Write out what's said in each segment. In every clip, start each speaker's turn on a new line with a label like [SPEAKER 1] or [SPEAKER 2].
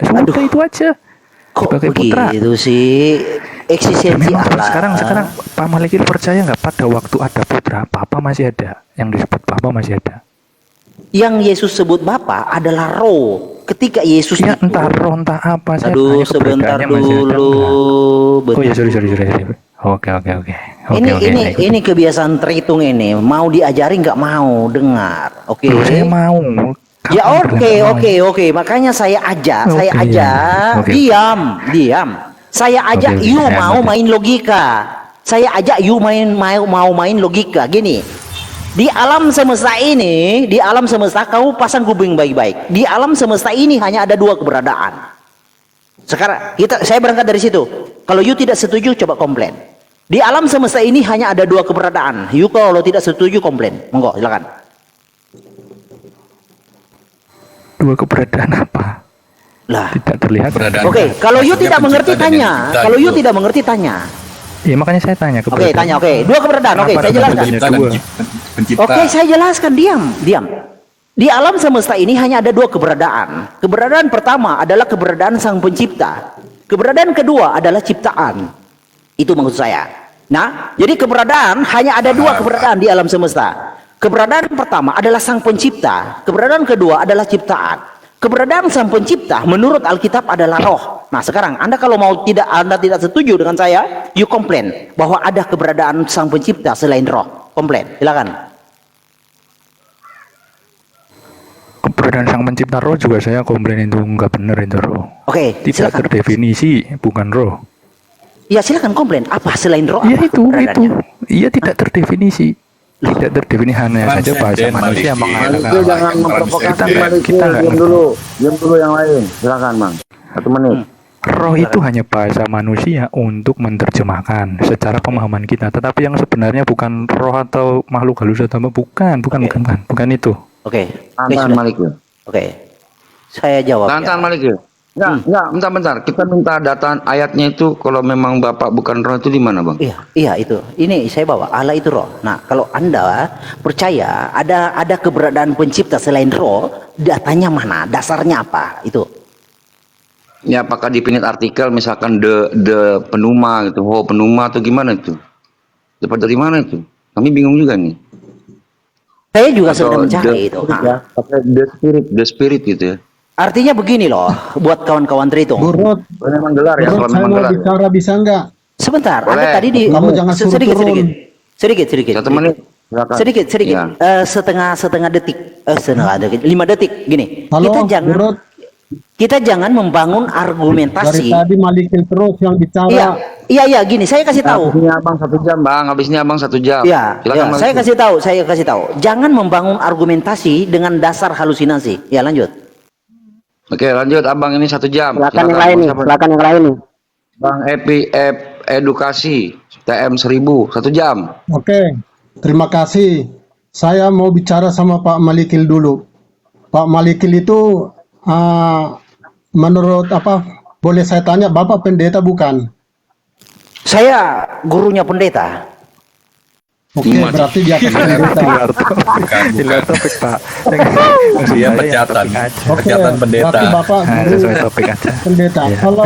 [SPEAKER 1] Sudah itu aja.
[SPEAKER 2] Kok
[SPEAKER 1] Sebagai putra.
[SPEAKER 2] begitu sih? Eksistensi
[SPEAKER 1] Memang
[SPEAKER 2] Allah.
[SPEAKER 1] sekarang Pak Malikil percaya nggak pada waktu ada putra, Bapa masih ada. Yang disebut Bapa masih ada.
[SPEAKER 2] Yang Yesus sebut Bapa adalah roh. Ketika Yesus
[SPEAKER 1] Ya
[SPEAKER 2] itu,
[SPEAKER 1] entah roh entah apa. Saya
[SPEAKER 2] aduh
[SPEAKER 1] tanya
[SPEAKER 2] sebentar
[SPEAKER 1] keberadaannya masih ada
[SPEAKER 2] dulu.
[SPEAKER 1] enggak? Oh ya sorry. Oke.
[SPEAKER 2] Ini kebiasaan terhitung ini. Mau diajari nggak mau dengar. Oke.
[SPEAKER 1] Loh, saya mau.
[SPEAKER 2] Ya
[SPEAKER 1] Kapan bilang nggak mau?
[SPEAKER 2] oke. Makanya saya ajak,
[SPEAKER 1] Oke. Oke.
[SPEAKER 2] diam. Saya ajak
[SPEAKER 1] Oke,
[SPEAKER 2] you
[SPEAKER 1] saya
[SPEAKER 2] mau
[SPEAKER 1] ngerti.
[SPEAKER 2] main logika. Saya ajak you mau main logika. Gini, di alam semesta ini, di alam semesta kamu pasang kuping baik-baik. Di alam semesta ini hanya ada dua keberadaan. Sekarang saya berangkat dari situ. Kalau you tidak setuju, coba komplain. Di alam semesta ini hanya ada dua keberadaan. You kalau tidak setuju komplain. Monggo, silakan.
[SPEAKER 1] Dua keberadaan apa?
[SPEAKER 2] Lah.
[SPEAKER 1] Tidak terlihat.
[SPEAKER 2] Oke, kalau you tidak mengerti tanya. Kalau you
[SPEAKER 3] gitu.
[SPEAKER 2] tidak mengerti tanya.
[SPEAKER 1] Iya makanya saya tanya
[SPEAKER 2] Oke, tanya. Oke, dua keberadaan. Oke,
[SPEAKER 1] Kenapa
[SPEAKER 2] saya jelaskan.
[SPEAKER 1] ada dua?
[SPEAKER 3] Pencipta.
[SPEAKER 2] Oke, saya jelaskan. Diam. Di alam semesta ini hanya ada dua keberadaan. Keberadaan pertama adalah keberadaan Sang Pencipta. Keberadaan kedua adalah ciptaan. Itu maksud saya. Nah, jadi keberadaan hanya ada dua keberadaan di alam semesta. Keberadaan pertama adalah Sang Pencipta. Keberadaan kedua adalah ciptaan. Keberadaan Sang Pencipta menurut Alkitab adalah roh. Nah, sekarang Anda kalau Anda tidak setuju dengan saya, you komplain bahwa ada keberadaan Sang Pencipta selain roh. Komplain, silakan.
[SPEAKER 1] Keberadaan Sang Pencipta roh juga saya komplain itu nggak benar itu roh.
[SPEAKER 2] Oke,
[SPEAKER 1] Tidak
[SPEAKER 2] silakan.
[SPEAKER 1] terdefinisi, bukan roh.
[SPEAKER 2] Ya, silakan komplain. Apa selain roh?
[SPEAKER 1] Iya
[SPEAKER 2] apa
[SPEAKER 1] itu.
[SPEAKER 2] keberadaannya?
[SPEAKER 1] Iya tidak terdefinisi. Tidak terdefinisi hanya saja bahasa
[SPEAKER 3] Transenden,
[SPEAKER 1] manusia
[SPEAKER 3] Malikil.
[SPEAKER 1] mengatakan.
[SPEAKER 4] Itu jangan memprovokasi
[SPEAKER 1] Kita
[SPEAKER 4] Malikil.
[SPEAKER 1] nggak
[SPEAKER 4] Diam
[SPEAKER 1] ngerti.
[SPEAKER 4] dulu yang lain. Silakan, Bang. 1 menit.
[SPEAKER 1] Roh itu hanya bahasa manusia untuk menerjemahkan secara pemahaman kita. Tetapi yang sebenarnya bukan roh atau makhluk halus atau apa. Bukan itu.
[SPEAKER 2] Oke.
[SPEAKER 4] Tahan Malikil.
[SPEAKER 2] Oke. Saya jawab.
[SPEAKER 4] Tahan Malikil. Enggak, bentar. Kita minta data ayatnya itu kalau memang Bapak bukan roh itu di mana, Bang?
[SPEAKER 2] Iya itu. Ini saya bawa Allah itu roh. Nah, kalau Anda percaya ada keberadaan pencipta selain roh, datanya mana? Dasarnya apa? Itu.
[SPEAKER 4] Ya, apakah di artikel misalkan the penuma gitu, penuma atau gimana itu? Dapat dari mana itu? Kami bingung juga nih.
[SPEAKER 2] Saya juga sedang
[SPEAKER 4] Atau
[SPEAKER 2] mencari itu.
[SPEAKER 4] Ya, pakai the spirit gitu ya.
[SPEAKER 2] Artinya begini loh, buat kawan-kawan terhitung.
[SPEAKER 5] Burut,
[SPEAKER 4] Memang gelar ya, kalau
[SPEAKER 5] saya
[SPEAKER 4] memang
[SPEAKER 5] mau
[SPEAKER 4] gelar.
[SPEAKER 5] bicara bisa nggak?
[SPEAKER 2] Sebentar,
[SPEAKER 4] Boleh.
[SPEAKER 2] Anda tadi di
[SPEAKER 5] Kamu jangan suruh
[SPEAKER 2] sedikit.
[SPEAKER 5] turun.
[SPEAKER 2] Sedikit.
[SPEAKER 4] 1 menit. Silakan.
[SPEAKER 2] Sedikit.
[SPEAKER 4] Ya.
[SPEAKER 2] Setengah detik. 5 detik gini.
[SPEAKER 5] Halo, Burut.
[SPEAKER 2] Kita jangan membangun
[SPEAKER 5] Dari
[SPEAKER 2] argumentasi.
[SPEAKER 5] tadi Malikil terus yang bicara.
[SPEAKER 2] Iya, gini, saya kasih tahu.
[SPEAKER 4] Habisnya Abang 1 jam, Bang. Habisnya Abang 1 jam.
[SPEAKER 2] Ya,
[SPEAKER 4] Silakan, Bang.
[SPEAKER 2] saya kasih tahu. Jangan membangun argumentasi dengan dasar halusinasi. Ya, lanjut.
[SPEAKER 4] Oke, lanjut Abang, ini 1 jam.
[SPEAKER 6] Silakan yang lain nih,
[SPEAKER 4] Siapa?
[SPEAKER 6] silakan yang lain nih.
[SPEAKER 4] Bang Epi Edukasi TM 1000 1 jam.
[SPEAKER 5] Oke, terima kasih. Saya mau bicara sama Pak Malikil dulu. Pak Malikil itu menurut apa? Boleh saya tanya, Bapak pendeta bukan?
[SPEAKER 2] Saya gurunya pendeta.
[SPEAKER 5] Oke, berarti dia akan pendeta.
[SPEAKER 1] Bukan topik Pak.
[SPEAKER 3] Dia pejatan.
[SPEAKER 5] Oke,
[SPEAKER 3] Pejatan pendeta.
[SPEAKER 5] berarti Bapak
[SPEAKER 1] Nah,
[SPEAKER 5] guru
[SPEAKER 1] sesuai topik aja.
[SPEAKER 5] pendeta. Kalau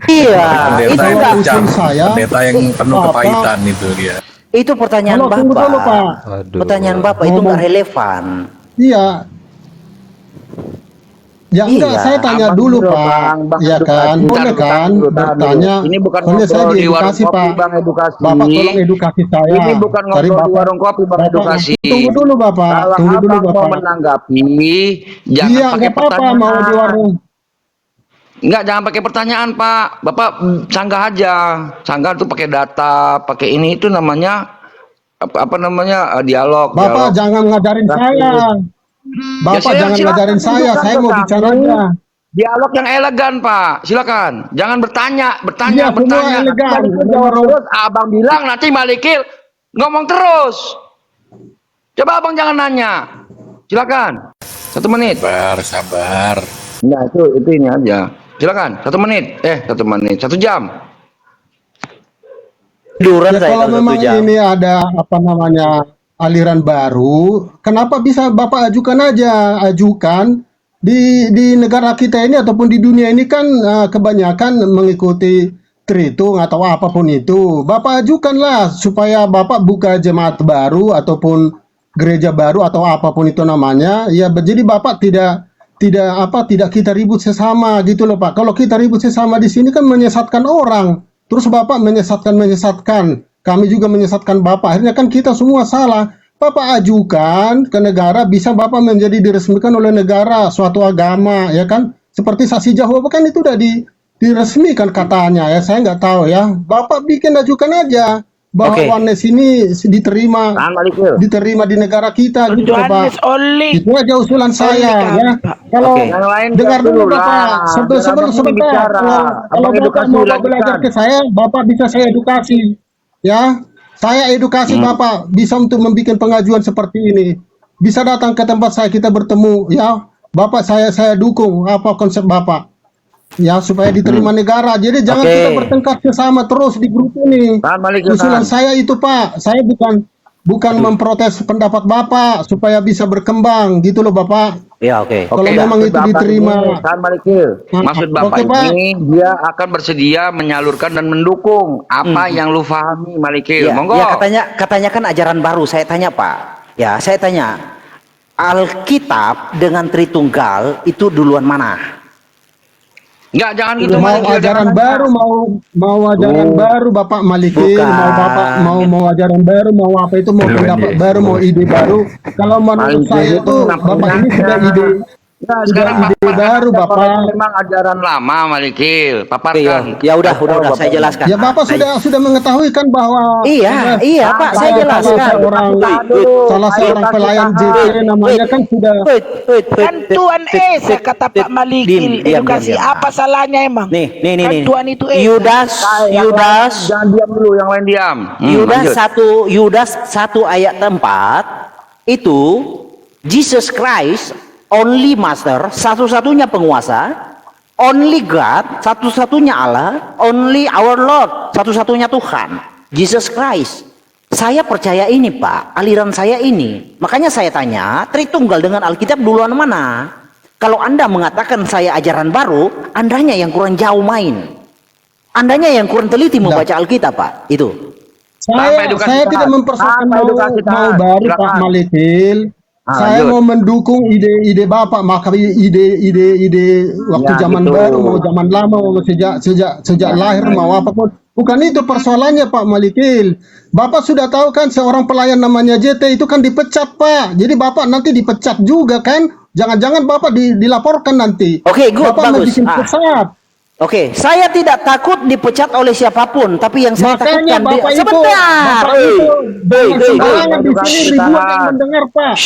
[SPEAKER 2] Iya,
[SPEAKER 3] Pendeta
[SPEAKER 2] itu
[SPEAKER 3] yang
[SPEAKER 2] enggak.
[SPEAKER 3] kejam.
[SPEAKER 5] usul saya,
[SPEAKER 3] Pendeta yang penuh
[SPEAKER 5] Bapak-
[SPEAKER 3] kepahitan itu dia.
[SPEAKER 2] Itu pertanyaan
[SPEAKER 5] Halo, tunggu
[SPEAKER 2] Bapak.
[SPEAKER 5] dulu, Pak.
[SPEAKER 2] Pertanyaan Bapak itu
[SPEAKER 5] Ngomong.
[SPEAKER 2] nggak relevan.
[SPEAKER 5] iya. Ya enggak,
[SPEAKER 2] Iya.
[SPEAKER 5] saya tanya
[SPEAKER 4] Abang
[SPEAKER 5] dulu,
[SPEAKER 4] dulu,
[SPEAKER 5] Pak.
[SPEAKER 4] Bang
[SPEAKER 5] Iya
[SPEAKER 4] edukasi.
[SPEAKER 5] kan?
[SPEAKER 4] Bentar,
[SPEAKER 5] Boleh
[SPEAKER 4] bentar
[SPEAKER 5] kan
[SPEAKER 4] dulu, bentar
[SPEAKER 5] bertanya?
[SPEAKER 4] dulu. Ini bukan
[SPEAKER 5] Soalnya saya
[SPEAKER 4] ngobrol di warung
[SPEAKER 5] diedukasi,
[SPEAKER 4] kopi,
[SPEAKER 5] Pak.
[SPEAKER 4] Bang, edukasi.
[SPEAKER 5] Bapak tolong edukasi saya.
[SPEAKER 4] Ini bukan
[SPEAKER 5] Cari
[SPEAKER 4] ngobrol di
[SPEAKER 5] Bapak.
[SPEAKER 4] warung kopi, Bang,
[SPEAKER 5] Bapak,
[SPEAKER 4] edukasi.
[SPEAKER 5] Tunggu dulu, Bapak.
[SPEAKER 4] Kalau
[SPEAKER 5] Tunggu dulu,
[SPEAKER 4] Abang mau
[SPEAKER 5] Bapak.
[SPEAKER 4] menanggapi, jangan
[SPEAKER 5] Iya,
[SPEAKER 4] pakai
[SPEAKER 5] nggak apa-apa
[SPEAKER 4] pertanyaan.
[SPEAKER 5] mau di warung.
[SPEAKER 4] Enggak, jangan pakai pertanyaan, Pak. Bapak sanggah aja. Sanggah tuh pakai data, pakai ini itu namanya apa namanya? Dialog.
[SPEAKER 5] Bapak jangan ngajarin saya. Bapak jangan
[SPEAKER 4] silakan,
[SPEAKER 5] ngajarin saya.
[SPEAKER 4] silakan,
[SPEAKER 5] Saya mau
[SPEAKER 4] Kang.
[SPEAKER 5] bicara aja.
[SPEAKER 4] Dialog yang elegan, Pak. Silakan. Jangan bertanya.
[SPEAKER 5] Iya, semua elegan.
[SPEAKER 4] Malikil jawab terus. Abang bilang nanti Malikil ngomong terus. Coba Abang jangan nanya. Silakan. 1 menit.
[SPEAKER 3] Sabar.
[SPEAKER 4] Nah, itu ini aja. Silakan. 1 menit. 1 menit. 1 jam.
[SPEAKER 2] Tiduran
[SPEAKER 5] Ya,
[SPEAKER 2] saya
[SPEAKER 5] kalau
[SPEAKER 2] kalau
[SPEAKER 5] memang
[SPEAKER 2] 1 jam.
[SPEAKER 5] ini ada apa namanya aliran baru, kenapa bisa Bapak ajukan aja? Ajukan di negara kita ini ataupun di dunia ini kan kebanyakan mengikuti Tritung atau apapun itu. Bapak ajukanlah supaya Bapak buka jemaat baru ataupun gereja baru atau apapun itu namanya. Ya, jadi Bapak tidak kita ribut sesama gitu loh Pak. Kalau kita ribut sesama di sini kan menyesatkan orang. Terus Bapak menyesatkan. Kami juga menyesatkan Bapak. Akhirnya kan kita semua salah. Bapak ajukan ke negara, bisa Bapak menjadi diresmikan oleh negara suatu agama, ya kan? Seperti saksi Jehovah kan itu udah diresmikan katanya, ya. Saya nggak tahu ya. Bapak bikin ajukan aja bahwa Oneness ini diterima di negara kita, gitu loh, Pak. Itu aja usulan saya, ya. Kalau dengar dulu Bapak, sebentar. Kalau Bapak mau belajar ke saya, Bapak bisa saya edukasi, ya. Saya edukasi Bapak bisa untuk membuat pengajuan seperti ini. Bisa datang ke tempat saya, kita bertemu, ya. Bapak saya dukung apa konsep Bapak. Ya, supaya diterima negara. Jadi jangan kita bertengkar sesama terus di grup ini. Usulan saya itu Pak, saya bukan memprotes pendapat Bapak supaya bisa berkembang gitu loh Bapak.
[SPEAKER 2] Ya, oke.
[SPEAKER 5] Kalau memang itu diterima.
[SPEAKER 4] Maksud Bapak ini dia akan bersedia menyalurkan dan mendukung apa yang lu pahami, Malikil. Monggo.
[SPEAKER 2] Ya, katanya kan ajaran baru. Saya tanya Pak. Ya, saya tanya. Alkitab dengan Tritunggal itu duluan mana?
[SPEAKER 4] Enggak, jangan gitu.
[SPEAKER 5] Mau ajaran baru, mau ajaran baru Bapak Malikil, mau Bapak mau ajaran baru, mau apa itu, mau pendapat baru, mau ide baru. Kalau menurut saya itu Bapak ini sudah ide baru Bapak.
[SPEAKER 4] Memang ajaran lama, Malikil. Paparkan.
[SPEAKER 2] Ya udah saya jelaskan.
[SPEAKER 5] Ya Bapak sudah mengetahui kan bahwa
[SPEAKER 2] iya Pak, saya jelaskan.
[SPEAKER 5] Salah seorang pelayan JT namanya kan sudah
[SPEAKER 6] Kan Tuhan Esa kata Pak Malikil, edukasi apa salahnya emang?
[SPEAKER 2] Nih.
[SPEAKER 6] Kan Tuhan itu
[SPEAKER 2] Yudas
[SPEAKER 4] Jangan diam dulu, yang lain diam.
[SPEAKER 2] Yudas 1 ayat 4 itu Jesus Christ only Master, satu-satunya penguasa, only God, satu-satunya Allah, only our Lord, satu-satunya Tuhan, Jesus Christ. Saya percaya ini Pak, aliran saya ini. Makanya saya tanya, Tritunggal dengan Alkitab duluan mana? Kalau Anda mengatakan saya ajaran baru, Andanya yang kurang jauh main. Andanya yang kurang teliti membaca Alkitab Pak, itu.
[SPEAKER 5] Saya tidak mempersoalkan mau baru Pak Malikil. Saya mau mendukung ide-ide Bapak, maka ide waktu zaman baru, mau zaman lama, mau sejak lahir, mau apapun. Bukan itu persoalannya Pak Malikil. Bapak sudah tahu kan seorang pelayan namanya JT itu kan dipecat Pak. Jadi Bapak nanti dipecat juga kan? Jangan-jangan Bapak dilaporkan nanti.
[SPEAKER 2] Oke, good,
[SPEAKER 5] Bapak
[SPEAKER 2] bagus.
[SPEAKER 5] bikin pesat.
[SPEAKER 2] Oke, saya tidak takut dipecat oleh siapapun, tapi yang saya
[SPEAKER 5] Makanya
[SPEAKER 2] takutkan
[SPEAKER 5] Bapak
[SPEAKER 2] sebentar.
[SPEAKER 5] Jangan di sini ribuan yang mendengar Pak,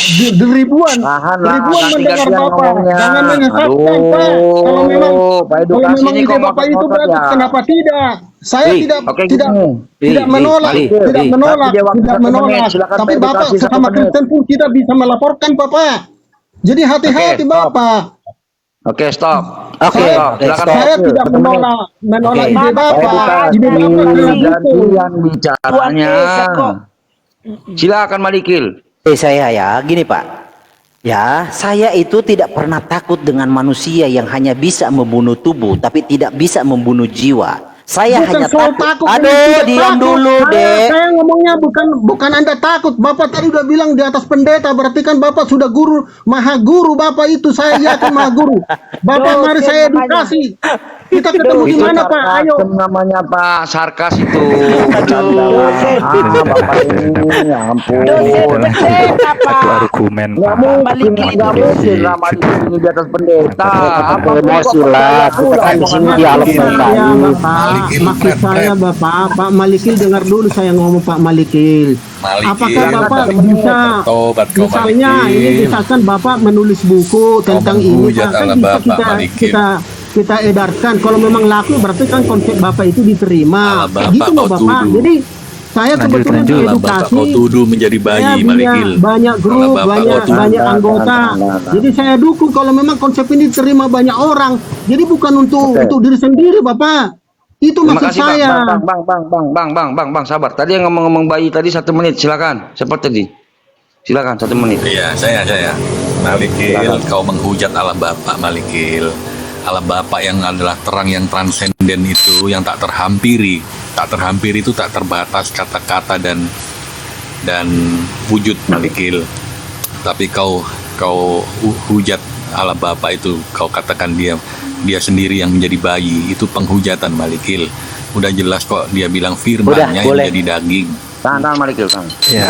[SPEAKER 5] ribuan mendengar Bapak. Jangan menyesatkan Pak. Kalau memang ide Bapak itu bagus, kenapa tidak? Saya tidak menolak. Tapi Bapak sesama Kristen pun kita bisa melaporkan Bapak. Jadi hati-hati Bapak.
[SPEAKER 4] Oke, stop.
[SPEAKER 5] Saya tidak menolak ide Bapak. Ide Bapak
[SPEAKER 4] gantian bicaranya. Silakan Malikil.
[SPEAKER 2] Saya gini Pak. Ya, saya itu tidak pernah takut dengan manusia yang hanya bisa membunuh tubuh, tapi tidak bisa membunuh jiwa. Saya hanya takut. Aduh, diam dulu deh.
[SPEAKER 5] Saya ngomongnya bukan Anda takut. Bapak tadi udah bilang di atas pendeta, berarti kan Bapak sudah guru, maha guru Bapak itu. Saya yakin maha guru. Bapak mari saya edukasi. Kita ketemu di mana Pak? Ayo.
[SPEAKER 4] Namanya Pak sarkas itu. Bapak ini, ya ampun.
[SPEAKER 1] Satu argumen Pak.
[SPEAKER 4] Mungkin lama di atas pendeta. Apa
[SPEAKER 7] emosi lah, kita kan di sini dialog yang baik.
[SPEAKER 5] Maksud saya Bapak, Pak Malikil dengar dulu saya ngomong Pak Malikil. Apakah Bapak bisa, misalnya ini misalkan Bapak menulis buku tentang ini Pak, kan bisa kita edarkan. Kalau memang laku berarti kan konsep Bapak itu diterima. Gitu loh Bapak. Jadi saya kebetulan edukasi.
[SPEAKER 3] Kau tuduh menjadi bayi, Malikil.
[SPEAKER 5] Banyak grup, banyak anggota. Jadi saya dukung kalau memang konsep ini diterima banyak orang. Jadi bukan untuk diri sendiri Bapak. Itu
[SPEAKER 4] terima
[SPEAKER 5] maksud
[SPEAKER 4] kasih,
[SPEAKER 5] saya.
[SPEAKER 4] Bang, sabar. Tadi yang ngomong-ngomong bayi tadi 1 menit, silakan. Siapa tadi? Silakan 1 menit.
[SPEAKER 3] Iya, saya. Malikil, kau menghujat alam Bapa, Malikil. Alam Bapa yang adalah terang yang transenden itu, yang tak terhampiri. Tak terhampiri itu tak terbatas kata-kata dan wujud, Malikil. Tapi kau hujat alam Bapa itu, kau katakan dia sendiri yang menjadi bayi. Itu penghujatan, Malikil. Udah jelas kok dia bilang firman-Nya yang
[SPEAKER 2] boleh.
[SPEAKER 3] menjadi daging.
[SPEAKER 4] Tahan Malikil, tahan.
[SPEAKER 1] Ya,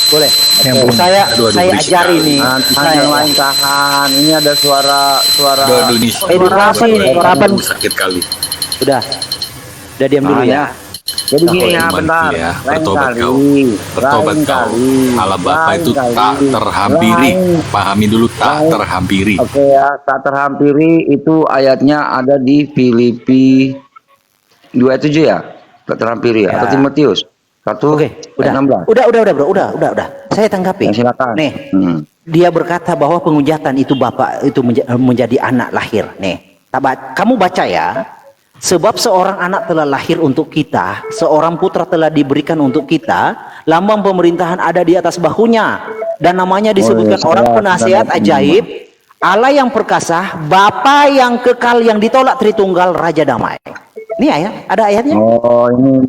[SPEAKER 2] Boleh.
[SPEAKER 1] Yang pun-
[SPEAKER 2] Saya
[SPEAKER 3] Aduh,
[SPEAKER 2] ajari nih.
[SPEAKER 4] Tahan yang lain tahan. Ini ada suara.
[SPEAKER 3] Aduh, ini
[SPEAKER 2] Edukasi, kapan?
[SPEAKER 3] sakit kali.
[SPEAKER 2] Udah diam dulu ya.
[SPEAKER 4] Jadi gini ya,
[SPEAKER 3] Iman,
[SPEAKER 4] bentar.
[SPEAKER 3] ya,
[SPEAKER 4] Lain
[SPEAKER 3] bertobat
[SPEAKER 4] kali.
[SPEAKER 3] kau. Bertobat
[SPEAKER 4] Lain
[SPEAKER 3] kau.
[SPEAKER 4] kali.
[SPEAKER 3] Allah Bapa
[SPEAKER 4] Lain
[SPEAKER 3] itu
[SPEAKER 4] kali.
[SPEAKER 3] tak terhampiri.
[SPEAKER 4] Lain-
[SPEAKER 3] Pahami dulu, tak
[SPEAKER 4] lain-
[SPEAKER 3] terhampiri.
[SPEAKER 4] Oke ya, tak terhampiri itu ayatnya ada di Filipi 2:7 ya. Tak terhampiri ya. Atau Timotius 1
[SPEAKER 2] Oke, udah.
[SPEAKER 4] 16.
[SPEAKER 2] Udah, bro. Udah. Saya tanggapi.
[SPEAKER 4] Ya, silakan.
[SPEAKER 2] Nih, dia berkata bahwa penghujatan itu bapak itu menjadi anak lahir. Nih, kamu baca ya. Sebab seorang anak telah lahir untuk kita, seorang putra telah diberikan untuk kita, lambang pemerintahan ada di atas bahunya, dan namanya disebutkan orang penasihat ajaib, Allah yang perkasa, Bapa yang kekal yang ditolak Tritunggal, Raja damai. Ini ayat, ada ayatnya?
[SPEAKER 4] Oh, ini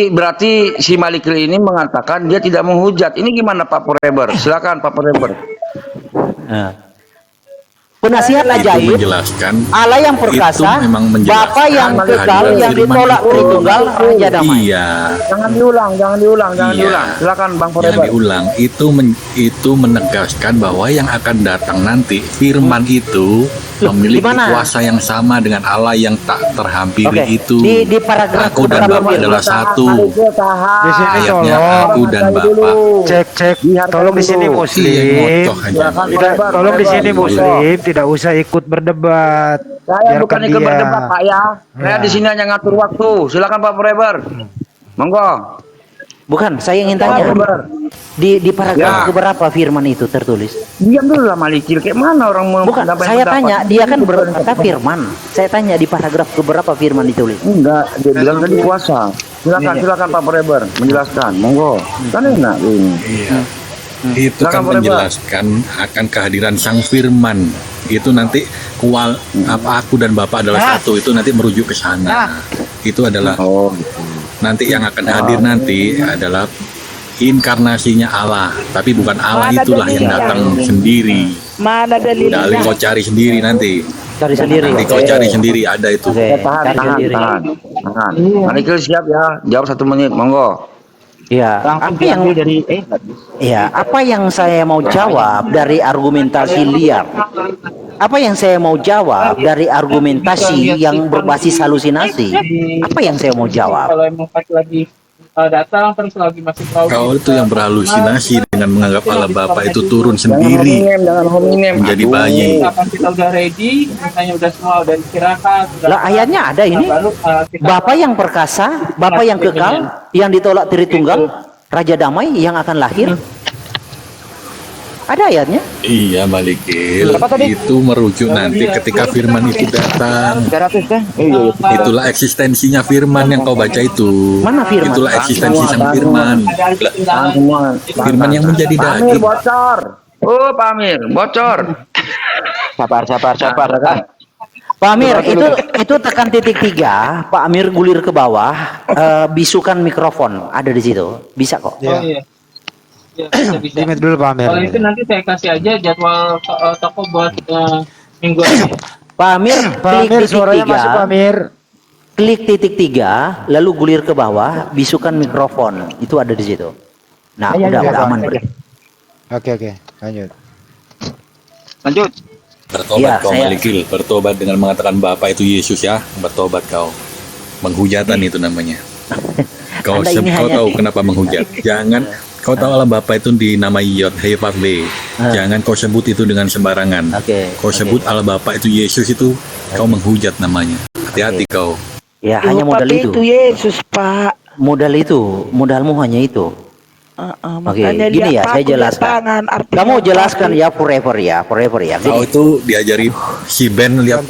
[SPEAKER 4] berarti si Malikil ini mengatakan dia tidak menghujat. Ini gimana Pak Forever? Silakan Pak Forever.
[SPEAKER 2] Penasihat
[SPEAKER 3] Itu
[SPEAKER 2] ajaib,
[SPEAKER 3] menjelaskan
[SPEAKER 2] Allah yang perkasa,
[SPEAKER 3] itu memang menjelaskan
[SPEAKER 2] Bapa yang kekal
[SPEAKER 3] kehadiran
[SPEAKER 2] yang
[SPEAKER 3] firman
[SPEAKER 2] ditolak
[SPEAKER 3] itu.
[SPEAKER 2] Tritunggal, Raja damai.
[SPEAKER 3] Iya.
[SPEAKER 4] Jangan diulang.
[SPEAKER 3] Iya.
[SPEAKER 4] Silakan Bang
[SPEAKER 3] Yang
[SPEAKER 4] Forever.
[SPEAKER 3] diulang itu menegaskan bahwa yang akan datang nanti firman itu memiliki
[SPEAKER 2] Gimana?
[SPEAKER 3] kuasa yang sama dengan Allah yang tak terhampiri
[SPEAKER 2] Oke,
[SPEAKER 3] itu.
[SPEAKER 2] di paragraf
[SPEAKER 3] Aku dan
[SPEAKER 2] berapa
[SPEAKER 3] Bapa
[SPEAKER 2] firman?
[SPEAKER 3] adalah satu.
[SPEAKER 8] Di sini
[SPEAKER 3] Ayatnya
[SPEAKER 8] tolong
[SPEAKER 3] aku dan Bapa.
[SPEAKER 8] cek tolong di sini
[SPEAKER 3] Iya,
[SPEAKER 8] muslim
[SPEAKER 3] ngocok aja.
[SPEAKER 8] tidak, tolong di sini muslim tidak usah ikut berdebat.
[SPEAKER 4] Saya bukan
[SPEAKER 8] Biarkan
[SPEAKER 4] ikut
[SPEAKER 8] dia.
[SPEAKER 4] berdebat Pak ya. Saya
[SPEAKER 8] Ya.
[SPEAKER 4] di sini hanya ngatur waktu. Silakan Pak Forever. Monggo.
[SPEAKER 2] Bukan, saya ingin tanya. Di paragraf
[SPEAKER 4] Ya.
[SPEAKER 2] keberapa firman itu tertulis?
[SPEAKER 4] Diam dulu lah Malikil. Kayak mana orang mau
[SPEAKER 2] Bukan,
[SPEAKER 4] mendapat
[SPEAKER 2] saya
[SPEAKER 4] pendapat?
[SPEAKER 2] tanya, dia kan berkata firman. Saya tanya di paragraf keberapa firman ditulis?
[SPEAKER 4] Enggak, dia bilang tadi puasa. Silakan Pak Forever menjelaskan. Monggo. Kan enak ini.
[SPEAKER 3] Iya. Itu
[SPEAKER 4] Silakan,
[SPEAKER 3] kan
[SPEAKER 4] Forever.
[SPEAKER 3] menjelaskan akan kehadiran Sang Firman. Itu nanti aku dan Bapa adalah satu. Itu nanti merujuk ke sana. Itu adalah
[SPEAKER 4] Oh, gitu.
[SPEAKER 3] nanti yang akan hadir nanti adalah inkarnasinya Allah, tapi bukan Allah
[SPEAKER 6] Mana
[SPEAKER 3] itulah yang
[SPEAKER 6] dalilnya?
[SPEAKER 3] datang sendiri.
[SPEAKER 6] Mana dalilnya?
[SPEAKER 3] Dalil kau cari sendiri nanti.
[SPEAKER 2] Cari sendiri.
[SPEAKER 3] Nanti kau cari sendiri ada itu.
[SPEAKER 2] Oke,
[SPEAKER 4] Tahan.
[SPEAKER 2] cari sendiri.
[SPEAKER 4] Malikil siap ya. Jawab 1 menit. Monggo.
[SPEAKER 2] Ya, apa yang saya mau jawab dari argumentasi liar? Apa yang saya mau jawab dari argumentasi yang berbasis halusinasi? Apa yang saya mau jawab?
[SPEAKER 9] Kalau emang pas lagi datang terus lagi masih
[SPEAKER 3] Kau itu yang berhalusinasi dengan menganggap Allah Bapa itu turun sendiri
[SPEAKER 4] Jangan hominem.
[SPEAKER 3] menjadi bayi.
[SPEAKER 9] kapan kita udah ready, misalnya udah semua udah istirahat,
[SPEAKER 2] Lah ayatnya ada ini.
[SPEAKER 9] baru kita
[SPEAKER 2] Bapa yang perkasa, Bapa yang kekal, yang ditolak Tritunggal, Raja damai yang akan lahir. Ada ayatnya?
[SPEAKER 3] Iya, Malikil. Itu merujuk nanti ketika firman itu datang. Itulah eksistensinya firman yang kau baca itu.
[SPEAKER 2] Mana firman?
[SPEAKER 3] Itulah eksistensi sang firman.
[SPEAKER 4] Tahan semua.
[SPEAKER 3] Firman yang menjadi
[SPEAKER 4] Pak Amir
[SPEAKER 3] daging.
[SPEAKER 4] bocor. Oh, Pak Amir bocor.
[SPEAKER 7] Sabar.
[SPEAKER 2] Pak Amir, itu tekan titik 3, Pak Amir gulir ke bawah, bisukan mikrofon ada di situ. Bisa kok.
[SPEAKER 9] oh iya. Ya, bisa.
[SPEAKER 8] Limit dulu Pak Amir.
[SPEAKER 9] Kalau itu nanti saya kasih aja jadwal toko buat minggu ini.
[SPEAKER 2] Pak Amir,
[SPEAKER 8] Pak
[SPEAKER 2] klik
[SPEAKER 8] Amir
[SPEAKER 2] titik
[SPEAKER 8] suaranya masuk Pak
[SPEAKER 2] 3,
[SPEAKER 8] Amir.
[SPEAKER 2] klik titik 3, lalu gulir ke bawah, bisukan mikrofon. Itu ada di situ. Nah, udah aman. Bre.
[SPEAKER 8] Oke, lanjut.
[SPEAKER 3] Bertobat
[SPEAKER 2] Iya,
[SPEAKER 3] kau,
[SPEAKER 2] saya-
[SPEAKER 3] Malikil. Bertobat dengan mengatakan Bapa itu Yesus ya. Bertobat kau. Menghujatan itu namanya. Kau
[SPEAKER 2] Anda ini hanya-
[SPEAKER 3] tahu kenapa menghujat. Jangan kau tahu Allah Bapa itu dinamai Yod Hei Vav Ve. Jangan kau sebut itu dengan sembarangan.
[SPEAKER 2] Oke,
[SPEAKER 3] Kau sebut Allah Bapa itu Yesus itu kau menghujat namanya. Hati-hati kau.
[SPEAKER 2] Ya, hanya modal
[SPEAKER 6] Tapi
[SPEAKER 2] itu.
[SPEAKER 6] itu Yesus, Pak.
[SPEAKER 2] Modal itu, modalmu hanya itu. Oke,
[SPEAKER 6] Makanya
[SPEAKER 2] gini
[SPEAKER 6] lihat
[SPEAKER 2] ya, saya
[SPEAKER 6] paku, lihat
[SPEAKER 2] jelaskan.
[SPEAKER 6] tangan, artinya
[SPEAKER 2] Kamu jelaskan
[SPEAKER 6] paku.
[SPEAKER 2] ya, forever ya.
[SPEAKER 3] Kau
[SPEAKER 2] Gini,
[SPEAKER 3] itu diajari si Ben lihat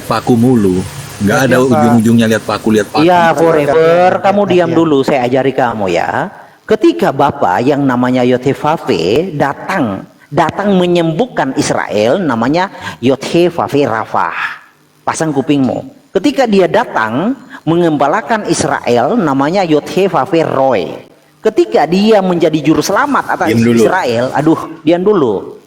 [SPEAKER 3] paku mulu. Nggak ada ujung-ujungnya lihat paku.
[SPEAKER 2] iya, forever. Kamu diam dulu, saya ajari kamu ya. Ketika Bapak yang namanya Yotevave datang datang menyembuhkan Israel, namanya Yod-Heh-Vaveh-Rapha. Pasang kupingmu. Ketika dia datang mengembalakan Israel, namanya Yod-Heh-Vaveh-Roe. Ketika dia menjadi juru selamat atas Israel, diam dulu.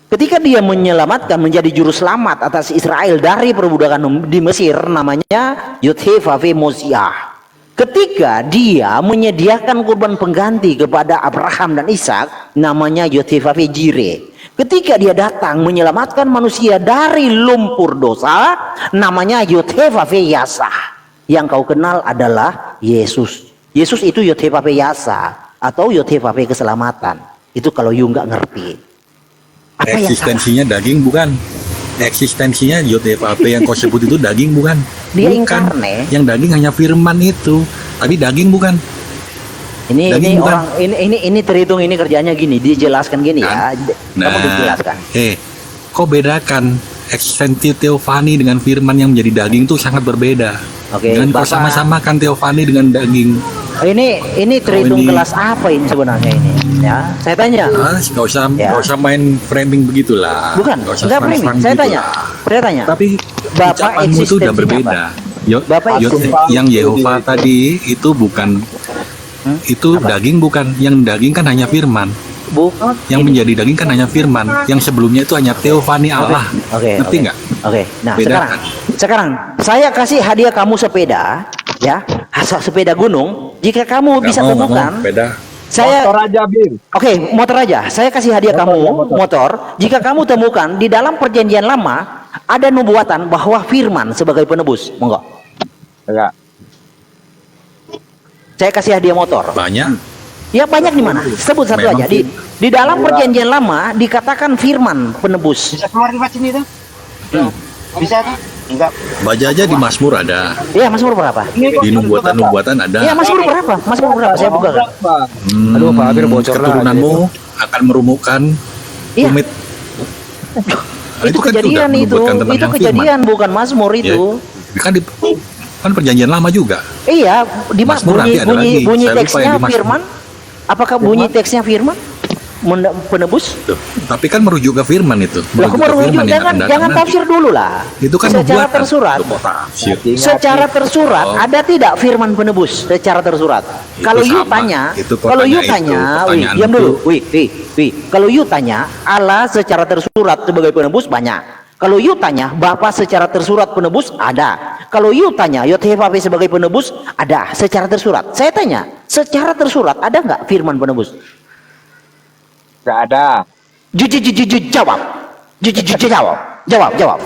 [SPEAKER 2] Ketika dia menyelamatkan menjadi juru selamat atas Israel dari perbudakan di Mesir, namanya Yod-Heh-Vaveh-Mosiah. Ketika dia menyediakan kurban pengganti kepada Abraham dan Ishak, namanya Yod-Heh-Vaveh-Jireh. Ketika dia datang menyelamatkan manusia dari lumpur dosa, namanya Yod-Heh-Vaveh-Yasah. Yang kau kenal adalah Yesus. Yesus itu Yod-Heh-Vaveh-Yasah atau Yod-Heh-Vaveh keselamatan. Itu kalau you nggak ngerti. Apa
[SPEAKER 3] Eksistensinya daging bukan? Eksistensinya Yod-Heh-Vaveh yang kau sebut itu daging bukan?
[SPEAKER 2] Dia
[SPEAKER 3] Bukan.
[SPEAKER 2] inkarne.
[SPEAKER 3] Yang daging hanya firman itu, tapi daging bukan.
[SPEAKER 2] Ini
[SPEAKER 3] Daging bukan.
[SPEAKER 2] orang ini terhitung ini kerjanya gini, dijelaskan gini ya. Kamu dijelaskan.
[SPEAKER 3] Kau bedakan eksistensi teofani dengan firman yang menjadi daging itu sangat berbeda.
[SPEAKER 2] Oke,
[SPEAKER 3] Jangan kau
[SPEAKER 2] Bapak.
[SPEAKER 3] sama-samakan teofani dengan daging.
[SPEAKER 2] Ini terhitung
[SPEAKER 3] ini-
[SPEAKER 2] kelas apa ini sebenarnya ini? Ya, saya tanya.
[SPEAKER 3] Nggak usah,
[SPEAKER 2] Ya.
[SPEAKER 3] nggak usah main framing begitulah.
[SPEAKER 2] Bukan,
[SPEAKER 3] Nggak usah
[SPEAKER 2] enggak
[SPEAKER 3] serang-serang
[SPEAKER 2] framing. Saya tanya.
[SPEAKER 3] begitulah.
[SPEAKER 2] Saya tanya.
[SPEAKER 3] Tapi
[SPEAKER 2] Bapak
[SPEAKER 3] ucapanmu itu udah
[SPEAKER 2] eksistensinya
[SPEAKER 3] berbeda.
[SPEAKER 2] Bapak
[SPEAKER 3] Yang Yehova tadi itu bukan itu daging bukan. Yang daging kan hanya firman.
[SPEAKER 2] Bukan.
[SPEAKER 3] Yang menjadi daging kan hanya firman. Yang sebelumnya itu hanya teofani Allah.
[SPEAKER 2] Oke.
[SPEAKER 3] Ngerti nggak?
[SPEAKER 2] Oke. Nah,
[SPEAKER 3] Bedakan.
[SPEAKER 2] sekarang saya kasih hadiah kamu sepeda, ya. Sepeda gunung. Jika kamu
[SPEAKER 3] Nggak
[SPEAKER 2] bisa
[SPEAKER 3] mau, nggak mau.
[SPEAKER 2] temukan,
[SPEAKER 3] Beda.
[SPEAKER 2] saya
[SPEAKER 6] aja, Bir.
[SPEAKER 2] Oke, motor aja. Saya kasih hadiah kamu motor. Jika kamu temukan di dalam perjanjian lama ada nubuatan bahwa firman sebagai penebus. Monggo.
[SPEAKER 6] Enggak.
[SPEAKER 2] Saya kasih hadiah motor.
[SPEAKER 3] Banyak.
[SPEAKER 2] Ya banyak di mana? Sebut satu
[SPEAKER 3] Memang
[SPEAKER 2] aja. Di dalam perjanjian lama dikatakan firman penebus.
[SPEAKER 6] Bisa keluar di sini tuh? Bisa tuh? Enggak.
[SPEAKER 3] Baca aja di Mazmur ada.
[SPEAKER 2] Iya, Mazmur berapa?
[SPEAKER 3] Di nubuatan-nubuatan ada.
[SPEAKER 2] Iya, Mazmur berapa? Mazmur berapa? Saya buka.
[SPEAKER 8] Aduh, Pak Abir bocor lah.
[SPEAKER 3] Keturunanmu akan merumukan
[SPEAKER 2] Iya.
[SPEAKER 3] tumit.
[SPEAKER 2] Itu
[SPEAKER 3] kan
[SPEAKER 2] kejadian
[SPEAKER 3] sudah
[SPEAKER 2] itu.
[SPEAKER 3] menubuatkan tentang
[SPEAKER 2] Itu
[SPEAKER 3] yang
[SPEAKER 2] kejadian bukan Mazmur itu.
[SPEAKER 3] Kan perjanjian lama juga.
[SPEAKER 2] Iya, di
[SPEAKER 3] Mazmur nanti ada lagi.
[SPEAKER 2] bunyi
[SPEAKER 3] Saya lupa
[SPEAKER 2] teksnya
[SPEAKER 3] yang di Mazmur.
[SPEAKER 2] firman. Apakah bunyi teksnya firman? Penebus?
[SPEAKER 3] Tuh, tapi kan merujuk ke firman itu.
[SPEAKER 2] Lah, kok merujuk?
[SPEAKER 3] firman yang akan datang
[SPEAKER 2] Jangan
[SPEAKER 3] nanti.
[SPEAKER 2] tafsir dulu lah.
[SPEAKER 3] Itu kan
[SPEAKER 2] secara
[SPEAKER 3] nubuatan.
[SPEAKER 2] tersurat.
[SPEAKER 3] Itu kok tafsir.
[SPEAKER 2] Secara tersurat
[SPEAKER 3] Oh.
[SPEAKER 2] ada tidak firman penebus secara tersurat?
[SPEAKER 3] Itu
[SPEAKER 2] Kalau you
[SPEAKER 3] sama.
[SPEAKER 2] tanya,
[SPEAKER 3] Itu kok
[SPEAKER 2] kalau you
[SPEAKER 3] tanya itu,
[SPEAKER 2] tanya,
[SPEAKER 3] pertanyaan
[SPEAKER 2] diam
[SPEAKER 3] itu.
[SPEAKER 2] dulu. Wih. Kalau you tanya Allah secara tersurat sebagai penebus banyak. Kalau you tanya Bapa secara tersurat penebus ada. Kalau you tanya Yod-Heh-Vaveh sebagai penebus ada secara tersurat. Saya tanya, secara tersurat ada nggak firman penebus?
[SPEAKER 6] Enggak ada.
[SPEAKER 2] Jawab. Jawab.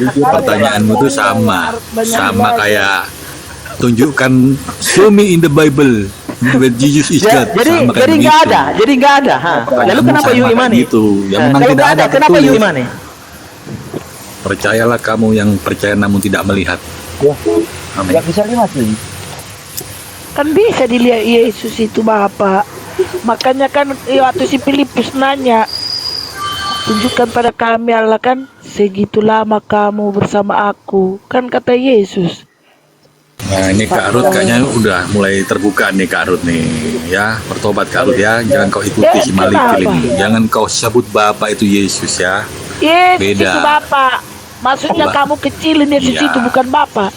[SPEAKER 3] Pertanyaanmu itu sama kayak tunjukkan show me in the Bible where Jesus is God. Sama kayak
[SPEAKER 2] Jadi nggak
[SPEAKER 3] begitu.
[SPEAKER 2] ada, ha. Lalu
[SPEAKER 3] Pertanyaanmu
[SPEAKER 2] kenapa
[SPEAKER 3] sama
[SPEAKER 2] you
[SPEAKER 3] kayak
[SPEAKER 2] imani?
[SPEAKER 3] gitu. Yang memang
[SPEAKER 2] Kalau
[SPEAKER 3] tidak
[SPEAKER 2] nggak ada,
[SPEAKER 3] ada
[SPEAKER 2] kenapa you
[SPEAKER 3] tertulis.
[SPEAKER 2] imani?
[SPEAKER 3] Percayalah kamu yang percaya namun tidak melihat. Amin.
[SPEAKER 6] Enggak bisa lihat nih.
[SPEAKER 10] Kan bisa dilihat Yesus itu Bapak. Makanya kan waktu si Filipus nanya, tunjukkan pada kami Allah, kan segitu lama kamu bersama aku, kan kata Yesus.
[SPEAKER 3] Nah ini Kak Ruth kayaknya udah mulai terbuka nih Kak Ruth nih ya, bertobat Kak Ruth ya, jangan kau ikuti si Malikil ini, jangan kau sebut Bapak itu Yesus ya.
[SPEAKER 10] Yesus
[SPEAKER 3] Beda.
[SPEAKER 10] itu Bapak. Maksudnya
[SPEAKER 3] Ba-
[SPEAKER 10] kamu kecilin Yesus
[SPEAKER 3] Iya.
[SPEAKER 10] itu bukan Bapak.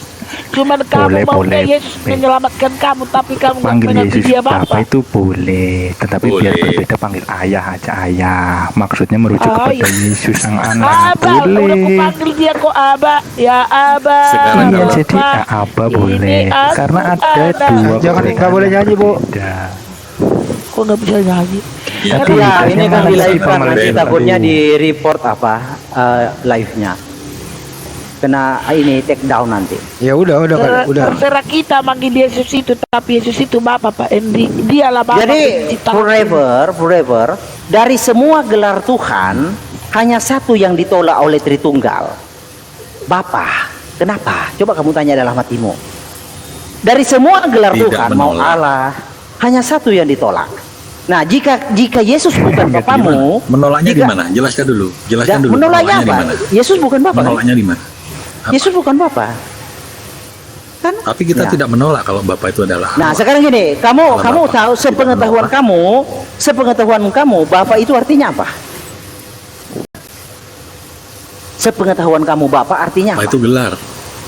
[SPEAKER 10] Cuman kamu maunya Yesus menyelamatkan kamu, tapi kamu nggak
[SPEAKER 1] Panggil
[SPEAKER 10] mengaku
[SPEAKER 1] Yesus
[SPEAKER 10] dia
[SPEAKER 1] Bapak
[SPEAKER 10] Bapak.
[SPEAKER 1] itu boleh, tetapi biar
[SPEAKER 3] Boleh.
[SPEAKER 1] berbeda panggil ayah aja ayah. Maksudnya merujuk
[SPEAKER 10] Oh,
[SPEAKER 1] kepada
[SPEAKER 10] iya.
[SPEAKER 1] Yesus sang anak.
[SPEAKER 10] Abah, udah
[SPEAKER 1] Boleh.
[SPEAKER 10] aku panggil dia kok Abah, ya Abah.
[SPEAKER 3] Sekarang
[SPEAKER 1] Iya,
[SPEAKER 3] kalau-
[SPEAKER 1] jadi apa boleh?
[SPEAKER 10] Ini aku
[SPEAKER 1] Karena ada
[SPEAKER 10] Abah.
[SPEAKER 1] dua
[SPEAKER 8] Jangan,
[SPEAKER 1] golongan
[SPEAKER 8] nggak boleh
[SPEAKER 1] yang
[SPEAKER 8] nyanyi, Bu.
[SPEAKER 1] berbeda.
[SPEAKER 10] Kok nggak bisa nyanyi?
[SPEAKER 3] Ya,
[SPEAKER 1] Tapi
[SPEAKER 2] Ya,
[SPEAKER 1] lidahnya
[SPEAKER 2] ini kan
[SPEAKER 1] malah
[SPEAKER 2] di live
[SPEAKER 1] si
[SPEAKER 2] kan nanti
[SPEAKER 1] pemerintah.
[SPEAKER 2] takutnya di report apa live-nya. Kena ini take down nanti.
[SPEAKER 8] Ya udah.
[SPEAKER 10] Terserah kita manggil Yesus itu, tapi Yesus itu Bapak Pak Endi. Dialah Bapak
[SPEAKER 2] Jadi
[SPEAKER 10] pencipta.
[SPEAKER 2] forever dari semua gelar Tuhan hanya satu yang ditolak oleh Tritunggal. Bapa. Kenapa? Coba kamu tanya dalam hatimu. Dari semua gelar
[SPEAKER 3] Tidak
[SPEAKER 2] Tuhan mau
[SPEAKER 3] menolak.
[SPEAKER 2] Allah hanya satu yang ditolak. Nah, jika Yesus bukan
[SPEAKER 3] Gimana?
[SPEAKER 2] bapamu,
[SPEAKER 3] Menolaknya di
[SPEAKER 2] jika-
[SPEAKER 3] mana? Jelaskan dulu. Jelaskan dulu.
[SPEAKER 2] menolaknya
[SPEAKER 3] di
[SPEAKER 2] apa?
[SPEAKER 3] mana?
[SPEAKER 2] Yesus bukan Bapa. Kan?
[SPEAKER 3] Menolaknya di mana? Apa?
[SPEAKER 2] Yesus bukan Bapa. Kan?
[SPEAKER 3] Tapi kita
[SPEAKER 2] Ya.
[SPEAKER 3] tidak menolak kalau Bapak itu adalah
[SPEAKER 2] Nah,
[SPEAKER 3] Allah.
[SPEAKER 2] sekarang gini, kamu
[SPEAKER 3] Bapak
[SPEAKER 2] tahu sepengetahuan kamu, Bapak itu artinya apa? Sepengetahuan kamu, Bapak artinya
[SPEAKER 3] Bapak
[SPEAKER 2] apa?
[SPEAKER 3] itu gelar.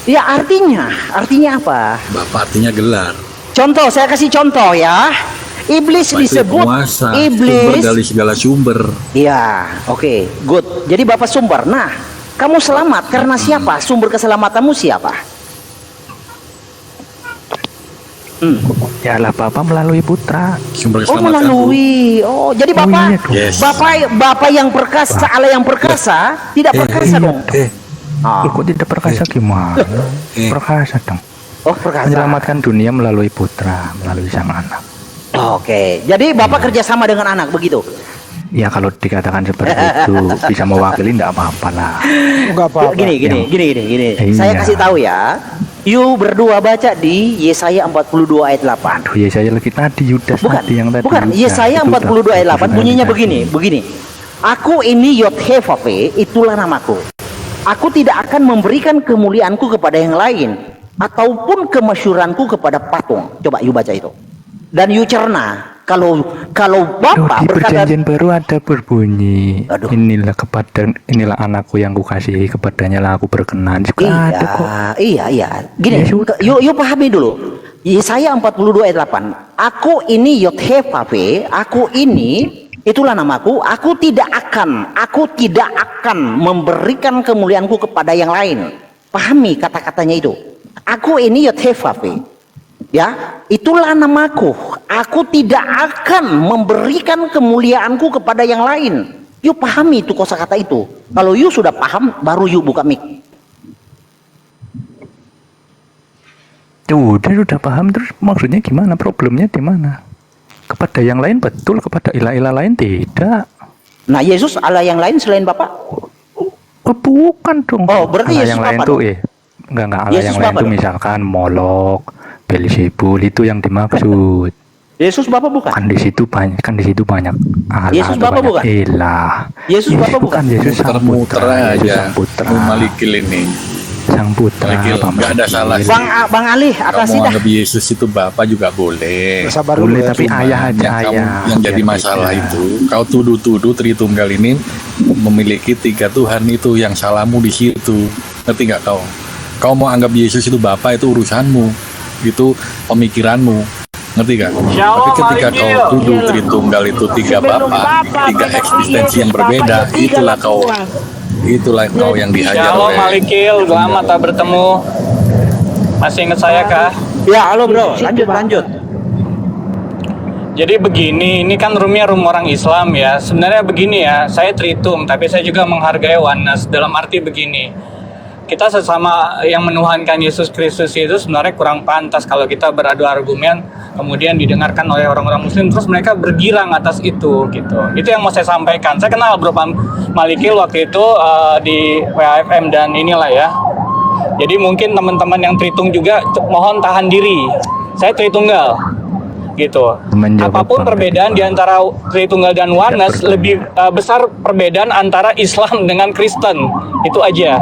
[SPEAKER 2] Ya, artinya apa?
[SPEAKER 3] Bapak artinya gelar.
[SPEAKER 2] Contoh, saya kasih contoh ya. Iblis
[SPEAKER 3] Bapak itu
[SPEAKER 2] disebut
[SPEAKER 3] penguasa, sumber
[SPEAKER 2] iblis.
[SPEAKER 3] dari segala sumber.
[SPEAKER 2] Ya, oke, good. Jadi Bapak sumber. Nah, kamu selamat karena siapa? Sumber keselamatanmu siapa?
[SPEAKER 1] Ya lah Bapak melalui putra.
[SPEAKER 3] Sumber
[SPEAKER 2] Oh,
[SPEAKER 3] keselamatan.
[SPEAKER 2] melalui. Oh, jadi Bapak,
[SPEAKER 1] iya dong.
[SPEAKER 3] Yes.
[SPEAKER 2] Bapak yang perkasa, Allah yang perkasa, tidak perkasa dong. Ah.
[SPEAKER 1] Loh, kok tidak perkasa gimana? Perkasa dong.
[SPEAKER 2] Oh, perkasa.
[SPEAKER 1] Menyelamatkan dunia melalui putra, melalui sang anak.
[SPEAKER 2] Oke, jadi Bapak kerjasama dengan anak begitu.
[SPEAKER 1] Ya kalau dikatakan seperti itu bisa mewakili enggak apa-apa lah.
[SPEAKER 8] Enggak apa-apa.
[SPEAKER 2] Gini.
[SPEAKER 1] Iya.
[SPEAKER 2] Saya kasih tahu ya. You berdua baca di Yesaya 42 ayat 8.
[SPEAKER 1] Aduh, ya saya lagi tadi Yudas tadi yang tadi.
[SPEAKER 2] Bukan,
[SPEAKER 1] Yudas.
[SPEAKER 2] Yesaya
[SPEAKER 1] Itu
[SPEAKER 2] 42 ayat 8
[SPEAKER 1] udah
[SPEAKER 2] bunyinya
[SPEAKER 1] tadi.
[SPEAKER 2] begini. Aku ini Yod-Heh-Vav-He, itulah namaku. Aku tidak akan memberikan kemuliaanku kepada yang lain ataupun kemasyuranku kepada patung. Coba you baca itu. Dan you cerna. Kalau
[SPEAKER 1] Loh,
[SPEAKER 2] Bapak
[SPEAKER 1] di
[SPEAKER 2] berkata,
[SPEAKER 1] perjanjian baru ada berbunyi,
[SPEAKER 2] Aduh.
[SPEAKER 1] inilah anakku yang kukasihi, kepadanya lah aku berkenan. Juga ada kok.
[SPEAKER 2] Iya. Gini,
[SPEAKER 1] Ya sudah.
[SPEAKER 2] yuk pahami dulu. Yesaya 42 ayat 8. Aku ini Yod-Heh-Vav-He, aku ini, itulah namaku, aku tidak akan memberikan kemuliaanku kepada yang lain. Pahami kata-katanya itu. Aku ini Yod-Heh-Vav-He. Ya, itulah namaku. Aku tidak akan memberikan kemuliaanku kepada yang lain. Yuk pahami itu kosakata itu. Kalau you sudah paham, baru you buka mic.
[SPEAKER 1] Udah paham, terus maksudnya gimana? Problemnya di mana? Kepada yang lain betul, kepada ilah-ilah lain tidak.
[SPEAKER 2] Nah, Yesus Allah yang lain selain Bapak?
[SPEAKER 1] Oh, bukan dong.
[SPEAKER 2] Oh, berarti
[SPEAKER 1] Allah
[SPEAKER 2] Yesus
[SPEAKER 1] yang lain
[SPEAKER 2] apa
[SPEAKER 1] tuh
[SPEAKER 2] dong?
[SPEAKER 1] enggak Allah
[SPEAKER 2] Yesus
[SPEAKER 1] yang lain
[SPEAKER 2] apa
[SPEAKER 1] tuh
[SPEAKER 2] dong?
[SPEAKER 1] misalkan Molok, Belzebul itu yang dimaksud.
[SPEAKER 2] Yesus Bapak bukan?
[SPEAKER 1] Kan di situ banyak Allah,
[SPEAKER 2] Yesus
[SPEAKER 1] atau
[SPEAKER 2] Bapak
[SPEAKER 1] banyak
[SPEAKER 2] bukan?
[SPEAKER 1] ilah.
[SPEAKER 2] Yesus Bapak bukan?
[SPEAKER 1] Yesus sang
[SPEAKER 3] Muter-muter
[SPEAKER 1] putra, Yesus
[SPEAKER 3] aja.
[SPEAKER 1] sang putra.
[SPEAKER 3] Malikil ini.
[SPEAKER 1] Sang putra,
[SPEAKER 3] Malikil,
[SPEAKER 1] Pak
[SPEAKER 3] nggak ada
[SPEAKER 1] Malikil.
[SPEAKER 3] salah sih.
[SPEAKER 2] Bang Ali, atas
[SPEAKER 3] Kamu
[SPEAKER 2] dah.
[SPEAKER 3] anggap Yesus itu Bapak juga boleh.
[SPEAKER 8] Sabar dulu
[SPEAKER 1] Boleh,
[SPEAKER 8] ya.
[SPEAKER 1] tapi ayah aja
[SPEAKER 3] Yang kamu
[SPEAKER 1] ayah.
[SPEAKER 3] yang jadi
[SPEAKER 1] Biar
[SPEAKER 3] masalah
[SPEAKER 1] beda.
[SPEAKER 3] itu, kau tuduh-tuduh Tritunggal ini memiliki 3 Tuhan, itu yang salahmu di situ. Ngerti nggak kau? Kau mau anggap Yesus itu Bapa, itu urusanmu, itu pemikiranmu. Ngerti gak? Tapi ketika kau tuduh Tritunggal itu 3 Bapa, 3 eksistensi yang berbeda, itulah kau yang dihajar
[SPEAKER 9] Shalom
[SPEAKER 3] oleh
[SPEAKER 9] Malikil, lama tak bertemu. Masih ingat saya kah?
[SPEAKER 2] Ya, halo bro, lanjut.
[SPEAKER 9] Jadi begini, ini kan room orang Islam ya. Sebenarnya begini ya, saya Tritum, tapi saya juga menghargai Oneness. Dalam arti begini, kita sesama yang menuhankan Yesus Kristus itu sebenarnya kurang pantas kalau kita beradu argumen kemudian didengarkan oleh orang-orang Muslim terus mereka bergirang atas itu gitu. Itu yang mau saya sampaikan. Saya kenal Bro Malikil waktu itu di WAFM dan inilah ya. Jadi mungkin teman-teman yang Tritung juga mohon tahan diri. Saya Tritunggal gitu.
[SPEAKER 1] Menjawab
[SPEAKER 9] Apapun
[SPEAKER 1] Bang
[SPEAKER 9] perbedaan
[SPEAKER 1] Tritunggal.
[SPEAKER 9] di antara Tritunggal dan Oneness, lebih besar perbedaan antara Islam dengan Kristen. Itu aja.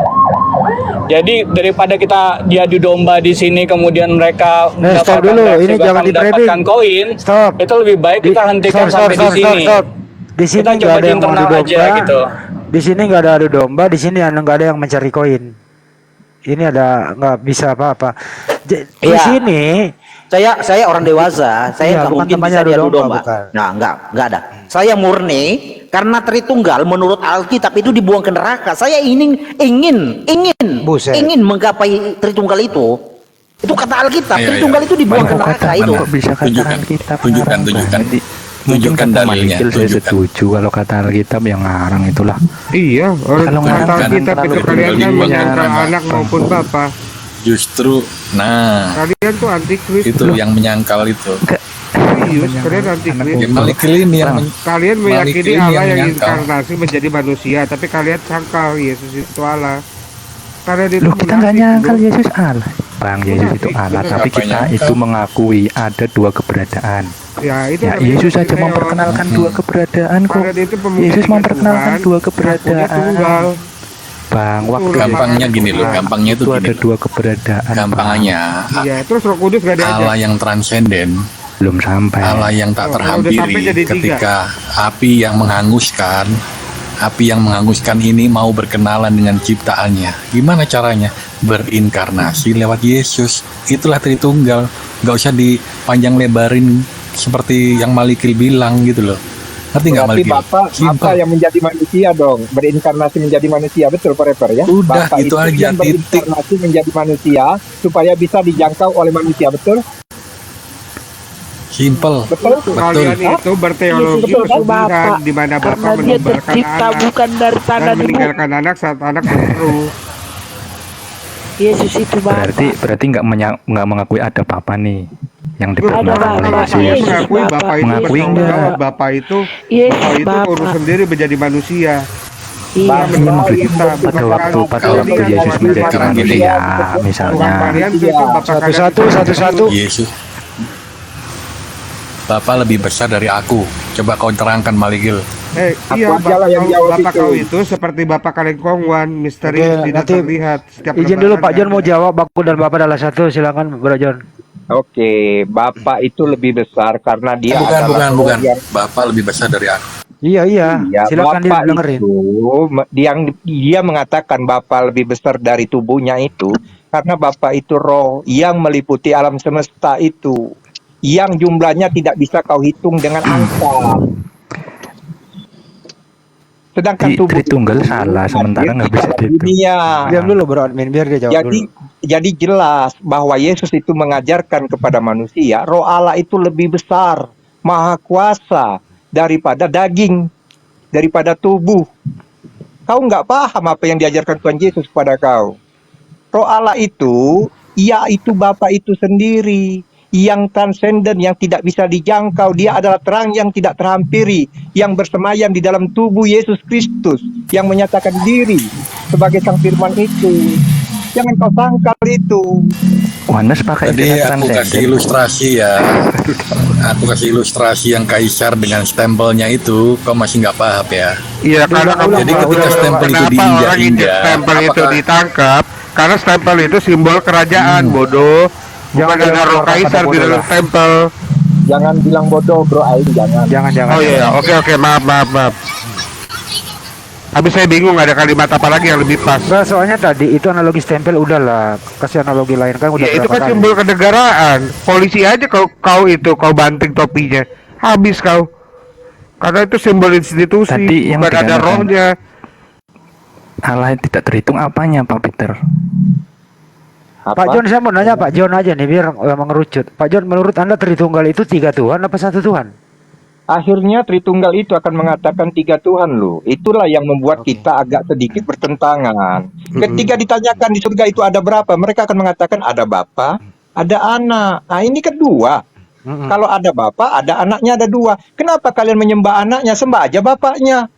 [SPEAKER 9] Jadi daripada kita diadu domba di sini kemudian mereka
[SPEAKER 8] Stop dulu, ini jangan
[SPEAKER 9] mendapatkan
[SPEAKER 8] di-framing.
[SPEAKER 9] koin,
[SPEAKER 8] Stop.
[SPEAKER 9] itu lebih baik kita hentikan sampai di sini.
[SPEAKER 8] Stop. Di sini
[SPEAKER 9] Kita
[SPEAKER 8] nggak
[SPEAKER 9] coba
[SPEAKER 8] ada
[SPEAKER 9] di
[SPEAKER 8] yang mau
[SPEAKER 9] internal
[SPEAKER 8] adu
[SPEAKER 9] aja
[SPEAKER 8] domba.
[SPEAKER 9] gitu.
[SPEAKER 8] Di sini nggak ada adu domba. Di sini nggak ada yang mencari koin. Ini ada nggak bisa apa-apa. Di
[SPEAKER 2] Iya.
[SPEAKER 8] sini
[SPEAKER 2] Saya orang dewasa, saya
[SPEAKER 8] Iya,
[SPEAKER 2] nggak
[SPEAKER 8] bukan
[SPEAKER 2] mungkin
[SPEAKER 8] tempatnya
[SPEAKER 2] bisa
[SPEAKER 8] adu
[SPEAKER 2] diadu
[SPEAKER 8] domba,
[SPEAKER 2] domba.
[SPEAKER 8] bukan.
[SPEAKER 2] Nah, nggak ada. Saya murni karena Tritunggal menurut Alkitab itu dibuang ke neraka. Saya ingin
[SPEAKER 8] Buset.
[SPEAKER 2] menggapai Tritunggal itu. Itu kata Alkitab,
[SPEAKER 3] Ayo,
[SPEAKER 2] Tritunggal itu dibuang ke
[SPEAKER 1] Mana
[SPEAKER 2] neraka
[SPEAKER 1] kata-
[SPEAKER 2] itu.
[SPEAKER 1] kok bisa kata
[SPEAKER 3] Tunjukkan,
[SPEAKER 1] Alkitab
[SPEAKER 3] tunjukkan,
[SPEAKER 1] ngarang,
[SPEAKER 3] tunjukkan.
[SPEAKER 1] Bang? Mungkin
[SPEAKER 3] Tunjukkan
[SPEAKER 1] kata
[SPEAKER 3] dalilnya,
[SPEAKER 1] Malikil saya
[SPEAKER 3] tunjukkan.
[SPEAKER 1] setuju kalau kata Alkitab yang ngarang itulah.
[SPEAKER 11] Iya, orang
[SPEAKER 1] Kalau ngarang
[SPEAKER 11] kata
[SPEAKER 1] kan
[SPEAKER 11] kita
[SPEAKER 1] terlalu
[SPEAKER 11] itu kalian kan
[SPEAKER 3] berlebihan.
[SPEAKER 11] menyangkal anak maupun bapak.
[SPEAKER 3] Justru, nah
[SPEAKER 11] Kalian tuh antikris.
[SPEAKER 3] itu yang menyangkal itu.
[SPEAKER 11] Serius, kalian antikris.
[SPEAKER 3] Ya, Malikil ini yang
[SPEAKER 11] Kalian meyakini
[SPEAKER 3] Malikil
[SPEAKER 11] Allah
[SPEAKER 3] yang
[SPEAKER 11] yang
[SPEAKER 3] menyangkal.
[SPEAKER 11] inkarnasi menjadi manusia, tapi kalian sangkal Yesus itu Allah. Kalian itu
[SPEAKER 1] Loh, kita nggak
[SPEAKER 11] munafik,
[SPEAKER 1] nyangkal
[SPEAKER 11] bro.
[SPEAKER 1] Yesus Allah. Bang, Yesus itu
[SPEAKER 11] Munafik,
[SPEAKER 1] Allah,
[SPEAKER 11] bener.
[SPEAKER 1] tapi
[SPEAKER 3] Apa
[SPEAKER 1] kita
[SPEAKER 3] nyangkal?
[SPEAKER 1] itu mengakui ada 2 keberadaan.
[SPEAKER 11] Ya, itu
[SPEAKER 1] Ya,
[SPEAKER 11] namanya
[SPEAKER 1] Yesus saja
[SPEAKER 11] percaya
[SPEAKER 1] memperkenalkan
[SPEAKER 11] orang.
[SPEAKER 1] 2 keberadaan kok.
[SPEAKER 11] Kalian itu pemungkinkan
[SPEAKER 1] Yesus memperkenalkan
[SPEAKER 11] Tuhan,
[SPEAKER 1] 2
[SPEAKER 11] akunya
[SPEAKER 1] keberadaan.
[SPEAKER 11] tunggal.
[SPEAKER 1] Bang, waktu
[SPEAKER 3] Gampangnya gini loh, gampangnya itu
[SPEAKER 1] itu
[SPEAKER 3] gini
[SPEAKER 1] ada
[SPEAKER 3] loh.
[SPEAKER 1] dua keberadaan.
[SPEAKER 3] Gampangnya
[SPEAKER 11] Iya, terus Roh Kudus gak diajak.
[SPEAKER 3] Allah yang transenden,
[SPEAKER 1] Belum sampai.
[SPEAKER 3] Allah yang tak
[SPEAKER 11] Oh, kalau udah sampai
[SPEAKER 3] terhampiri,
[SPEAKER 11] jadi tiga.
[SPEAKER 3] ketika api yang menghanguskan ini mau berkenalan dengan ciptaannya. Gimana caranya? Berinkarnasi lewat Yesus. Itulah Tritunggal. Gak usah dipanjang lebarin seperti yang Malikil bilang gitu loh. Ngerti nggak
[SPEAKER 12] Berarti
[SPEAKER 3] Malikil?
[SPEAKER 12] Bapak
[SPEAKER 3] Simpel.
[SPEAKER 12] yang menjadi manusia dong, berinkarnasi menjadi manusia, betul Pak Reper ya?
[SPEAKER 3] Udah,
[SPEAKER 12] Bapak
[SPEAKER 3] itu aja,
[SPEAKER 12] yang berinkarnasi menjadi manusia supaya bisa dijangkau oleh manusia, betul?
[SPEAKER 3] Simpel.
[SPEAKER 12] Betul?
[SPEAKER 11] Kalian itu berteologi
[SPEAKER 10] Betul, Bapak.
[SPEAKER 11] pesugihan di mana
[SPEAKER 10] Karena
[SPEAKER 11] Bapak
[SPEAKER 10] dia
[SPEAKER 11] menumbarkan
[SPEAKER 10] tercipta
[SPEAKER 11] anak
[SPEAKER 10] bukan dari tanah
[SPEAKER 11] dan
[SPEAKER 10] di bumi.
[SPEAKER 11] meninggalkan anak saat anak baru.
[SPEAKER 10] Yesus itu Bapak.
[SPEAKER 1] Berarti nggak mengakui ada Bapa nih yang
[SPEAKER 10] Ada
[SPEAKER 1] diperkenalkan oleh
[SPEAKER 10] Bapa.
[SPEAKER 11] Saya
[SPEAKER 1] Yesus.
[SPEAKER 11] mengakui
[SPEAKER 10] Bapak.
[SPEAKER 11] Bapak itu
[SPEAKER 1] Mengakui
[SPEAKER 11] bertanggung
[SPEAKER 1] enggak?
[SPEAKER 11] jawab. Bapak itu
[SPEAKER 10] Yesus
[SPEAKER 11] urus
[SPEAKER 10] Bapak.
[SPEAKER 11] sendiri menjadi manusia.
[SPEAKER 10] Iya.
[SPEAKER 1] Pada waktu Yesus menjadi
[SPEAKER 3] Sekarang gini.
[SPEAKER 1] manusia,
[SPEAKER 11] Tuhan
[SPEAKER 1] misalnya.
[SPEAKER 11] kalian itu Bapak
[SPEAKER 8] Satu-satu.
[SPEAKER 3] Yesus. Bapak lebih besar dari aku. Coba kau terangkan Malikil.
[SPEAKER 11] Iya,
[SPEAKER 12] Aku aja lah yang jawab
[SPEAKER 11] Bapak
[SPEAKER 12] itu.
[SPEAKER 11] kau itu seperti Bapak kalian kongwan, misteri
[SPEAKER 8] Oke,
[SPEAKER 11] tidak
[SPEAKER 8] nanti
[SPEAKER 11] terlihat. Setiap
[SPEAKER 8] Izin dulu
[SPEAKER 11] lebaran
[SPEAKER 8] Pak John
[SPEAKER 11] ada.
[SPEAKER 8] mau jawab, aku dan Bapak adalah satu, silakan Bro John.
[SPEAKER 12] Oke, Bapak itu lebih besar karena dia adalah
[SPEAKER 3] Bukan.
[SPEAKER 12] yang
[SPEAKER 3] Bapak lebih besar dari aku.
[SPEAKER 8] Iya,
[SPEAKER 12] Ya,
[SPEAKER 8] silakan
[SPEAKER 12] Bapak
[SPEAKER 8] dengerin.
[SPEAKER 12] itu dia mengatakan Bapak lebih besar dari tubuhnya itu karena Bapak itu roh yang meliputi alam semesta itu yang jumlahnya tidak bisa kau hitung dengan angka. Sedangkan
[SPEAKER 1] Di
[SPEAKER 12] tubuh
[SPEAKER 1] Tritunggal salah, sementara nggak bisa dihitung.
[SPEAKER 12] dunia.
[SPEAKER 8] Diam dulu Bro Admin, biar dia jawab dulu.
[SPEAKER 12] Jadi jelas bahwa Yesus itu mengajarkan kepada manusia, Roh Allah itu lebih besar, maha kuasa daripada daging, daripada tubuh. Kau nggak paham apa yang diajarkan Tuhan Yesus kepada kau. Roh Allah itu, yaitu Bapa itu sendiri, yang transenden, yang tidak bisa dijangkau. Dia adalah terang yang tidak terhampiri, yang bersemayam di dalam tubuh Yesus Kristus, yang menyatakan diri sebagai Sang Firman itu. Jangan kau sangkal itu.
[SPEAKER 1] Yohanes pakai
[SPEAKER 3] Tadi
[SPEAKER 1] istilah
[SPEAKER 3] aku kasih
[SPEAKER 1] transenden.
[SPEAKER 3] ilustrasi ya. Aku kasih ilustrasi yang kaisar dengan stempelnya itu, kau masih nggak paham ya.
[SPEAKER 11] Iya, karena kamu
[SPEAKER 3] Jadi ketika stempel itu
[SPEAKER 11] kenapa orang ingin
[SPEAKER 3] diinjak-injak,
[SPEAKER 11] stempel itu
[SPEAKER 3] apakah-
[SPEAKER 11] ditangkap? Karena stempel itu simbol kerajaan, bodoh. Bukan ada roh kaisar di dalam stempel.
[SPEAKER 12] Jangan bilang bodoh, Bro Aing, jangan.
[SPEAKER 8] Jangan.
[SPEAKER 11] Oh iya, oke, maaf. Habis saya bingung ada kalimat apa lagi yang lebih pas.
[SPEAKER 8] Enggak, soalnya tadi itu analogi stempel udahlah, kasih analogi lain kan udah
[SPEAKER 11] Ya itu
[SPEAKER 8] berapa
[SPEAKER 11] kan
[SPEAKER 8] kali.
[SPEAKER 11] simbol kenegaraan. Polisi aja kau banting topinya, habis kau. Karena itu simbol institusi,
[SPEAKER 1] Tadi yang
[SPEAKER 11] bukan ada
[SPEAKER 1] dikatakan-
[SPEAKER 11] rohnya.
[SPEAKER 1] Allah yang tidak terhitung apanya Pak Peter?
[SPEAKER 8] Pak John, saya mau nanya Pak John aja nih biar mengerucut. Pak John, menurut Anda Tritunggal itu 3 Tuhan apa 1 Tuhan?
[SPEAKER 12] Akhirnya Tritunggal itu akan mengatakan 3 Tuhan loh. Itulah yang membuat kita agak sedikit bertentangan. Ketika ditanyakan di surga itu ada berapa, mereka akan mengatakan ada Bapa, ada Anak. Nah ini kedua. Kalau ada Bapa, ada Anaknya, ada 2. Kenapa kalian menyembah Anaknya? Sembah aja Bapaknya.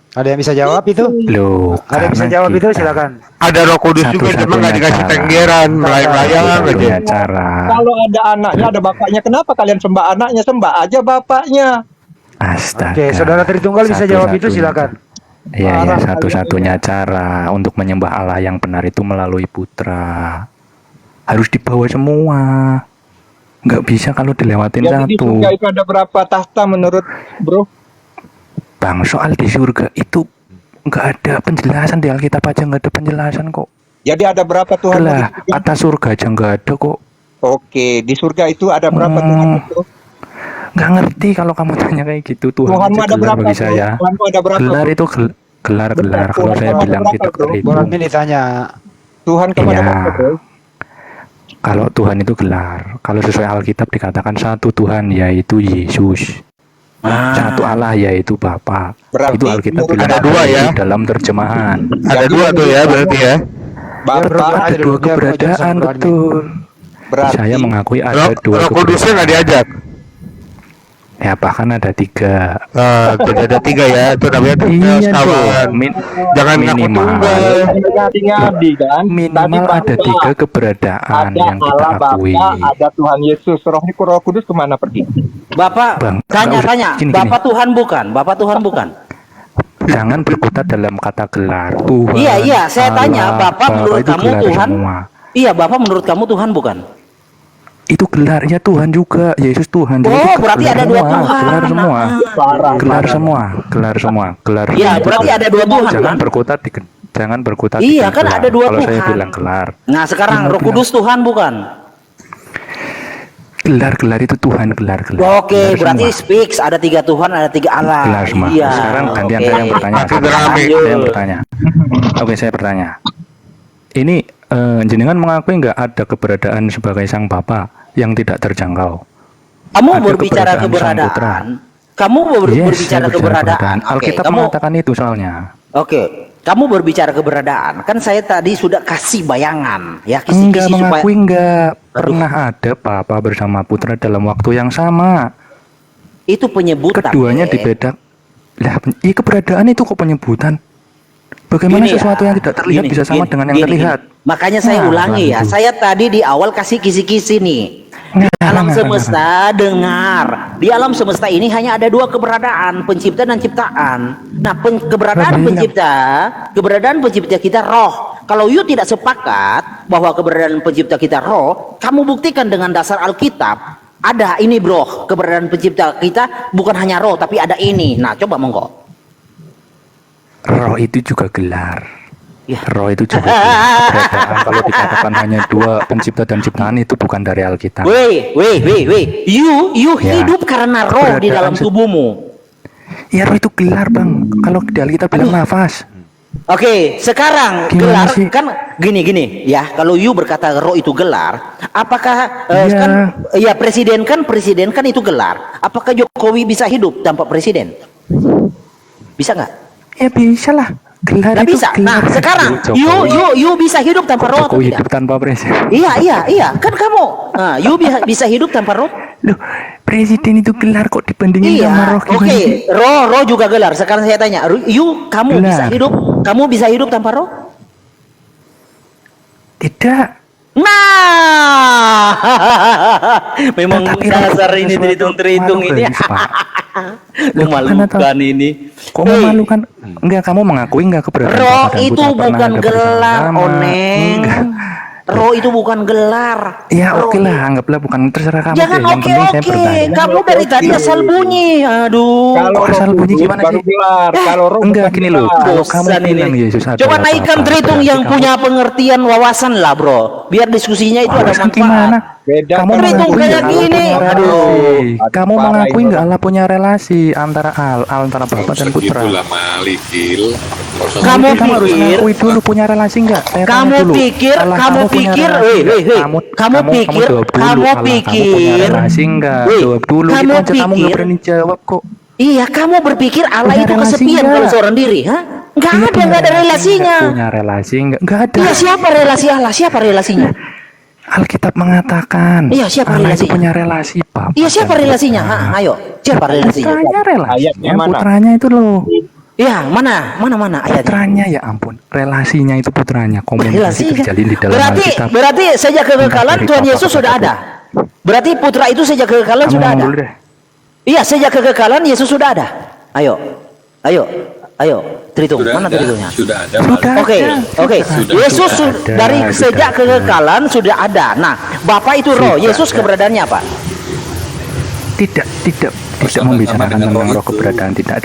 [SPEAKER 8] Ada yang bisa jawab itu?
[SPEAKER 1] Loh,
[SPEAKER 8] Ada yang bisa
[SPEAKER 1] karena
[SPEAKER 8] jawab itu
[SPEAKER 1] kita
[SPEAKER 8] silakan.
[SPEAKER 11] Ada Roh Kudus juga, cuma nggak dikasih
[SPEAKER 1] cara.
[SPEAKER 11] tenggeran, melayang-layang aja.
[SPEAKER 1] Satu-satunya cara.
[SPEAKER 12] Kalau ada Anaknya, ada Bapaknya. Kenapa kalian sembah Anaknya? Sembah aja Bapaknya.
[SPEAKER 1] Astaga.
[SPEAKER 8] Oke, Saudara Tritunggal bisa jawab itu silakan.
[SPEAKER 1] Iya, satu-satunya cara untuk menyembah Allah yang benar itu melalui Putra. Harus dibawa semua. Nggak bisa kalau dilewatin
[SPEAKER 12] Jadi di
[SPEAKER 1] satu.
[SPEAKER 12] surga itu ada berapa tahta menurut Bro?
[SPEAKER 1] Bang, soal di surga itu nggak ada penjelasan di Alkitab aja, nggak ada penjelasan kok.
[SPEAKER 12] Jadi ada berapa Tuhan?
[SPEAKER 1] Lah, kata surga aja nggak ada kok.
[SPEAKER 12] Oke, di surga itu ada berapa Tuhan itu?
[SPEAKER 1] Nggak ngerti kalau kamu tanya kayak gitu. Tuhan
[SPEAKER 12] Tuhanmu
[SPEAKER 1] aja
[SPEAKER 12] ada
[SPEAKER 1] gelar
[SPEAKER 12] berapa,
[SPEAKER 1] bagi
[SPEAKER 12] Bro?
[SPEAKER 1] saya.
[SPEAKER 12] Tuhanmu ada berapa,
[SPEAKER 1] Gelar
[SPEAKER 12] Bro?
[SPEAKER 1] itu gelar.
[SPEAKER 12] Benar,
[SPEAKER 1] Kalau
[SPEAKER 12] Tuhan
[SPEAKER 1] saya
[SPEAKER 12] kamu ada
[SPEAKER 1] bilang
[SPEAKER 12] berapa,
[SPEAKER 1] tidak
[SPEAKER 12] Bro?
[SPEAKER 1] terhitung.
[SPEAKER 8] Boran ini ditanya.
[SPEAKER 12] Tuhan kamu ada
[SPEAKER 1] Iya.
[SPEAKER 12] berapa, Bro?
[SPEAKER 1] Kalau Tuhan itu gelar. Kalau sesuai Alkitab dikatakan satu Tuhan yaitu Yesus. Satu Allah yaitu Bapa.
[SPEAKER 12] Berarti
[SPEAKER 1] Itu Alkitab
[SPEAKER 12] menurut
[SPEAKER 1] bilang
[SPEAKER 11] ada dua ya?
[SPEAKER 1] di dalam terjemahan.
[SPEAKER 11] Ada 2 tuh ya berarti ya.
[SPEAKER 12] Bapak,
[SPEAKER 1] Ada 2 keberadaan, betul.
[SPEAKER 12] berarti
[SPEAKER 1] Saya mengakui ada 2
[SPEAKER 11] Roh Kudusnya nggak diajak.
[SPEAKER 1] Ya bahkan ada 3.
[SPEAKER 11] Ada 3 ya, itu namanya
[SPEAKER 1] Iya
[SPEAKER 11] kawan.
[SPEAKER 1] dong.
[SPEAKER 11] Jangan ngaku
[SPEAKER 1] Minimal.
[SPEAKER 11] tunggal.
[SPEAKER 12] ngadi kan?
[SPEAKER 1] Minimal ada 3 keberadaan
[SPEAKER 12] ada
[SPEAKER 1] yang kita
[SPEAKER 12] Allah
[SPEAKER 1] akui.
[SPEAKER 12] Bapa, ada Tuhan Yesus. Roh Kudus kemana pergi?
[SPEAKER 2] Bapak
[SPEAKER 1] Bang,
[SPEAKER 2] tanya,
[SPEAKER 1] nggak usah. Gini.
[SPEAKER 2] Bapak Tuhan bukan? Bapak Tuhan bukan?
[SPEAKER 1] Jangan berkutat dalam kata gelar. Tuhan.
[SPEAKER 2] Iya, saya tanya,
[SPEAKER 1] Allah,
[SPEAKER 2] Bapak menurut
[SPEAKER 1] itu
[SPEAKER 2] kamu
[SPEAKER 1] gelar
[SPEAKER 2] Tuhan?
[SPEAKER 1] semua.
[SPEAKER 2] Iya, Bapak menurut kamu Tuhan bukan?
[SPEAKER 1] Itu gelarnya Tuhan juga. Yesus Tuhan. Jadi
[SPEAKER 2] Oh,
[SPEAKER 1] itu
[SPEAKER 2] berarti
[SPEAKER 1] gelar
[SPEAKER 2] ada dua
[SPEAKER 1] semua,
[SPEAKER 2] Tuhan.
[SPEAKER 1] Gelar semua. Gelar semua. Gelar semua. Gelar.
[SPEAKER 2] Iya,
[SPEAKER 1] semua.
[SPEAKER 2] berarti ada dua Tuhan,
[SPEAKER 1] Jangan
[SPEAKER 2] kan?
[SPEAKER 1] berkutat di Jangan berkutat
[SPEAKER 2] Iya,
[SPEAKER 1] di
[SPEAKER 2] kan
[SPEAKER 1] gelar.
[SPEAKER 2] ada dua
[SPEAKER 1] Kalau saya
[SPEAKER 2] Tuhan.
[SPEAKER 1] bilang gelar.
[SPEAKER 2] Nah, sekarang
[SPEAKER 1] Yang
[SPEAKER 2] Roh Kudus Tuhan bukan?
[SPEAKER 1] Gelar itu Tuhan, gelar.
[SPEAKER 2] Oke,
[SPEAKER 1] Gelar
[SPEAKER 2] berarti
[SPEAKER 1] semua.
[SPEAKER 2] speaks ada 3 Tuhan, ada 3 Allah.
[SPEAKER 1] Gelar semua.
[SPEAKER 2] Iya.
[SPEAKER 1] Sekarang gantian
[SPEAKER 2] oke.
[SPEAKER 1] saya yang bertanya. Saya yang bertanya. Oke, saya bertanya. Ini jenengan mengakui nggak ada keberadaan sebagai sang Bapa yang tidak terjangkau?
[SPEAKER 2] Kamu
[SPEAKER 1] Ada
[SPEAKER 2] berbicara
[SPEAKER 1] keberadaan sang
[SPEAKER 2] keberadaan.
[SPEAKER 1] Putra.
[SPEAKER 2] Kamu
[SPEAKER 1] Yes, saya
[SPEAKER 2] berbicara
[SPEAKER 1] berbicara
[SPEAKER 2] keberadaan. Oke,
[SPEAKER 1] Alkitab
[SPEAKER 2] kamu
[SPEAKER 1] mengatakan itu soalnya.
[SPEAKER 2] Oke, kamu berbicara keberadaan. Kan saya tadi sudah kasih bayangan, ya
[SPEAKER 1] Enggak
[SPEAKER 2] kisi-kisi supaya
[SPEAKER 1] mengakui enggak pernah ada Bapa bersama Putra dalam waktu yang sama.
[SPEAKER 2] itu penyebutan.
[SPEAKER 1] Keduanya dibedak. Lah, iya keberadaan itu kok penyebutan? Bagaimana
[SPEAKER 2] Gini
[SPEAKER 1] sesuatu
[SPEAKER 2] ya,
[SPEAKER 1] yang tidak terlihat bisa sama dengan yang terlihat?
[SPEAKER 2] Makanya saya
[SPEAKER 1] Nah,
[SPEAKER 2] ulangi ya.
[SPEAKER 1] itu.
[SPEAKER 2] Saya tadi di awal kasih kisi-kisi nih. Di alam semesta dengar. Di alam semesta ini hanya ada 2 keberadaan, pencipta dan ciptaan. Nah, keberadaan pencipta kita roh. Kalau you tidak sepakat bahwa keberadaan pencipta kita roh, kamu buktikan dengan dasar Alkitab. Ada ini bro, keberadaan pencipta kita bukan hanya roh tapi ada ini. Nah, coba monggo.
[SPEAKER 1] Roh itu juga gelar.
[SPEAKER 2] Ya.
[SPEAKER 1] Roh itu juga gelar. Keberadaan kalau dikatakan hanya 2 pencipta dan ciptaan itu bukan dari Alkitab.
[SPEAKER 2] Weh. You
[SPEAKER 1] Ya.
[SPEAKER 2] hidup karena roh di dalam
[SPEAKER 1] Keberadaan
[SPEAKER 2] tubuhmu.
[SPEAKER 1] Ya roh itu gelar bang. Kalau di Alkitab bilang nafas.
[SPEAKER 2] Oke, sekarang
[SPEAKER 1] Gimana
[SPEAKER 2] gelar
[SPEAKER 1] sih?
[SPEAKER 2] kan gini ya. Kalau you berkata roh itu gelar, apakah
[SPEAKER 1] Iya.
[SPEAKER 2] kan ya presiden kan itu gelar. Apakah Jokowi bisa hidup tanpa presiden? Bisa nggak?
[SPEAKER 1] Ya bisa lah. Gelar
[SPEAKER 2] Nggak
[SPEAKER 1] itu
[SPEAKER 2] bisa.
[SPEAKER 1] gelar.
[SPEAKER 2] Nah, sekarang you bisa hidup tanpa roh atau
[SPEAKER 1] Jokowi
[SPEAKER 2] tidak?
[SPEAKER 1] hidup tanpa presiden.
[SPEAKER 2] Iya. Kan kamu, you bisa hidup tanpa roh?
[SPEAKER 1] Loh, presiden itu gelar kok dibandingin sama
[SPEAKER 2] Iya,
[SPEAKER 1] roh gimana
[SPEAKER 2] oke.
[SPEAKER 1] sih?
[SPEAKER 2] Roh juga gelar. Sekarang saya tanya, kamu
[SPEAKER 1] Gelar.
[SPEAKER 2] kamu bisa hidup tanpa roh?
[SPEAKER 1] Tidak.
[SPEAKER 2] Nah, memang
[SPEAKER 1] Tetapi
[SPEAKER 2] dasar
[SPEAKER 1] roh
[SPEAKER 2] ini
[SPEAKER 1] sesuatu
[SPEAKER 2] terhitung ini.
[SPEAKER 1] makhluk gaib, Pak.
[SPEAKER 2] Memalukan ini.
[SPEAKER 1] Kok memalukan? Enggak, kamu mengakui enggak keberadaan
[SPEAKER 2] Roh
[SPEAKER 1] Bapa dan
[SPEAKER 2] itu
[SPEAKER 1] Putra pernah
[SPEAKER 2] bukan
[SPEAKER 1] ada
[SPEAKER 2] gelar,
[SPEAKER 1] bersama-sama?
[SPEAKER 2] Oneng.
[SPEAKER 1] Enggak.
[SPEAKER 2] Roh itu bukan gelar.
[SPEAKER 1] Ya
[SPEAKER 2] Roh
[SPEAKER 1] oke lah, anggaplah bukan terserah kamu
[SPEAKER 2] Jangan
[SPEAKER 1] deh. Yang penting saya bertanya.
[SPEAKER 2] Kamu dari tadi asal bunyi. Aduh.
[SPEAKER 12] Kalau
[SPEAKER 1] Kok asal
[SPEAKER 12] roh
[SPEAKER 1] bunyi
[SPEAKER 12] kudus
[SPEAKER 1] gimana
[SPEAKER 12] baru
[SPEAKER 1] sih?
[SPEAKER 12] gelar, kalau roh
[SPEAKER 1] Enggak
[SPEAKER 12] bukan
[SPEAKER 1] gini loh.
[SPEAKER 12] gelar.
[SPEAKER 1] Kalau kamu
[SPEAKER 2] Bosan
[SPEAKER 1] bilang
[SPEAKER 2] ini.
[SPEAKER 1] Yesus adalah
[SPEAKER 2] Coba naikkan
[SPEAKER 1] Bapa,
[SPEAKER 2] Tritung
[SPEAKER 1] berarti
[SPEAKER 2] yang
[SPEAKER 1] kamu-
[SPEAKER 2] punya pengertian wawasan lah bro. Biar diskusinya itu ada
[SPEAKER 1] Wawasan
[SPEAKER 2] manfaat.
[SPEAKER 1] gimana?
[SPEAKER 12] Beda
[SPEAKER 1] Kamu
[SPEAKER 12] kan
[SPEAKER 2] Tritung
[SPEAKER 1] mengakui
[SPEAKER 2] kayak
[SPEAKER 1] nggak Allah
[SPEAKER 2] gini.
[SPEAKER 1] punya
[SPEAKER 2] Aduh.
[SPEAKER 1] relasi? Kamu
[SPEAKER 12] Parah
[SPEAKER 1] mengakui
[SPEAKER 12] ini.
[SPEAKER 1] nggak Allah punya relasi antara antara Bapa dan Putra?
[SPEAKER 3] Segitulah Malikil.
[SPEAKER 2] Kamu
[SPEAKER 1] Kamu harus
[SPEAKER 2] pikir
[SPEAKER 1] mengakui dulu punya relasi nggak? Saya tanya
[SPEAKER 2] Kamu
[SPEAKER 1] dulu.
[SPEAKER 2] pikir,
[SPEAKER 1] Allah,
[SPEAKER 2] kamu
[SPEAKER 1] punya
[SPEAKER 2] pikir,
[SPEAKER 1] relasi
[SPEAKER 2] weh,
[SPEAKER 1] nggak?
[SPEAKER 2] weh.
[SPEAKER 1] Kamu
[SPEAKER 2] Kamu pikir,
[SPEAKER 1] jawab dulu.
[SPEAKER 2] kamu
[SPEAKER 1] Allah, kamu punya
[SPEAKER 2] pikir.
[SPEAKER 1] relasi nggak?
[SPEAKER 2] Weh,
[SPEAKER 1] Jawab dulu.
[SPEAKER 2] kamu
[SPEAKER 1] Itu aja kamu nggak
[SPEAKER 2] pikir.
[SPEAKER 1] berani jawab kok.
[SPEAKER 2] Iya, kamu berpikir Allah
[SPEAKER 1] Punya
[SPEAKER 2] itu
[SPEAKER 1] relasi
[SPEAKER 2] kesepian
[SPEAKER 1] nggak?
[SPEAKER 2] kalau seorang diri, hah? Enggak
[SPEAKER 1] Iya,
[SPEAKER 2] ada,
[SPEAKER 1] punya
[SPEAKER 2] enggak ada
[SPEAKER 1] relasi
[SPEAKER 2] relasinya.
[SPEAKER 1] nggak? Punya relasi nggak? Nggak ada.
[SPEAKER 2] Iya, siapa relasi Allah? Siapa relasinya?
[SPEAKER 1] Alkitab mengatakan.
[SPEAKER 2] Iya, siapa
[SPEAKER 1] Allah itu
[SPEAKER 2] relasinya?
[SPEAKER 1] punya relasi Bapa.
[SPEAKER 2] Iya, siapa
[SPEAKER 1] dan
[SPEAKER 2] relasinya?
[SPEAKER 1] Putra.
[SPEAKER 2] Hah, ayo, siapa relasinya?
[SPEAKER 1] Putranya relasinya,
[SPEAKER 12] Ayatnya mana?
[SPEAKER 1] putranya itu loh.
[SPEAKER 2] Iya, mana ayatnya?
[SPEAKER 1] Putranya ya ampun, relasinya itu putranya, komunikasi
[SPEAKER 2] Relasinya.
[SPEAKER 1] terjalin di dalam Alkitab.
[SPEAKER 2] Berarti sejak kekekalan
[SPEAKER 1] Dari
[SPEAKER 2] Tuhan
[SPEAKER 1] Bapa
[SPEAKER 2] Yesus
[SPEAKER 1] kepada
[SPEAKER 2] sudah ada. Berarti putra itu sejak kekekalan
[SPEAKER 1] Kamu
[SPEAKER 2] sudah
[SPEAKER 1] ngomong
[SPEAKER 2] ada.
[SPEAKER 1] dulu deh.
[SPEAKER 2] Iya, sejak kekekalan Yesus sudah ada. Ayo. Tritung,
[SPEAKER 3] Sudah
[SPEAKER 2] mana
[SPEAKER 3] ada,
[SPEAKER 2] Tritungnya?
[SPEAKER 3] sudah ada.
[SPEAKER 1] Sudah.
[SPEAKER 2] Oke.
[SPEAKER 3] Sudah
[SPEAKER 2] Yesus
[SPEAKER 1] ada,
[SPEAKER 2] dari
[SPEAKER 1] sudah
[SPEAKER 2] sejak
[SPEAKER 1] ada.
[SPEAKER 2] kekekalan sudah ada. Nah, Bapa itu roh,
[SPEAKER 1] Sudah
[SPEAKER 2] Yesus
[SPEAKER 1] ada.
[SPEAKER 2] keberadaannya apa?
[SPEAKER 1] Tidak
[SPEAKER 3] Bersama-sama
[SPEAKER 1] membicarakan
[SPEAKER 3] dengan
[SPEAKER 1] tentang
[SPEAKER 3] roh
[SPEAKER 1] roh
[SPEAKER 3] itu.
[SPEAKER 1] keberadaan, tidak.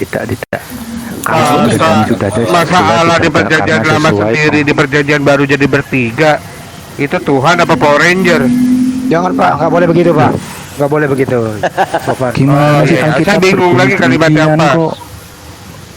[SPEAKER 1] Kalau
[SPEAKER 11] Masa-
[SPEAKER 1] keberadaan sudah ada,
[SPEAKER 11] Masa
[SPEAKER 1] sudah
[SPEAKER 11] Allah di
[SPEAKER 1] tidak,
[SPEAKER 11] perjanjian
[SPEAKER 1] karena
[SPEAKER 11] lama
[SPEAKER 1] sesuai
[SPEAKER 11] sendiri, di perjanjian baru jadi bertiga. Itu Tuhan apa Power Ranger?
[SPEAKER 8] Jangan Pak, nggak boleh begitu Pak. Nggak boleh begitu. Bapak.
[SPEAKER 1] Gimana sih
[SPEAKER 11] iya.
[SPEAKER 1] kan kita
[SPEAKER 11] Saya bingung lagi kalimatnya apa.
[SPEAKER 1] kok.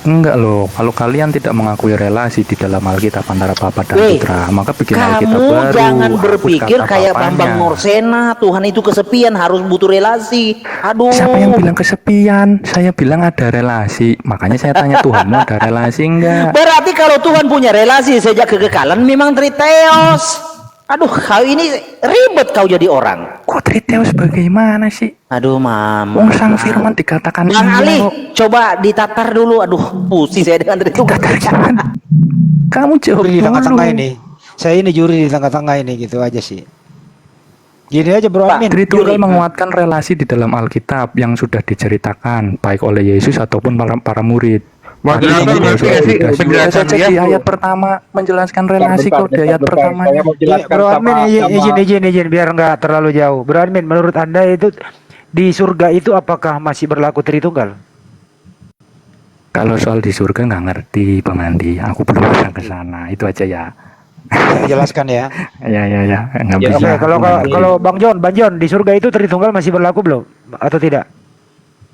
[SPEAKER 1] Enggak loh, kalau kalian tidak mengakui relasi di dalam Alkitab antara Bapa dan
[SPEAKER 2] Weh,
[SPEAKER 1] Putra, maka bikin Alkitab
[SPEAKER 2] kamu
[SPEAKER 1] baru.
[SPEAKER 2] jangan
[SPEAKER 1] hapus
[SPEAKER 2] berpikir
[SPEAKER 1] kata
[SPEAKER 2] kayak
[SPEAKER 1] Bapaknya.
[SPEAKER 2] Bambang Norsena, Tuhan itu kesepian, harus butuh relasi. Aduh.
[SPEAKER 1] Siapa yang bilang kesepian? Saya bilang ada relasi. Makanya saya tanya Tuhanmu ada relasi enggak?
[SPEAKER 2] Berarti kalau Tuhan punya relasi sejak kekekalan memang Triteos. Aduh, kau ini ribet kau jadi orang.
[SPEAKER 1] Kok Triteos bagaimana sih?
[SPEAKER 2] Aduh, Mam.
[SPEAKER 1] Wong sang firman dikatakan
[SPEAKER 2] Bang
[SPEAKER 1] iya
[SPEAKER 2] Ali,
[SPEAKER 1] kok.
[SPEAKER 2] coba ditatar dulu. Aduh, pusing saya dengan Tritung.
[SPEAKER 1] Ditatar gimana? Kamu jawab
[SPEAKER 8] Juri di tengah-tengah
[SPEAKER 1] dulu.
[SPEAKER 8] ini. Saya ini juri di tengah-tengah ini gitu aja sih. Gini aja Bro
[SPEAKER 2] Pak,
[SPEAKER 8] Amin.
[SPEAKER 1] Tritual menguatkan relasi di dalam Alkitab yang sudah diceritakan baik oleh Yesus ataupun para murid.
[SPEAKER 11] Moderator
[SPEAKER 1] Ini
[SPEAKER 11] ngerti nggak sih
[SPEAKER 1] sudah
[SPEAKER 11] penjelasan
[SPEAKER 1] saja
[SPEAKER 11] dia?
[SPEAKER 1] di ayat pertama menjelaskan relasi kok di ayat pertama.
[SPEAKER 12] Saya mau jelaskan
[SPEAKER 8] Bro admin
[SPEAKER 12] sama
[SPEAKER 8] izin biar nggak terlalu jauh. Bro admin, menurut Anda itu di surga itu apakah masih berlaku Tritunggal?
[SPEAKER 1] Kalau soal di surga nggak ngerti Bang Andi, aku belum bisa ke sana. Itu aja ya.
[SPEAKER 8] Jelaskan ya.
[SPEAKER 1] Ya nggak
[SPEAKER 12] Ya,
[SPEAKER 1] bisa.
[SPEAKER 8] Oke, kalau Bang John di surga itu Tritunggal masih berlaku belum atau tidak?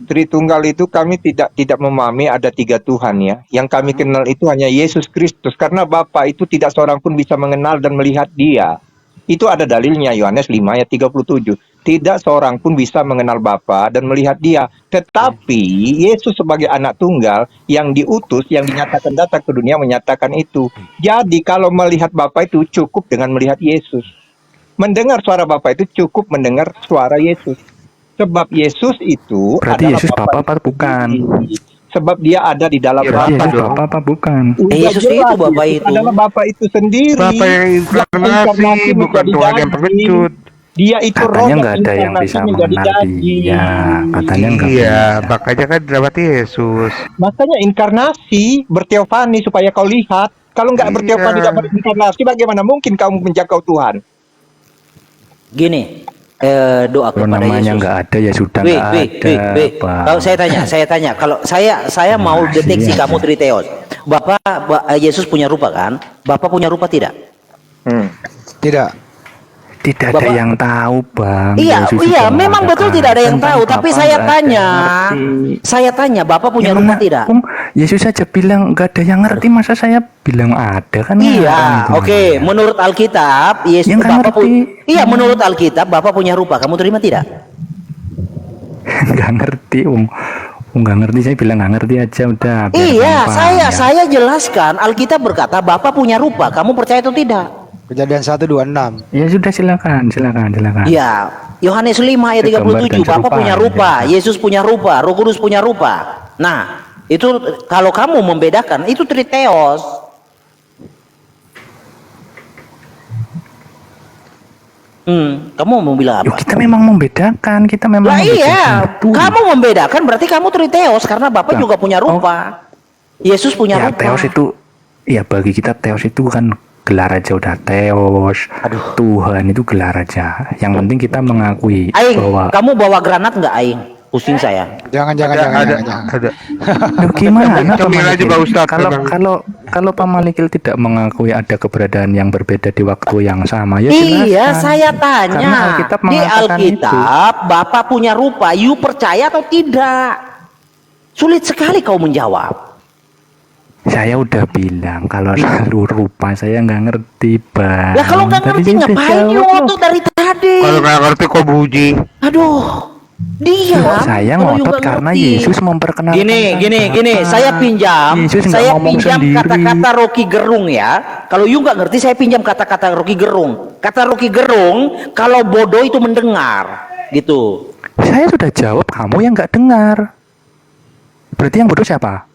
[SPEAKER 12] Tritunggal itu kami tidak memahami ada 3 Tuhan ya. Yang kami kenal itu hanya Yesus Kristus. Karena Bapa itu tidak seorang pun bisa mengenal dan melihat dia. Itu ada dalilnya Yohanes 5 ayat 37. Tidak seorang pun bisa mengenal Bapa dan melihat dia. Tetapi Yesus sebagai anak tunggal yang diutus, yang dinyatakan datang ke dunia menyatakan itu. Jadi kalau melihat Bapa itu cukup dengan melihat Yesus. Mendengar suara Bapa itu cukup mendengar suara Yesus. Sebab Yesus itu
[SPEAKER 1] Berarti
[SPEAKER 12] adalah
[SPEAKER 1] Yesus Bapa apa bukan?
[SPEAKER 12] Sebab dia ada di dalam
[SPEAKER 1] Berarti
[SPEAKER 12] Bapa.
[SPEAKER 1] Yesus Bapa apa bukan?
[SPEAKER 12] Udah
[SPEAKER 2] Yesus
[SPEAKER 12] jelas,
[SPEAKER 2] itu Bapa
[SPEAKER 12] Yesus
[SPEAKER 2] itu.
[SPEAKER 12] adalah Bapa itu sendiri.
[SPEAKER 11] Bapa yang inkarnasi bukan
[SPEAKER 12] menjadi
[SPEAKER 11] Tuhan yang
[SPEAKER 12] daging.
[SPEAKER 11] pengecut.
[SPEAKER 12] Dia itu roh
[SPEAKER 1] Katanya
[SPEAKER 12] yang
[SPEAKER 1] nggak ada yang
[SPEAKER 12] inkarnasi
[SPEAKER 1] bisa
[SPEAKER 12] menjadi
[SPEAKER 1] mengenal
[SPEAKER 12] daging.
[SPEAKER 1] dia. Katanya nggak
[SPEAKER 11] Iya,
[SPEAKER 1] bisa.
[SPEAKER 11] makanya kan berarti Yesus.
[SPEAKER 12] Makanya inkarnasi berteofani supaya kau lihat. Kalau nggak berteofani
[SPEAKER 11] Iya.
[SPEAKER 12] tidak berinkarnasi, bagaimana mungkin kamu menjangkau Tuhan?
[SPEAKER 2] Gini, doa
[SPEAKER 1] Kalau
[SPEAKER 2] kepada
[SPEAKER 1] namanya
[SPEAKER 2] Yesus.
[SPEAKER 1] nggak ada ya sudah nggak ada. Bang.
[SPEAKER 2] Kalau saya tanya, kalau saya mau deteksi kamu Triteos. Yesus punya rupa kan? Bapak punya rupa tidak?
[SPEAKER 8] Tidak.
[SPEAKER 1] Tidak ada
[SPEAKER 2] Bapak-
[SPEAKER 1] yang tahu Bang.
[SPEAKER 2] Iya,
[SPEAKER 1] Yesus
[SPEAKER 2] iya,
[SPEAKER 1] juga
[SPEAKER 2] memang betul tidak ada yang
[SPEAKER 1] tentang
[SPEAKER 2] tahu. Tapi
[SPEAKER 1] Bapa
[SPEAKER 2] saya
[SPEAKER 1] nggak ada
[SPEAKER 2] tanya,
[SPEAKER 1] yang ngerti.
[SPEAKER 2] saya tanya, Bapak punya
[SPEAKER 1] Ya
[SPEAKER 2] rupa
[SPEAKER 1] mana,
[SPEAKER 2] tidak?
[SPEAKER 1] Bung, Yesus saja bilang nggak ada yang ngerti, masa saya bilang ada kan? nggak ada
[SPEAKER 2] Iya,
[SPEAKER 1] gitu.
[SPEAKER 2] oke. Menurut Alkitab, Yesus
[SPEAKER 1] Yang nggak
[SPEAKER 2] Bapak
[SPEAKER 1] ngerti.
[SPEAKER 2] iya, menurut Alkitab, Bapak punya rupa. Kamu terima tidak?
[SPEAKER 1] Nggak ngerti nggak ngerti, saya bilang nggak ngerti aja udah. biar
[SPEAKER 2] Iya,
[SPEAKER 1] gampang, ya.
[SPEAKER 2] saya jelaskan. Alkitab berkata Bapak punya rupa. Kamu percaya atau tidak?
[SPEAKER 8] Kejadian 1:26.
[SPEAKER 1] Ya sudah silakan.
[SPEAKER 2] Iya, Yohanes 5 ayat
[SPEAKER 1] Itu gambar
[SPEAKER 2] 37,
[SPEAKER 1] dan
[SPEAKER 2] Bapak punya
[SPEAKER 1] serupa,
[SPEAKER 2] rupa, Yesus punya rupa, Roh Kudus punya rupa. Nah, itu kalau kamu membedakan, itu Triteos. Kamu mau bilang
[SPEAKER 1] Yuk,
[SPEAKER 2] apa?
[SPEAKER 1] kita memang membedakan, kita memang
[SPEAKER 2] Lah iya,
[SPEAKER 1] membedakan. Tuh.
[SPEAKER 2] kamu membedakan berarti kamu Triteos karena Bapak juga punya rupa. Yesus punya
[SPEAKER 1] Ya
[SPEAKER 2] rupa.
[SPEAKER 1] Theos itu, ya bagi kita Theos itu kan gelar aja udah Theos.
[SPEAKER 2] Aduh.
[SPEAKER 1] Tuhan itu gelar aja. Yang penting kita mengakui
[SPEAKER 2] Aing,
[SPEAKER 1] bahwa
[SPEAKER 2] kamu bawa granat nggak Aing? Pusing saya.
[SPEAKER 8] Jangan.
[SPEAKER 11] Ada.
[SPEAKER 1] Loh, gimana Pak
[SPEAKER 11] Cemil aja
[SPEAKER 1] Malikil?
[SPEAKER 11] Pak Ustadz, memang.
[SPEAKER 1] Kalau Pak Malikil tidak mengakui ada keberadaan yang berbeda di waktu yang sama, ya
[SPEAKER 2] Iya,
[SPEAKER 1] silakan.
[SPEAKER 2] saya
[SPEAKER 1] Karena
[SPEAKER 2] tanya.
[SPEAKER 1] Alkitab
[SPEAKER 2] Di
[SPEAKER 1] mengatakan
[SPEAKER 2] Alkitab, Bapak punya rupa. You percaya atau tidak? Sulit sekali kau menjawab.
[SPEAKER 1] Saya udah bilang kalau selalu rupa saya nggak ngerti Bang.
[SPEAKER 2] Ya kalau nggak
[SPEAKER 1] Tadi
[SPEAKER 2] ngerti
[SPEAKER 1] saya udah
[SPEAKER 2] ngapain
[SPEAKER 1] jawab
[SPEAKER 2] you
[SPEAKER 1] loh.
[SPEAKER 2] ngotot dari tadi?
[SPEAKER 11] Kalau nggak ngerti kok buji.
[SPEAKER 2] Aduh, dia.
[SPEAKER 1] Saya
[SPEAKER 2] kalau you
[SPEAKER 1] ngotot
[SPEAKER 2] nggak
[SPEAKER 1] karena
[SPEAKER 2] ngerti.
[SPEAKER 1] Yesus memperkenalkan.
[SPEAKER 2] Gini.
[SPEAKER 1] Bapak.
[SPEAKER 2] Saya pinjam.
[SPEAKER 1] Yesus nggak
[SPEAKER 2] Saya
[SPEAKER 1] ngomong
[SPEAKER 2] pinjam
[SPEAKER 1] sendiri.
[SPEAKER 2] kata-kata Rocky Gerung ya. Kalau you nggak ngerti, saya pinjam kata-kata Rocky Gerung. Kata Rocky Gerung, kalau bodoh itu mendengar, gitu.
[SPEAKER 1] Saya sudah jawab, kamu yang nggak dengar. Berarti yang bodoh siapa?